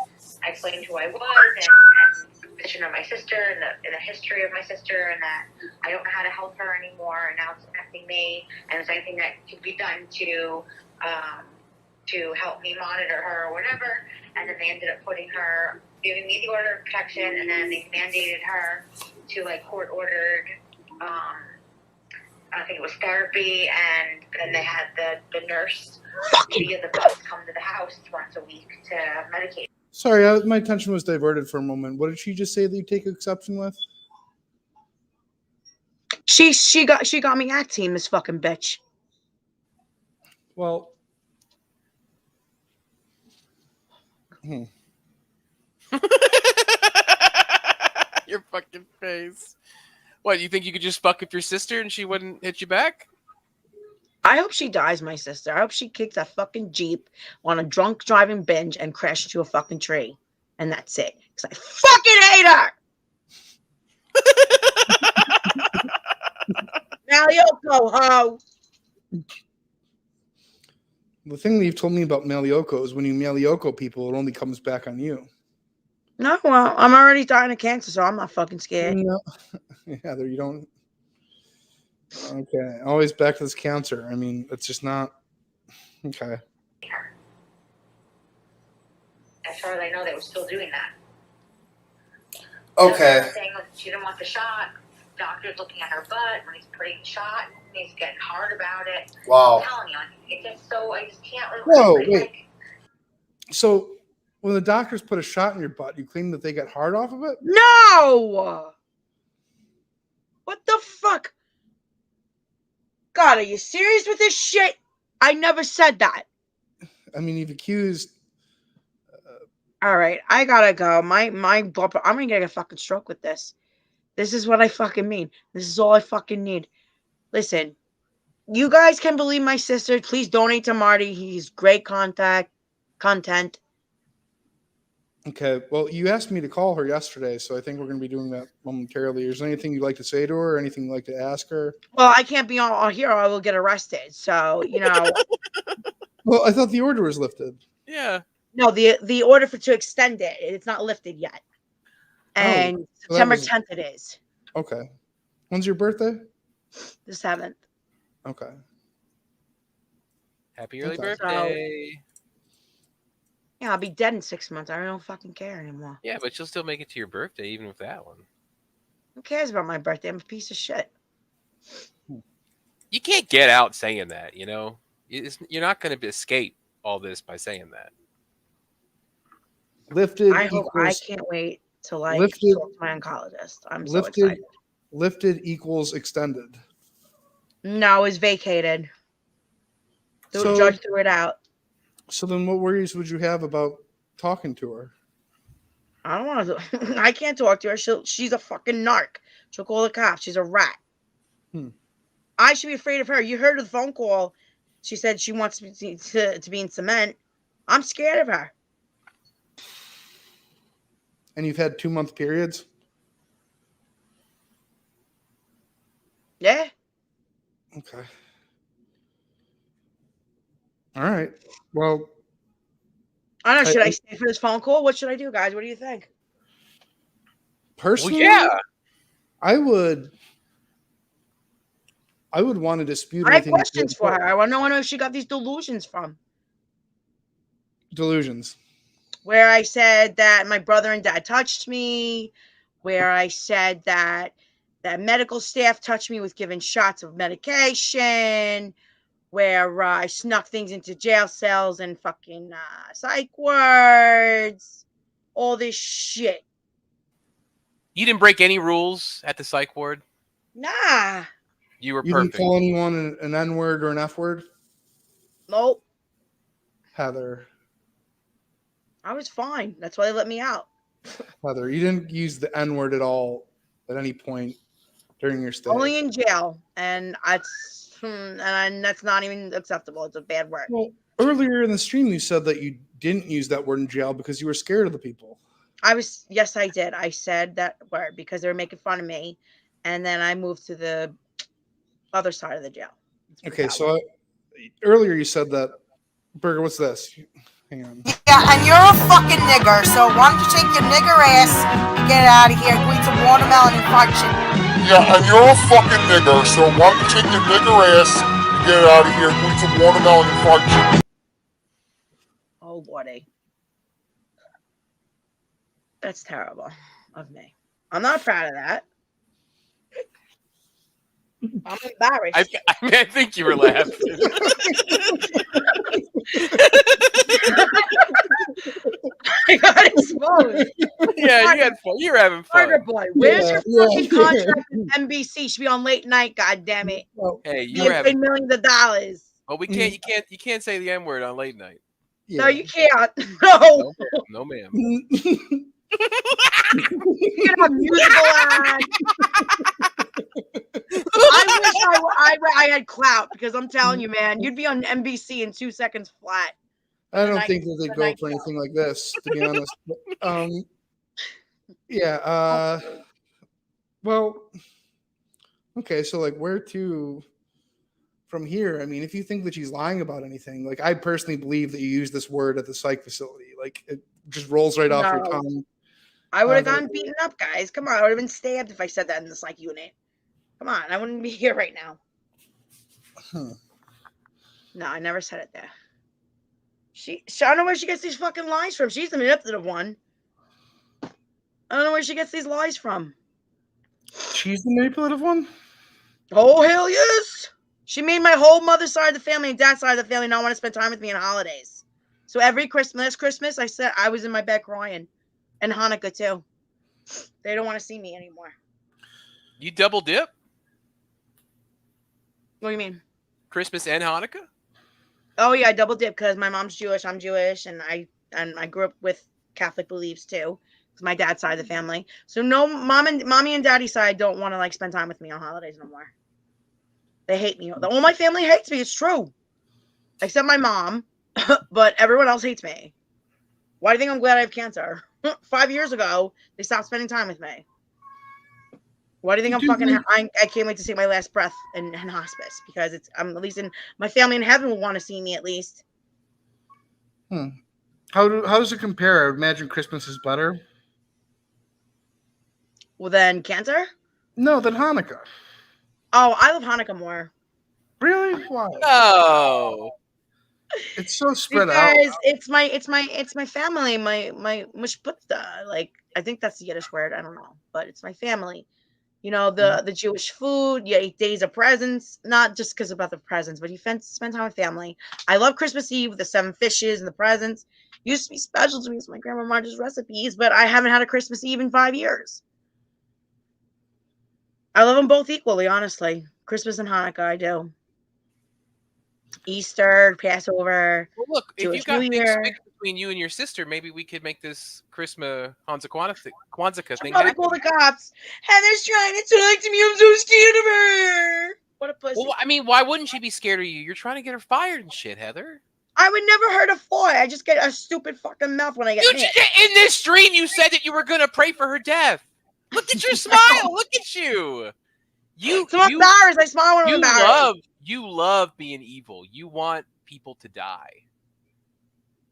I explained who I was and the position of my sister and the history of my sister, and that I don't know how to help her anymore, and now it's affecting me, and is there anything that could be done to help me monitor her or whatever. And then they ended up giving me the order of protection, and then they mandated her to court-ordered, I think it was therapy, and then they had the nurse via the bus come to the house once a week to medicate. Sorry, my attention was diverted for a moment. What did she just say that you take exception with? She got me acting, this fucking bitch. Well, Your fucking face. What, you think you could just fuck with your sister and she wouldn't hit you back? I hope she dies, my sister. I hope she kicks a fucking Jeep on a drunk driving binge and crashes into a fucking tree. And that's it. Because I fucking hate her! Marioko, ho! The thing that you've told me about Marioko is when you Marioko people, it only comes back on you. No, well, I'm already dying of cancer, so I'm not fucking scared. No. Heather, you don't. Okay, always back to this cancer. I mean, it's just not. Okay. As far as I know, they were still doing that. Okay. Saying she didn't want the shot. Doctor's looking at her butt when he's putting the shot. He's getting hard about it. Wow. I'm telling you, it gets so I just can't. Whoa, wait. So when the doctors put a shot in your butt, you claim that they got hard off of it? No! What the fuck? God, are you serious with this shit? I never said that. I mean, you've accused. All right, I gotta go. My blood. I'm gonna get a fucking stroke with this. This is what I fucking mean. This is all I fucking need. Listen, you guys can believe my sister. Please donate to Marty. He's great content. Okay, well, you asked me to call her yesterday, so I think we're going to be doing that momentarily. Is there anything you'd like to say to her, or anything you'd like to ask her? Well, I can't be on here, or I will get arrested. So, Well, I thought the order was lifted. Yeah. No, the order to extend it. It's not lifted yet. And September 10th it is. Okay. When's your birthday? The 7th. Okay. Happy early birthday. Yeah, I'll be dead in 6 months. I don't fucking care anymore. Yeah, but you'll still make it to your birthday even with that one. Who cares about my birthday? I'm a piece of shit. You can't get out saying that, You're not going to escape all this by saying that. Lifted. I can't wait to talk to my oncologist. I'm so excited. Lifted equals extended. No, it's vacated. The judge threw it out. So then what worries would you have about talking to her? I don't want to. I can't talk to her. She's a fucking narc. She'll call the cops. She's a rat. I should be afraid of her. You heard of the phone call. She said she wants me to be in cement. I'm scared of her. And you've had 2-month periods? Yeah. Okay. All right. Well, I don't know. Should I stay for this phone call? What should I do, guys? What do you think? Personally, I would want to dispute. I have questions for her. I want to know where she got these delusions from. Delusions. Where I said that my brother and dad touched me. Where I said that medical staff touched me with giving shots of medication. Where I snuck things into jail cells and fucking psych wards. All this shit. You didn't break any rules at the psych ward? Nah. You were You perfect. didn't call anyone an N word or an F word? Nope. Heather. I was fine. That's why they let me out. Heather, you didn't use the N word at all at any point during your stay. Only in jail, and that's not even acceptable. It's a bad word. Well, earlier in the stream, you said that you didn't use that word in jail because you were scared of the people. Yes, I did. I said that word because they were making fun of me, and then I moved to the other side of the jail. Okay, so earlier you said that. Burger, what's this? Hang on. Yeah, and you're a fucking nigger, so why don't you take your nigger ass and get out of here and eat some watermelon and fried chicken? Yeah, and you're a fucking nigger, so why don't you take your nigger ass and get out of here and eat some watermelon and fried chicken? Oh, Lordy. That's terrible of me. I'm not proud of that. I'm embarrassed. I think you were laughing. I got exposed. Yeah, you had fun. You're having fun. Burger Boy, where's your fucking contract with NBC? Should be on late night. God damn it! Hey, you were paid having millions of dollars. Well, we can't. You can't say the N word on late night. Yeah. No, you can't. No. No, ma'am. You can have musical ads. I wish I had clout because I'm telling you, man, you'd be on NBC in 2 seconds flat. I don't think that they'd go for anything like this, to be honest. Yeah. Well, okay. So, like, where to from here? I mean, if you think that she's lying about anything, like, I personally believe that you use this word at the psych facility. Like, it just rolls right off your tongue. I would have gotten beaten up, guys. Come on, I would have been stabbed if I said that in the psych unit. Come on, I wouldn't be here right now. No, I never said it there. I don't know where she gets these fucking lies from. She's the manipulative one. I don't know where she gets these lies from. She's the manipulative one? Oh, hell yes. She made my whole mother's side of the family and dad's side of the family not want to spend time with me on holidays. So every Christmas, I said I was in my bed crying. And Hanukkah, too. They don't want to see me anymore. You double dip? What do you mean? Christmas and Hanukkah? Oh yeah, I double dip because my mom's Jewish, I'm Jewish, and I grew up with Catholic beliefs too. It's my dad's side of the family. So no, mommy and daddy side don't want to like spend time with me on holidays no more. They hate me. All my family hates me. It's true, except my mom, but everyone else hates me. Why do you think I'm glad I have cancer? 5 years ago, they stopped spending time with me. Why do you think I can't wait to take my last breath in hospice because I'm at least in my family in heaven will want to see me at least. How does it compare? I would imagine Christmas is better. Well, then cancer? No, than Hanukkah. Oh, I love Hanukkah more. Really? Why? No. It's so spread out. Because it's my family, my mishputta. Like I think that's the Yiddish word. I don't know, but it's my family. You know, the Jewish food, you eat days of presents, not just because about the presents, but you spend time with family. I love Christmas Eve with the 7 fishes and the presents. It used to be special to me. It's my grandma Marge's recipes, but I haven't had a Christmas Eve in 5 years. I love them both equally, honestly. Christmas and Hanukkah, I do. Easter, Passover, Well, look, if you Jewish got New big Year. swings between you and your sister, maybe we could make this Christmas Kwanzaa thing Probably happen. call the cops. Heather's trying to talk to me. I'm so scared of her. What a pussy. Well, I mean, why wouldn't she be scared of you? You're trying to get her fired and shit, Heather. I would never hurt a fly. I just get a stupid fucking mouth when I get hit. In this dream, you said that you were going to pray for her death. Look at your smile. Look at you. I'm embarrassed. I smile when I'm embarrassed. You love being evil. You want people to die.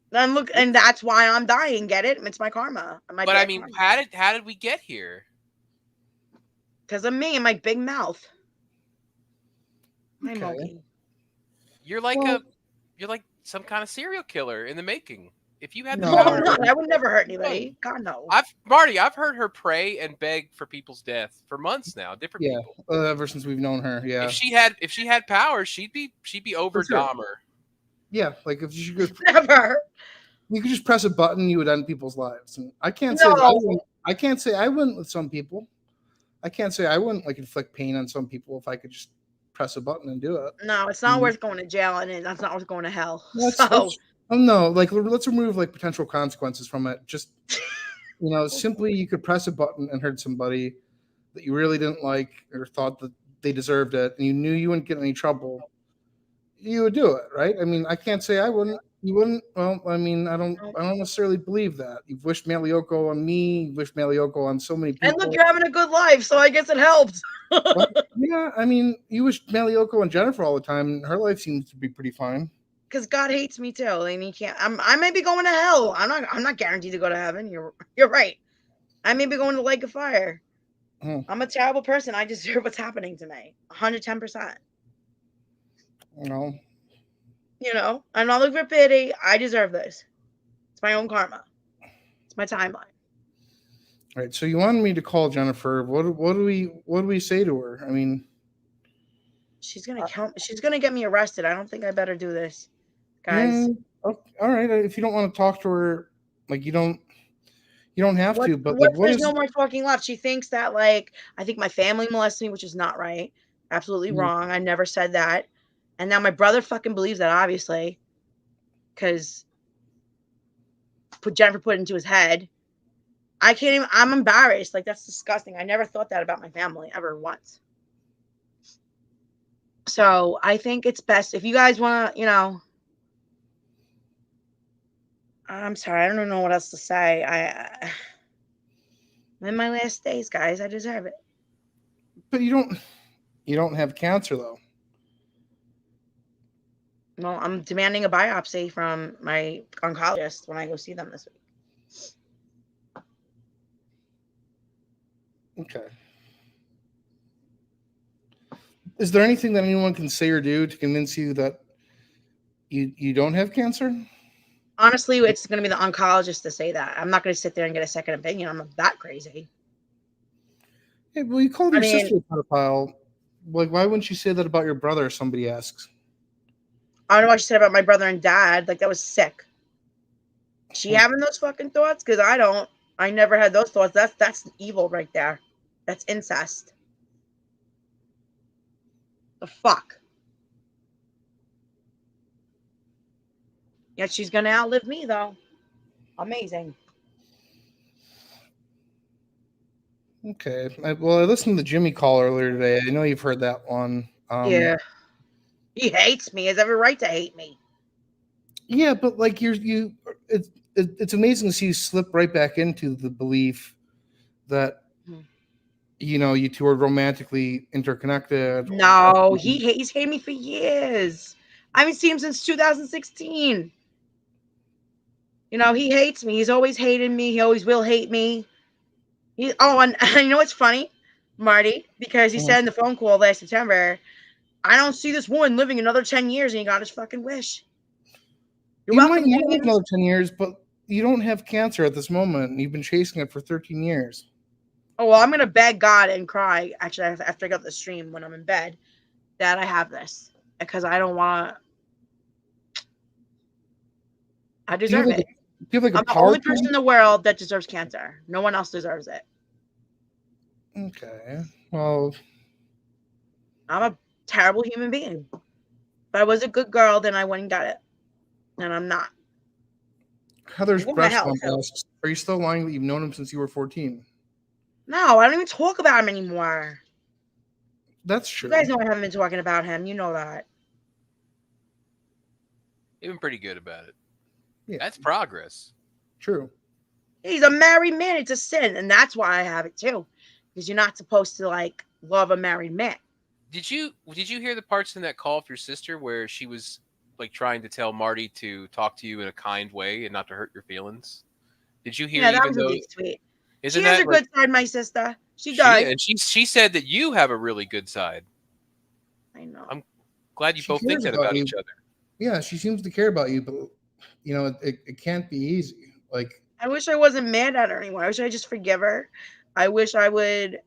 Then look, and that's why I'm dying. Get it? It's my karma. But I mean, karma. How did we get here? Because of me and my big mouth. Okay. Mogi. You're like some kind of serial killer in the making. If you had the power, I would never hurt anybody. God no. I've heard her pray and beg for people's death for months now. Different people. Ever since we've known her. Yeah. If she had power, she'd be over Dahmer. Yeah, like if you could never. You could just press a button, you would end people's lives. And I can't say I can't say I wouldn't with some people. I can't say I wouldn't like inflict pain on some people if I could just press a button and do it. No, it's not worth going to jail, and that's not worth going to hell. No, like let's remove like potential consequences from it. Just simply you could press a button and hurt somebody that you really didn't like or thought that they deserved it, and you knew you wouldn't get in any trouble. You would do it, right? I mean, I can't say I wouldn't. You wouldn't. Well, I mean, I don't necessarily believe that. You've wished Malioko on me. You've wished Malioko on so many people. And look, you're having a good life, so I guess it helps. Well, yeah, I mean, you wish Malioko and Jennifer all the time, and her life seems to be pretty fine. Because God hates me too, and He can't. I may be going to hell. I'm not guaranteed to go to heaven. You're right. I may be going to the lake of fire. I'm a terrible person. I deserve what's happening to me. 110%. No. I'm not looking for pity. I deserve this. It's my own karma. It's my timeline. All right. So you wanted me to call Jennifer. What do we say to her? I mean, she's gonna kill me. She's gonna get me arrested. I don't think I better do this, guys. All right. If you don't want to talk to her, like you don't have to. But there's no more talking left. She thinks that I think my family molested me, which is not right. Absolutely wrong. I never said that. And now my brother fucking believes that, obviously, because Jennifer put it into his head. I can't even. I'm embarrassed. That's disgusting. I never thought that about my family ever once. So I think it's best if you guys want to, I'm sorry. I don't know what else to say. I'm in my last days, guys. I deserve it. But you don't have cancer, though. Well, I'm demanding a biopsy from my oncologist when I go see them this week. Okay. Is there anything that anyone can say or do to convince you that you don't have cancer? Honestly, it's going to be the oncologist to say that. I'm not going to sit there and get a second opinion. I'm not that crazy. Hey, well, you called your sister a pedophile. Why wouldn't you say that about your brother? Somebody asks. I don't know what she said about my brother and dad. That was sick. She having those fucking thoughts? Because I don't. I never had those thoughts. That's evil right there. That's incest. The fuck? Yet she's going to outlive me, though. Amazing. Okay. I listened to the Jimmy call earlier today. I know you've heard that one. Yeah. He hates me. He has every right to hate me. Yeah, but it's amazing to see you slip right back into the belief that you two are romantically interconnected. No, he's hated me for years. I haven't seen him since 2016. He hates me. He's always hated me. He always will hate me. And you know what's funny, Marty? Because he said in the phone call last September, I don't see this woman living another 10 years, and he got his fucking wish. You might live another 10 years, but you don't have cancer at this moment, and you've been chasing it for 13 years. Oh, well, I'm going to beg God and cry, actually, after I get the stream when I'm in bed, that I have this. Because I don't want to. I deserve it. I'm the only person in the world that deserves cancer. No one else deserves it. Okay. Well, I'm a terrible human being. If I was a good girl, then I wouldn't get it. And I'm not. Heather's What the breast hell, bump Phil? asks, are you still lying that you've known him since you were 14? No, I don't even talk about him anymore. That's true. You guys know I haven't been talking about him. You know that. You've been pretty good about it. Yeah. That's progress. True. He's a married man. It's a sin. And that's why I have it too. Because you're not supposed to like love a married man. Did you hear the parts in that call of your sister where she was like trying to tell Marty to talk to you in a kind way and not to hurt your feelings? Did you hear? Yeah, that even was though, really sweet. isn't She has that a like, good side, my sister. She does. And she said that you have a really good side. I know. I'm glad you She both think cares that about about you. each other. Yeah, she seems to care about you, but you know, it can't be easy. Like, I wish I wasn't mad at her anymore. I wish I just forgive her. I wish I would.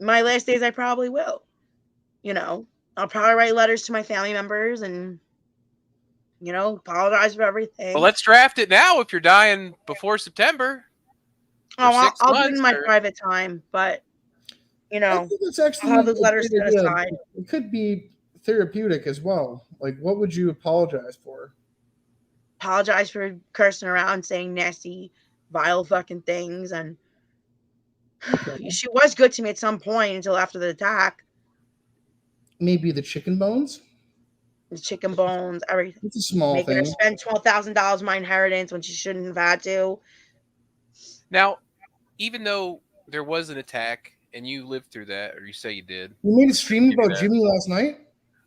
My last days, I probably will. You know, I'll probably write letters to my family members and, you know, apologize for everything. Well, let's draft it now if you're dying before September. Oh, I'll do it in my private time, but, you I know, think it's actually I'll have those a letters great set idea. aside. It could be therapeutic as well. Like, what would you apologize for? Apologize for cursing around, saying nasty, vile fucking things. And she was good to me at some point until after the attack. Maybe the chicken bones? The chicken bones, everything. It's a small Making her thing. spend $12,000 of my inheritance when she shouldn't have had to. Now, even though there was an attack and you lived through that, or you say you did. You made a stream about Jimmy last night?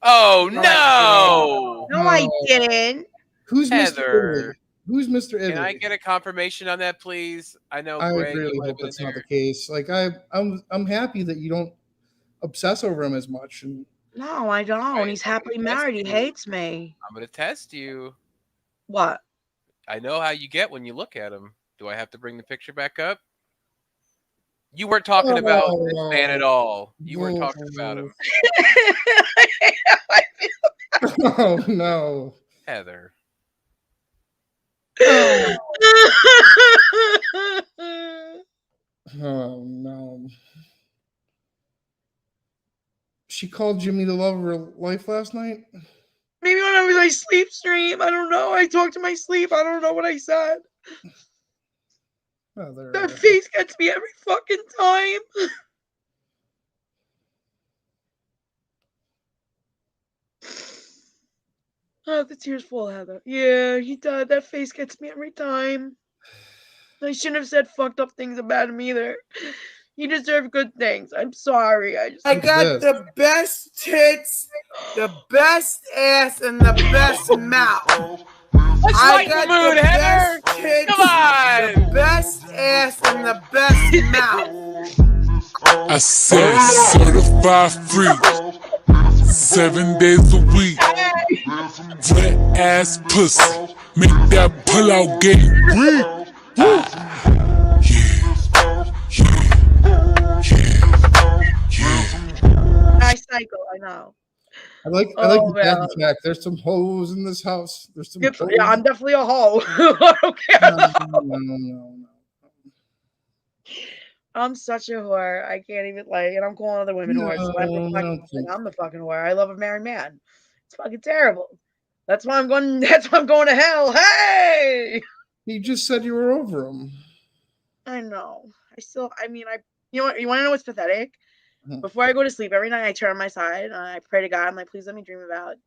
Oh, No, I didn't. Who's Heather. Mr. Italy? Who's Mr. Italy? Can I get a confirmation on that, please? I know I Greg. really hope that's not the case. Like, I'm happy that you don't obsess over him as much. And No, I don't. He's happily married. He hates me. I'm going to test you. What? I know how you get when you look at him. Do I have to bring the picture back up? You weren't talking about this man at all. You weren't talking about him. Oh, no. Heather. Oh, no. She called Jimmy the love of her life last night? Maybe when I was my sleep stream. I don't know. I talked to my sleep. I don't know what I said. That face gets me every fucking time. Oh, the tears fall, Heather. Yeah, he died. That face gets me every time. I shouldn't have said fucked up things about him either. He deserved good things. I'm sorry. I got the best tits, the best ass, and the best mouth. I got the best tits, the best ass, and the best mouth. I said certified free, 7 days a week. Wet ass pussy, make that pull out game. I cycle, I know. I like the daddy fact. There's some hoes in this house. There's some hoes. Yeah, I'm definitely a hoe. I don't care. No. I'm such a whore. I can't even and I'm calling other women whores. So I'm the fucking whore. I love a married man. It's fucking terrible. That's why I'm going to hell. Hey! You just said you were over him. I know. You want to know what's pathetic? Before I go to sleep, every night I turn on my side and I pray to God. I'm like, please let me dream about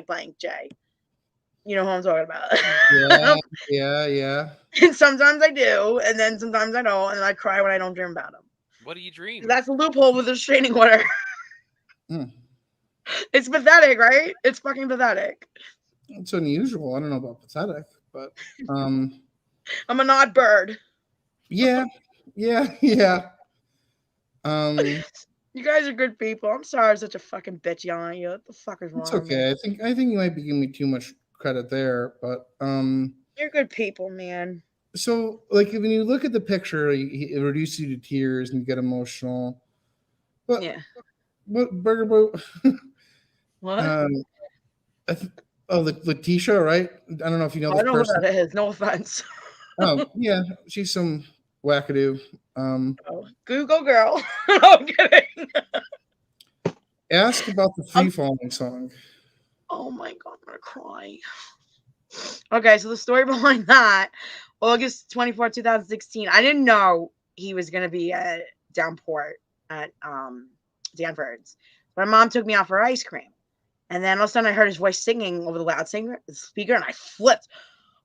blank Jay. You know who I'm talking about. Yeah. And sometimes I do, and then sometimes I don't, and I cry when I don't dream about him. What do you dream? That's a loophole with the restraining order. It's pathetic, right? It's fucking pathetic. It's unusual. I don't know about pathetic, but I'm a not bird. Yeah. You guys are good people. I'm sorry I'm such a fucking bitch yelling at you. What the fuck is wrong? It's okay. I think you might be giving me too much credit there, but you're good people, man. So, like, when you look at the picture, it reduces you to tears and you get emotional. But yeah. What Burger Boat? What? Letitia, right? I don't know if you know this I know person. who that is. No offense. Oh yeah, she's some wackadoo. Google girl. No, I'm kidding. Ask about the free falling song. Oh my God, I'm gonna cry. Okay, so the story behind that, August 24, 2016. I didn't know he was gonna be at Downport at Danford's. My mom took me out for ice cream. And then all of a sudden I heard his voice singing over the speaker, and I flipped.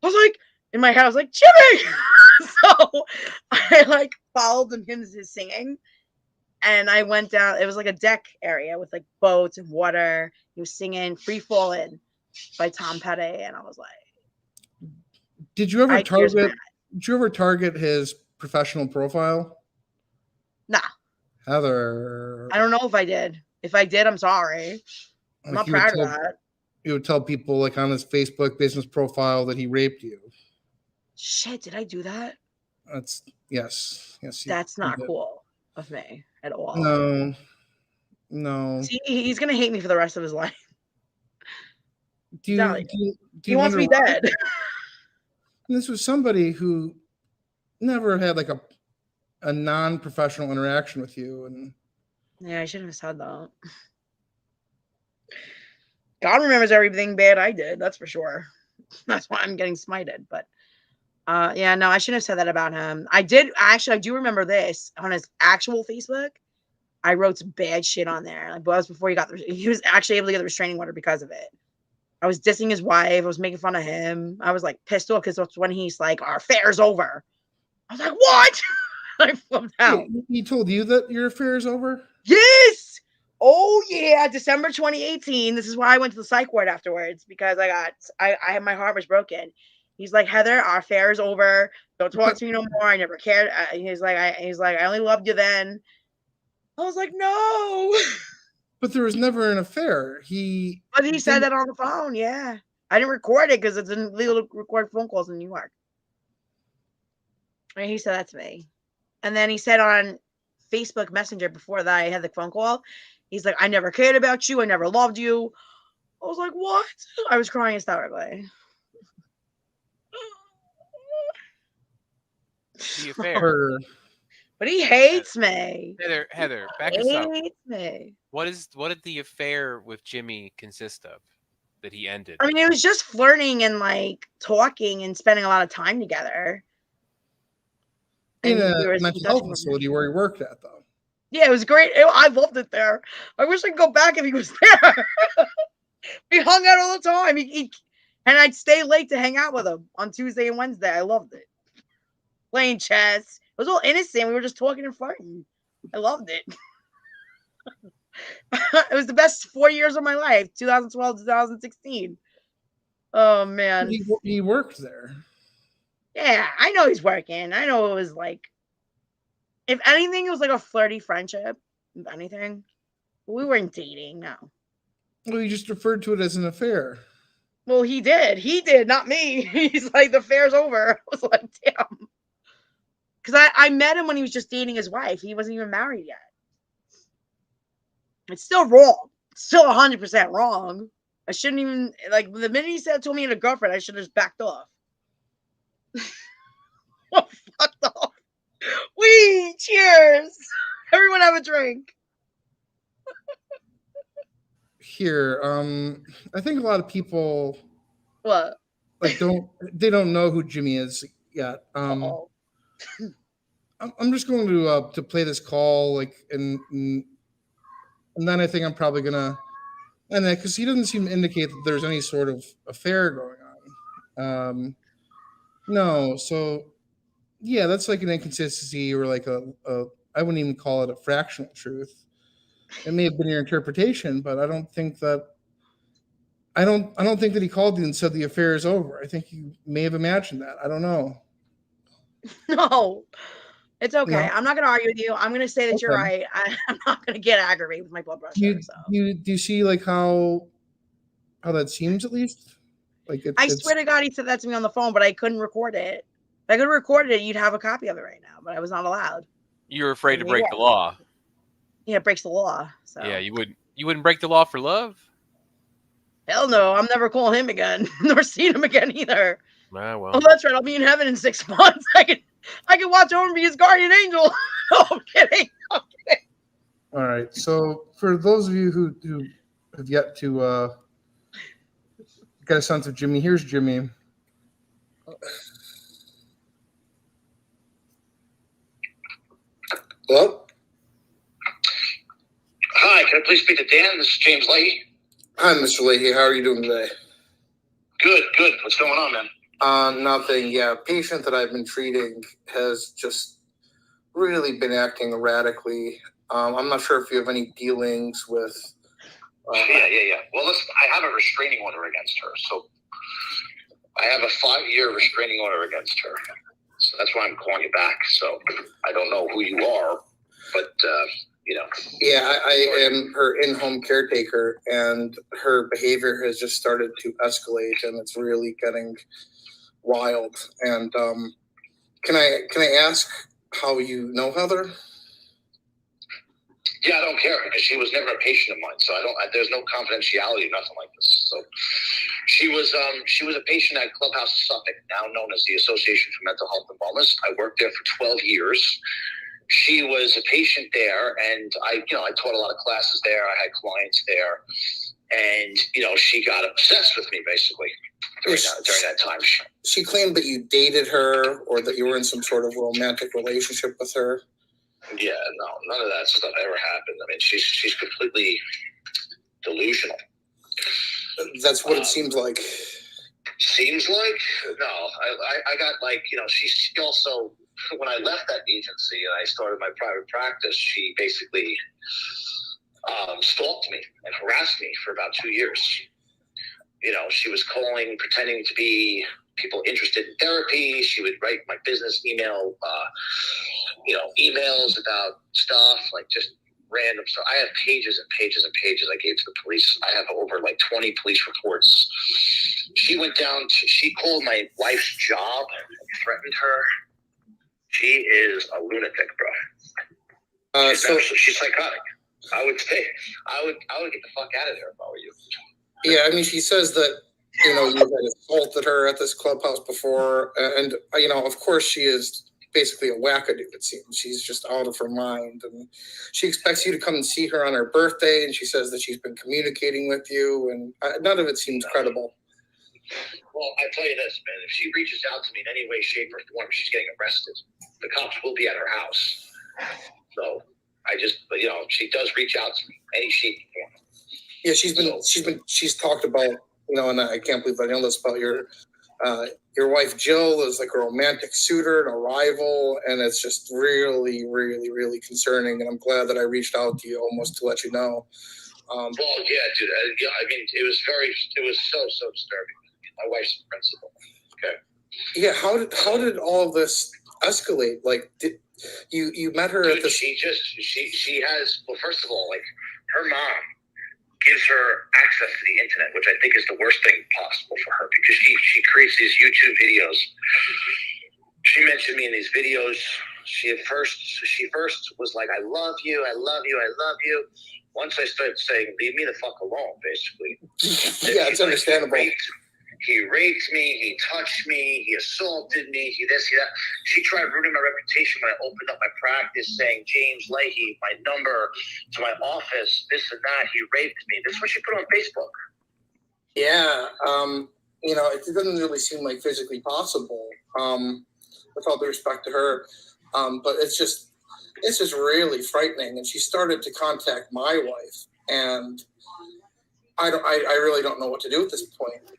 I was like, in my head, I was like, Jimmy! So I like followed him his singing. And I went down, it was like a deck area with like boats and water. He was singing Free Fallin' by Tom Petty, and I was like, Did you ever target his professional profile? Nah. Heather. I don't know if I did. If I did, I'm sorry. I'm not proud of that. You would tell people like on his Facebook business profile that he raped you. Shit, did I do that? Yes. That's not cool of me at all. No. See, he's gonna hate me for the rest of his life. He wants me dead. This was somebody who never had like a non-professional interaction with you, and yeah, I shouldn't have said that. God remembers everything bad I did, that's for sure. That's why I'm getting smited. But yeah, no, I shouldn't have said that about him. I do remember this on his actual Facebook. I wrote some bad shit on there. Like, was before he was actually able to get the restraining order because of it. I was dissing his wife. I was making fun of him. I was like pissed off because that's when he's like, our affair's over. I was like, what? I flipped out. He told you that your affair is over? Yes. Oh yeah, December 2018. This is why I went to the psych ward afterwards, because I had my heart was broken. He's like, Heather, our affair is over. Don't talk to me no more. I never cared. He's like, I only loved you then. I was like, no. But there was never an affair. But he said that on the phone. Yeah, I didn't record it because it's illegal to record phone calls in New York. And he said that to me, and then he said on Facebook Messenger before that I had the phone call. He's like, I never cared about you. I never loved you. I was like, what? I was crying hysterically. The affair. But he hates me. Heather, back us up. He hates me. What did the affair with Jimmy consist of that he ended? I mean, it was just flirting and like talking and spending a lot of time together. In a mental health facility where he worked at, though. Yeah, it was great. I loved it there. I wish I could go back if he was there. We hung out all the time. And I'd stay late to hang out with him on Tuesday and Wednesday. I loved it. Playing chess. It was all innocent. We were just talking and flirting. I loved it. It was the best 4 years of my life, 2012 to 2016. Oh, man. He worked there. Yeah, I know he's working. I know it was like, if anything, it was like a flirty friendship. If anything. We weren't dating, no. Well, you just referred to it as an affair. Well, he did. He did, not me. He's like, the affair's over. I was like, damn. Because I met him when he was just dating his wife. He wasn't even married yet. It's still wrong. It's still 100% wrong. I shouldn't even, like, the minute he told me he had a girlfriend, I should have just backed off. Oh, fucked off. Wee! Cheers! Everyone have a drink. Here, I think a lot of people like they don't know who Jimmy is yet. I'm just going to play this call, like, and then I think I'm probably gonna, and then because he doesn't seem to indicate that there's any sort of affair going on. No, so yeah, that's like an inconsistency or like a I wouldn't even call it a fractional truth. It may have been your interpretation, but I don't think that he called you and said the affair is over. I think you may have imagined that. I don't know. No, it's okay. No? I'm not going to argue with you. I'm going to say that you're right. I'm not going to get aggravated with my blood pressure. Do you see like how that seems at least? Like I swear to God, he said that to me on the phone, but I couldn't record it. If I could have recorded it, you'd have a copy of it right now, but I was not allowed. You were afraid to break the law. Yeah, it breaks the law. So. Yeah, you wouldn't break the law for love? Hell no, I'm never calling him again, nor seeing him again either. Well. Oh, that's right. I'll be in heaven in 6 months. I can watch over and be his guardian angel. No, I'm kidding. All right. So for those of you who have yet to get a sense of Jimmy. Here's Jimmy. Hello? Hi, can I please speak to Dan? This is James Leahy. Hi, Mr. Leahy. How are you doing today? Good, good. What's going on, man? Nothing. Yeah, patient that I've been treating has just really been acting erratically. I'm not sure if you have any dealings with... Yeah. Well, listen, I have a restraining order against her. So I have a 5-year restraining order against her. So that's why I'm calling you back. So I don't know who you are, but, you know. Yeah, I am her in-home caretaker, and her behavior has just started to escalate, and it's really getting wild. And can I ask how you know Heather? Yeah, I don't care because she was never a patient of mine, so there's no confidentiality, nothing like this. So she was a patient at Clubhouse of Suffolk, now known as the Association for Mental Health and Wellness. I worked there for 12 years. She was a patient there, and I taught a lot of classes there. I had clients there, and she got obsessed with me basically during that time. She claimed that you dated her, or that you were in some sort of romantic relationship with her. Yeah, no, none of that stuff ever happened. I mean, she's completely delusional. That's what it seems like. Seems like? No, I got she also, when I left that agency and I started my private practice, she basically stalked me and harassed me for about 2 years. She was calling, pretending to be people interested in therapy. She would write my business email, emails about stuff, like just random stuff. I have pages and pages and pages I gave to the police. I have over 20 police reports. She called my wife's job and threatened her. She is a lunatic, bro. She's psychotic. I would get the fuck out of there if I were you. Yeah, I mean, she says that, you had assaulted her at this clubhouse before. And, of course she is basically a wackadoo, it seems. She's just out of her mind. And she expects you to come and see her on her birthday. And she says that she's been communicating with you. And none of it seems credible. Well, I tell you this, man. If she reaches out to me in any way, shape, or form, she's getting arrested. The cops will be at her house. So she does reach out to me any shape or form. Yeah, she's talked about, and I can't believe I know this about your wife Jill is like a romantic suitor and a rival, and it's just really, really, really concerning. And I'm glad that I reached out to you almost to let you know. Well, yeah, dude. I mean, it was so disturbing. My wife's a principal. Okay. Yeah. How did all of this escalate? Like, did you met her at the? She has. Well, first of all, her mom gives her access to the internet, which I think is the worst thing possible for her, because she creates these YouTube videos. She mentioned me in these videos. She first was like, I love you. Once I started saying, leave me the fuck alone, basically. Yeah, it's understandable. He raped me, he touched me, he assaulted me, he this, he that. She tried ruining my reputation when I opened up my practice, saying, James Leahy, my number to my office, this and that, he raped me. This is what she put on Facebook. Yeah, it doesn't really seem like physically possible, with all due respect to her. But it's just really frightening. And she started to contact my wife, and I really don't know what to do at this point.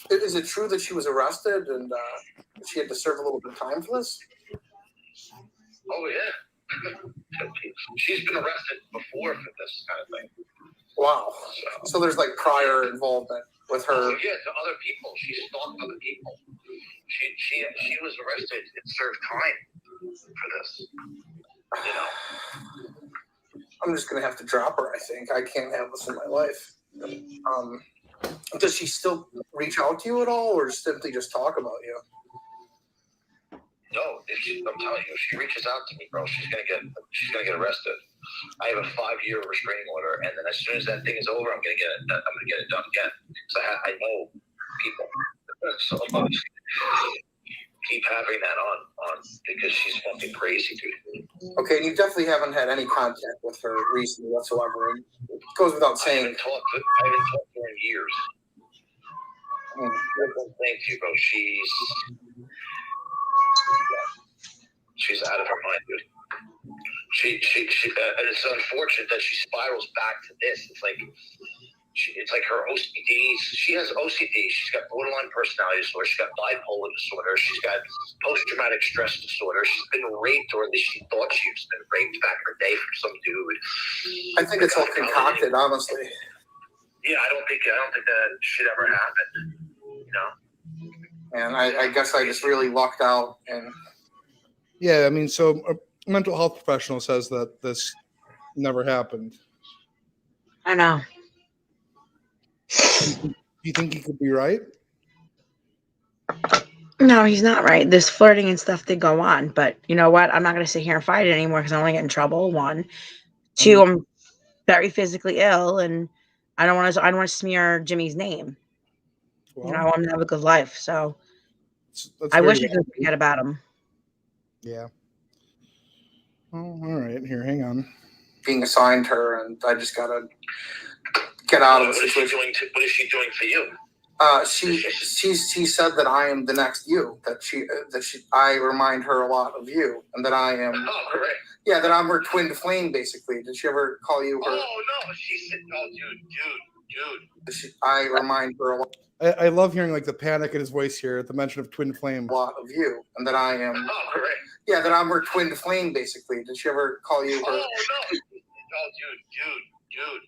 Is it true that she was arrested and she had to serve a little bit of time for this? Oh yeah, she's been arrested before for this kind of thing. Wow. So there's prior involvement with her. Oh yeah, to other people. She stalked other people. She was arrested and served time for this. I'm just gonna have to drop her. I think I can't have this in my life. Does she still reach out to you at all, or simply just talk about you? No, I'm telling you, if she reaches out to me, bro, she's gonna get arrested. I have a 5-year restraining order, and then as soon as that thing is over, I'm gonna get it done again. So I know people, so I'm gonna keep having that on because she's fucking crazy, dude. Okay, and you definitely haven't had any contact with her recently whatsoever. It goes without saying. I haven't talked to her in years. Thank you, bro. She's out of her mind, dude. She and it's unfortunate that she spirals back to this. It's like her OCD. She has OCD. She's got borderline personality disorder. She's got bipolar disorder. She's got post-traumatic stress disorder. She's been raped, or at least she thought she was been raped back in the day from some dude. I think it's all concocted, honestly. Yeah, I don't think that shit ever happened. You know. And I guess I just really lucked out. And yeah, I mean, so a mental health professional says that this never happened. I know. Do you think he could be right? No, he's not right. This flirting and stuff did go on, but you know what? I'm not going to sit here and fight it anymore because I don't want to get in trouble. 1, 2, I'm very physically ill, and I don't want to smear Jimmy's name. Well, you know, I want him to have a good life. So I wish I could forget about him. Yeah. Oh, all right. Here, hang on. Being assigned her, and I just gotta get out of the situation. What is she doing for you? She said that I am the next you. That I remind her a lot of you, and that I am. Oh, correct. Yeah, that I'm her twin flame, basically. Did she ever call you her? Oh no, she said, "Oh, dude." I remind her a lot. I love hearing like the panic in his voice here at the mention of twin flame. A lot of you, and that I am. Oh, correct. Yeah, that I'm her twin flame, basically. Did she ever call you her? Oh no. Oh, dude.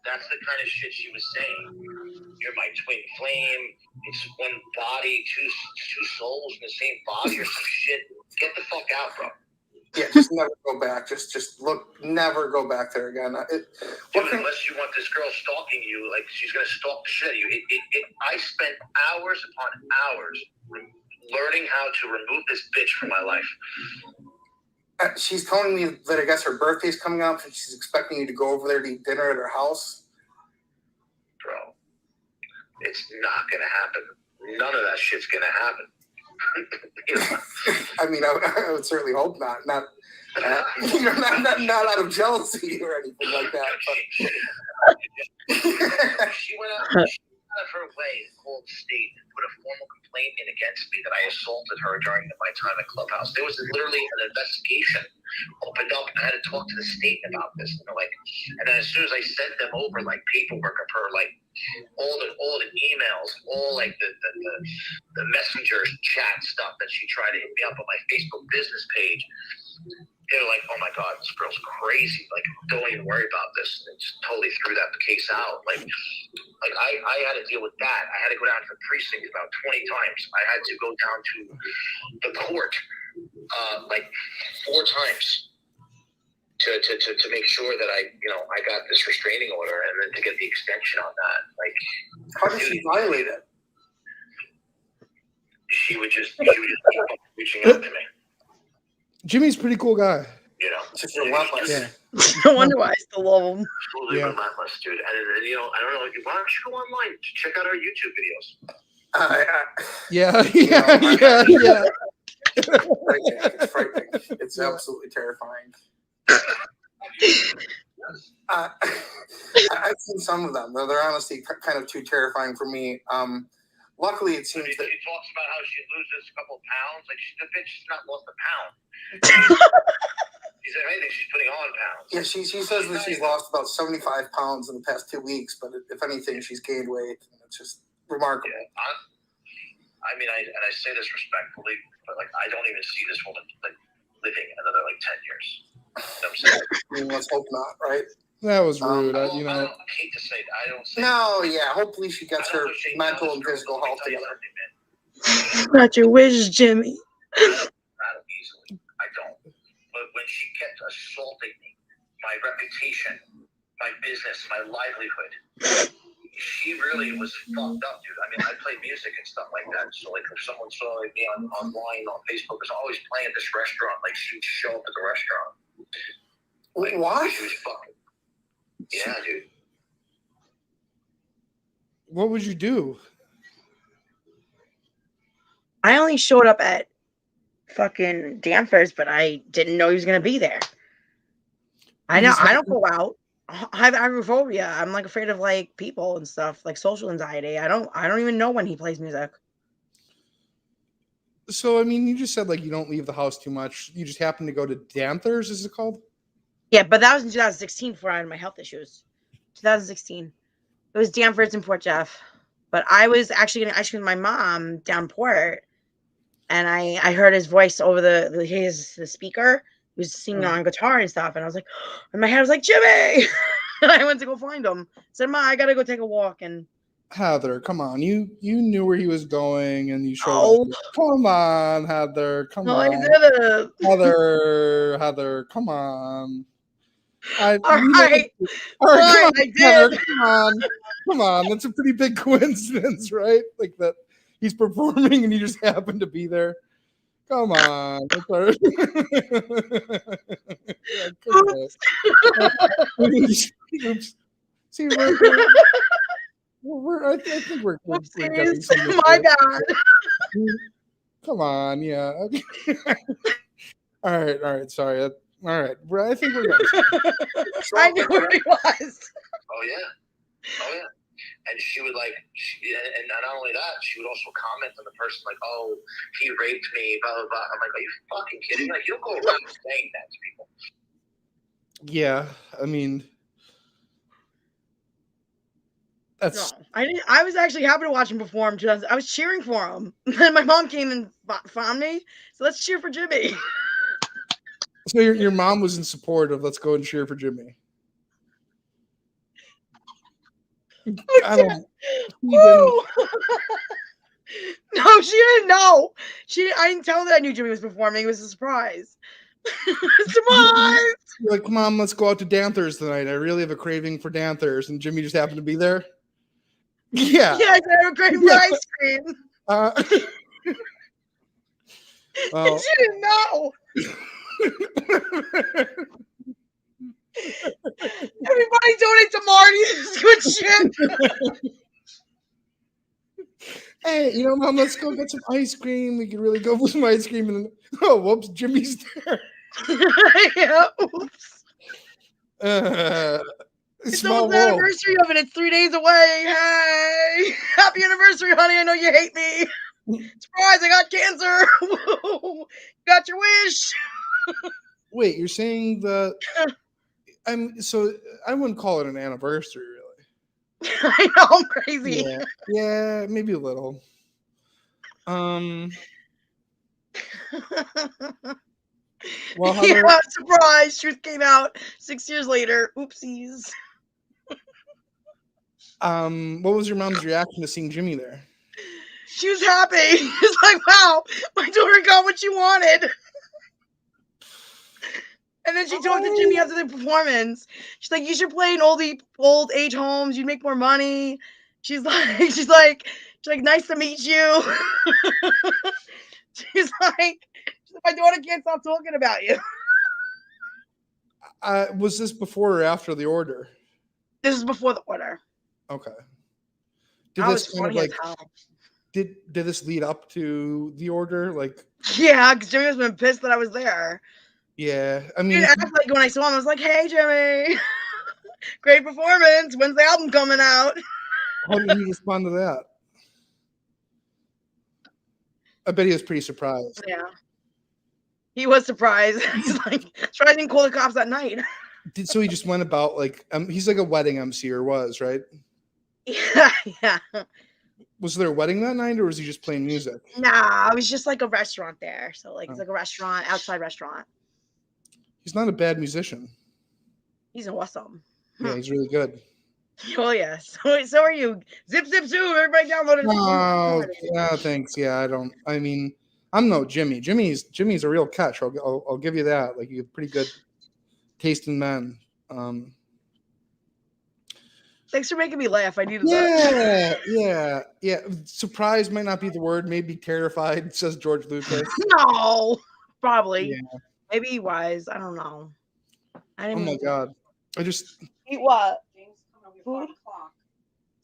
That's the kind of shit she was saying. You're my twin flame. It's one body, two souls in the same body or some shit. Get the fuck out, bro. Yeah, just never go back. Just look. Never go back there again. Unless you want this girl stalking you, like she's gonna stalk the shit out of you. I spent hours upon hours learning how to remove this bitch from my life. She's telling me that I guess her birthday's coming up and she's expecting you to go over there to eat dinner at her house. Bro, it's not going to happen. None of that shit's going to happen. You know? I mean, I would certainly hope not. Not out of jealousy or anything like that. But she went out of her way and called the state and put a formal complaint in against me that I assaulted her during my time at Clubhouse. There was literally an investigation opened up, and I had to talk to the state about this. And and then as soon as I sent them over like paperwork of her, like all the emails, all like the messenger chat stuff that she tried to hit me up on my Facebook business page. They're like, oh my God, this girl's crazy. Like, don't even worry about this. And just totally threw that case out. Like I had to deal with that. I had to go down to the precinct about 20 times. I had to go down to the court like 4 times to make sure that I got this restraining order and then to get the extension on that. Like, how did she violate it? She would just keep reaching out to me. Jimmy's a pretty cool guy. You know, just relentless. Yeah. No wonder why I still love him. Absolutely relentless, dude. And I don't know. Why don't you go online, check out our YouTube videos? Yeah. It's frightening. It's absolutely terrifying. I've seen some of them. They're honestly kind of too terrifying for me. Luckily, it seems that she talks about how she loses a couple pounds. Like the bitch has not lost a pound. She's anything. She's putting on pounds. Yeah, she says that she's lost about 75 pounds in the past 2 weeks, but if anything, she's gained weight. It's just remarkable. Yeah, I mean, I say this respectfully, but like I don't even see this woman like living another like 10 years. You know what I'm saying? I mean, let's hope not, right? That was rude. I hate to say that. I don't say hopefully she gets her mental and physical health together. Not your wish, Jimmy. Not easily. I don't. But when she kept assaulting me, my reputation, my business, my livelihood, she really was fucked up, dude. I mean, I play music and stuff like that. So, like, if someone saw me online on Facebook, I was always playing at this restaurant. Like, she would show up at the restaurant. Like, what? She was fucking. Yeah, dude. What would you do? I only showed up at fucking Danvers, but I didn't know he was gonna be there. I don't go out. I have agoraphobia. I'm like afraid of like people and stuff, like social anxiety. I don't even know when he plays music. So, I mean, you just said like you don't leave the house too much. You just happen to go to Danthers, is it called? Yeah, but that was in 2016 before I had my health issues. 2016. It was Danfords in Port Jeff. But I was actually getting ice cream with my mom down Port, and I heard his voice over the speaker. He was singing on guitar and stuff, and I was like, in my head I was like, Jimmy! And I went to go find him. I said, Ma, I gotta go take a walk. And Heather, come on. You knew where he was going and you showed Oh. up. Come on, Heather. Come No, on. I didn't. Heather, come on. All right. All right, come on, I Heather, did. come on. That's a pretty big coincidence, right? Like that he's performing and you just happen to be there. Come on. That's all right. Oops. See, I think we're getting some my bad. Come on, yeah. All right. Sorry. All right. I think we're good. I knew where he was. Oh yeah. And she would like, and not only that, she would also comment on the person like, "Oh, he raped me," blah blah blah. I'm like, "Are you fucking kidding? Like, you don't go around saying that to people." Yeah, I mean, that's. No, I didn't. I was actually happy to watch him perform. I was cheering for him. Then my mom came and found me. So let's cheer for Jimmy. So your mom was in support of let's go and cheer for Jimmy. I don't. No, she didn't know. I didn't tell her that I knew Jimmy was performing. It was a surprise. Surprise! You're like, Mom, let's go out to Danthers tonight. I really have a craving for Danthers, and Jimmy just happened to be there. Yeah. Yeah, I said I have a craving for ice cream. Well, she didn't know. Everybody donate to Marty. This is good shit. Hey, you know, Mom, let's go get some ice cream. We could really go for some ice cream. And then, oh, whoops, Jimmy's there. Yeah, oops. It's almost the anniversary of it. It's 3 days away. Hey, happy anniversary, honey. I know you hate me. Surprise, I got cancer. Got your wish. Wait, you're saying that so I wouldn't call it an anniversary, really. I know, I'm crazy. Yeah, maybe a little. Well, yeah, surprise! Truth came out 6 years later. Oopsies. What was your mom's reaction to seeing Jimmy there? She was happy. It's like, wow, my daughter got what she wanted. And then she talked to Jimmy after the performance. She's like, you should play in old age homes. You'd make more money. She's like, nice to meet you. she's like, my daughter can't stop talking about you. Was this before or after the order? This is before the order. Okay. Did this lead up to the order? Like, yeah, because Jimmy was been pissed that I was there. Yeah, I mean, like when I saw him, I was like, "Hey, Jimmy, great performance. When's the album coming out?" How did he respond to that? I bet he was pretty surprised. Yeah, he was surprised. He's like, "Try I didn't call the cops that night." So he just went about like he's like a wedding MC or was, right? Yeah. Was there a wedding that night, or was he just playing music? Nah, it was just like a restaurant there. So like it's like a restaurant, outside restaurant. He's not a bad musician. He's awesome. Yeah, he's really good. Oh yeah. So are you. Zip zip zoo. Everybody downloaded. Oh, yeah, thanks. Yeah, I mean, I'm no Jimmy. Jimmy's a real catch. I'll give you that. Like, you have pretty good taste in men. Thanks for making me laugh. I needed that. Yeah. Surprised might not be the word. Maybe terrified, says George Lucas. No, probably. Yeah. Maybe he was. I don't know. Oh my god! I just eat what? James coming over at 5 o'clock,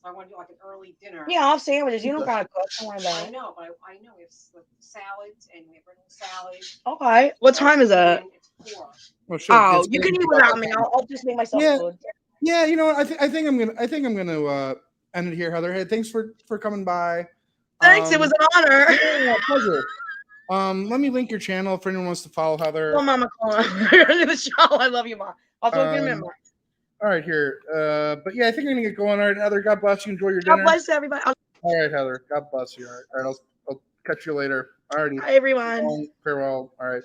so I want to do like an early dinner. Yeah, I'll have sandwiches. You don't gotta cook. Don't worry about it. I know, but I know we have salads and we have regular salads. Okay. What time is it? It's 4. Oh, you can eat without me. I'll just make myself food. Yeah, you know what? I think I'm gonna end it here, Heather. Hey, thanks for coming by. Thanks, it was an honor. Yeah, pleasure. Let me link your channel if anyone wants to follow Heather. Oh, Mama, the show. I love you, Mom. I'll talk to you in a minute. All right, here. But yeah, I think I'm gonna get going. All right, Heather. God bless you. Enjoy your dinner. God bless everybody. All right, Heather. God bless you. All right, I'll catch you later. All righty. Bye, everyone. Farewell. All right.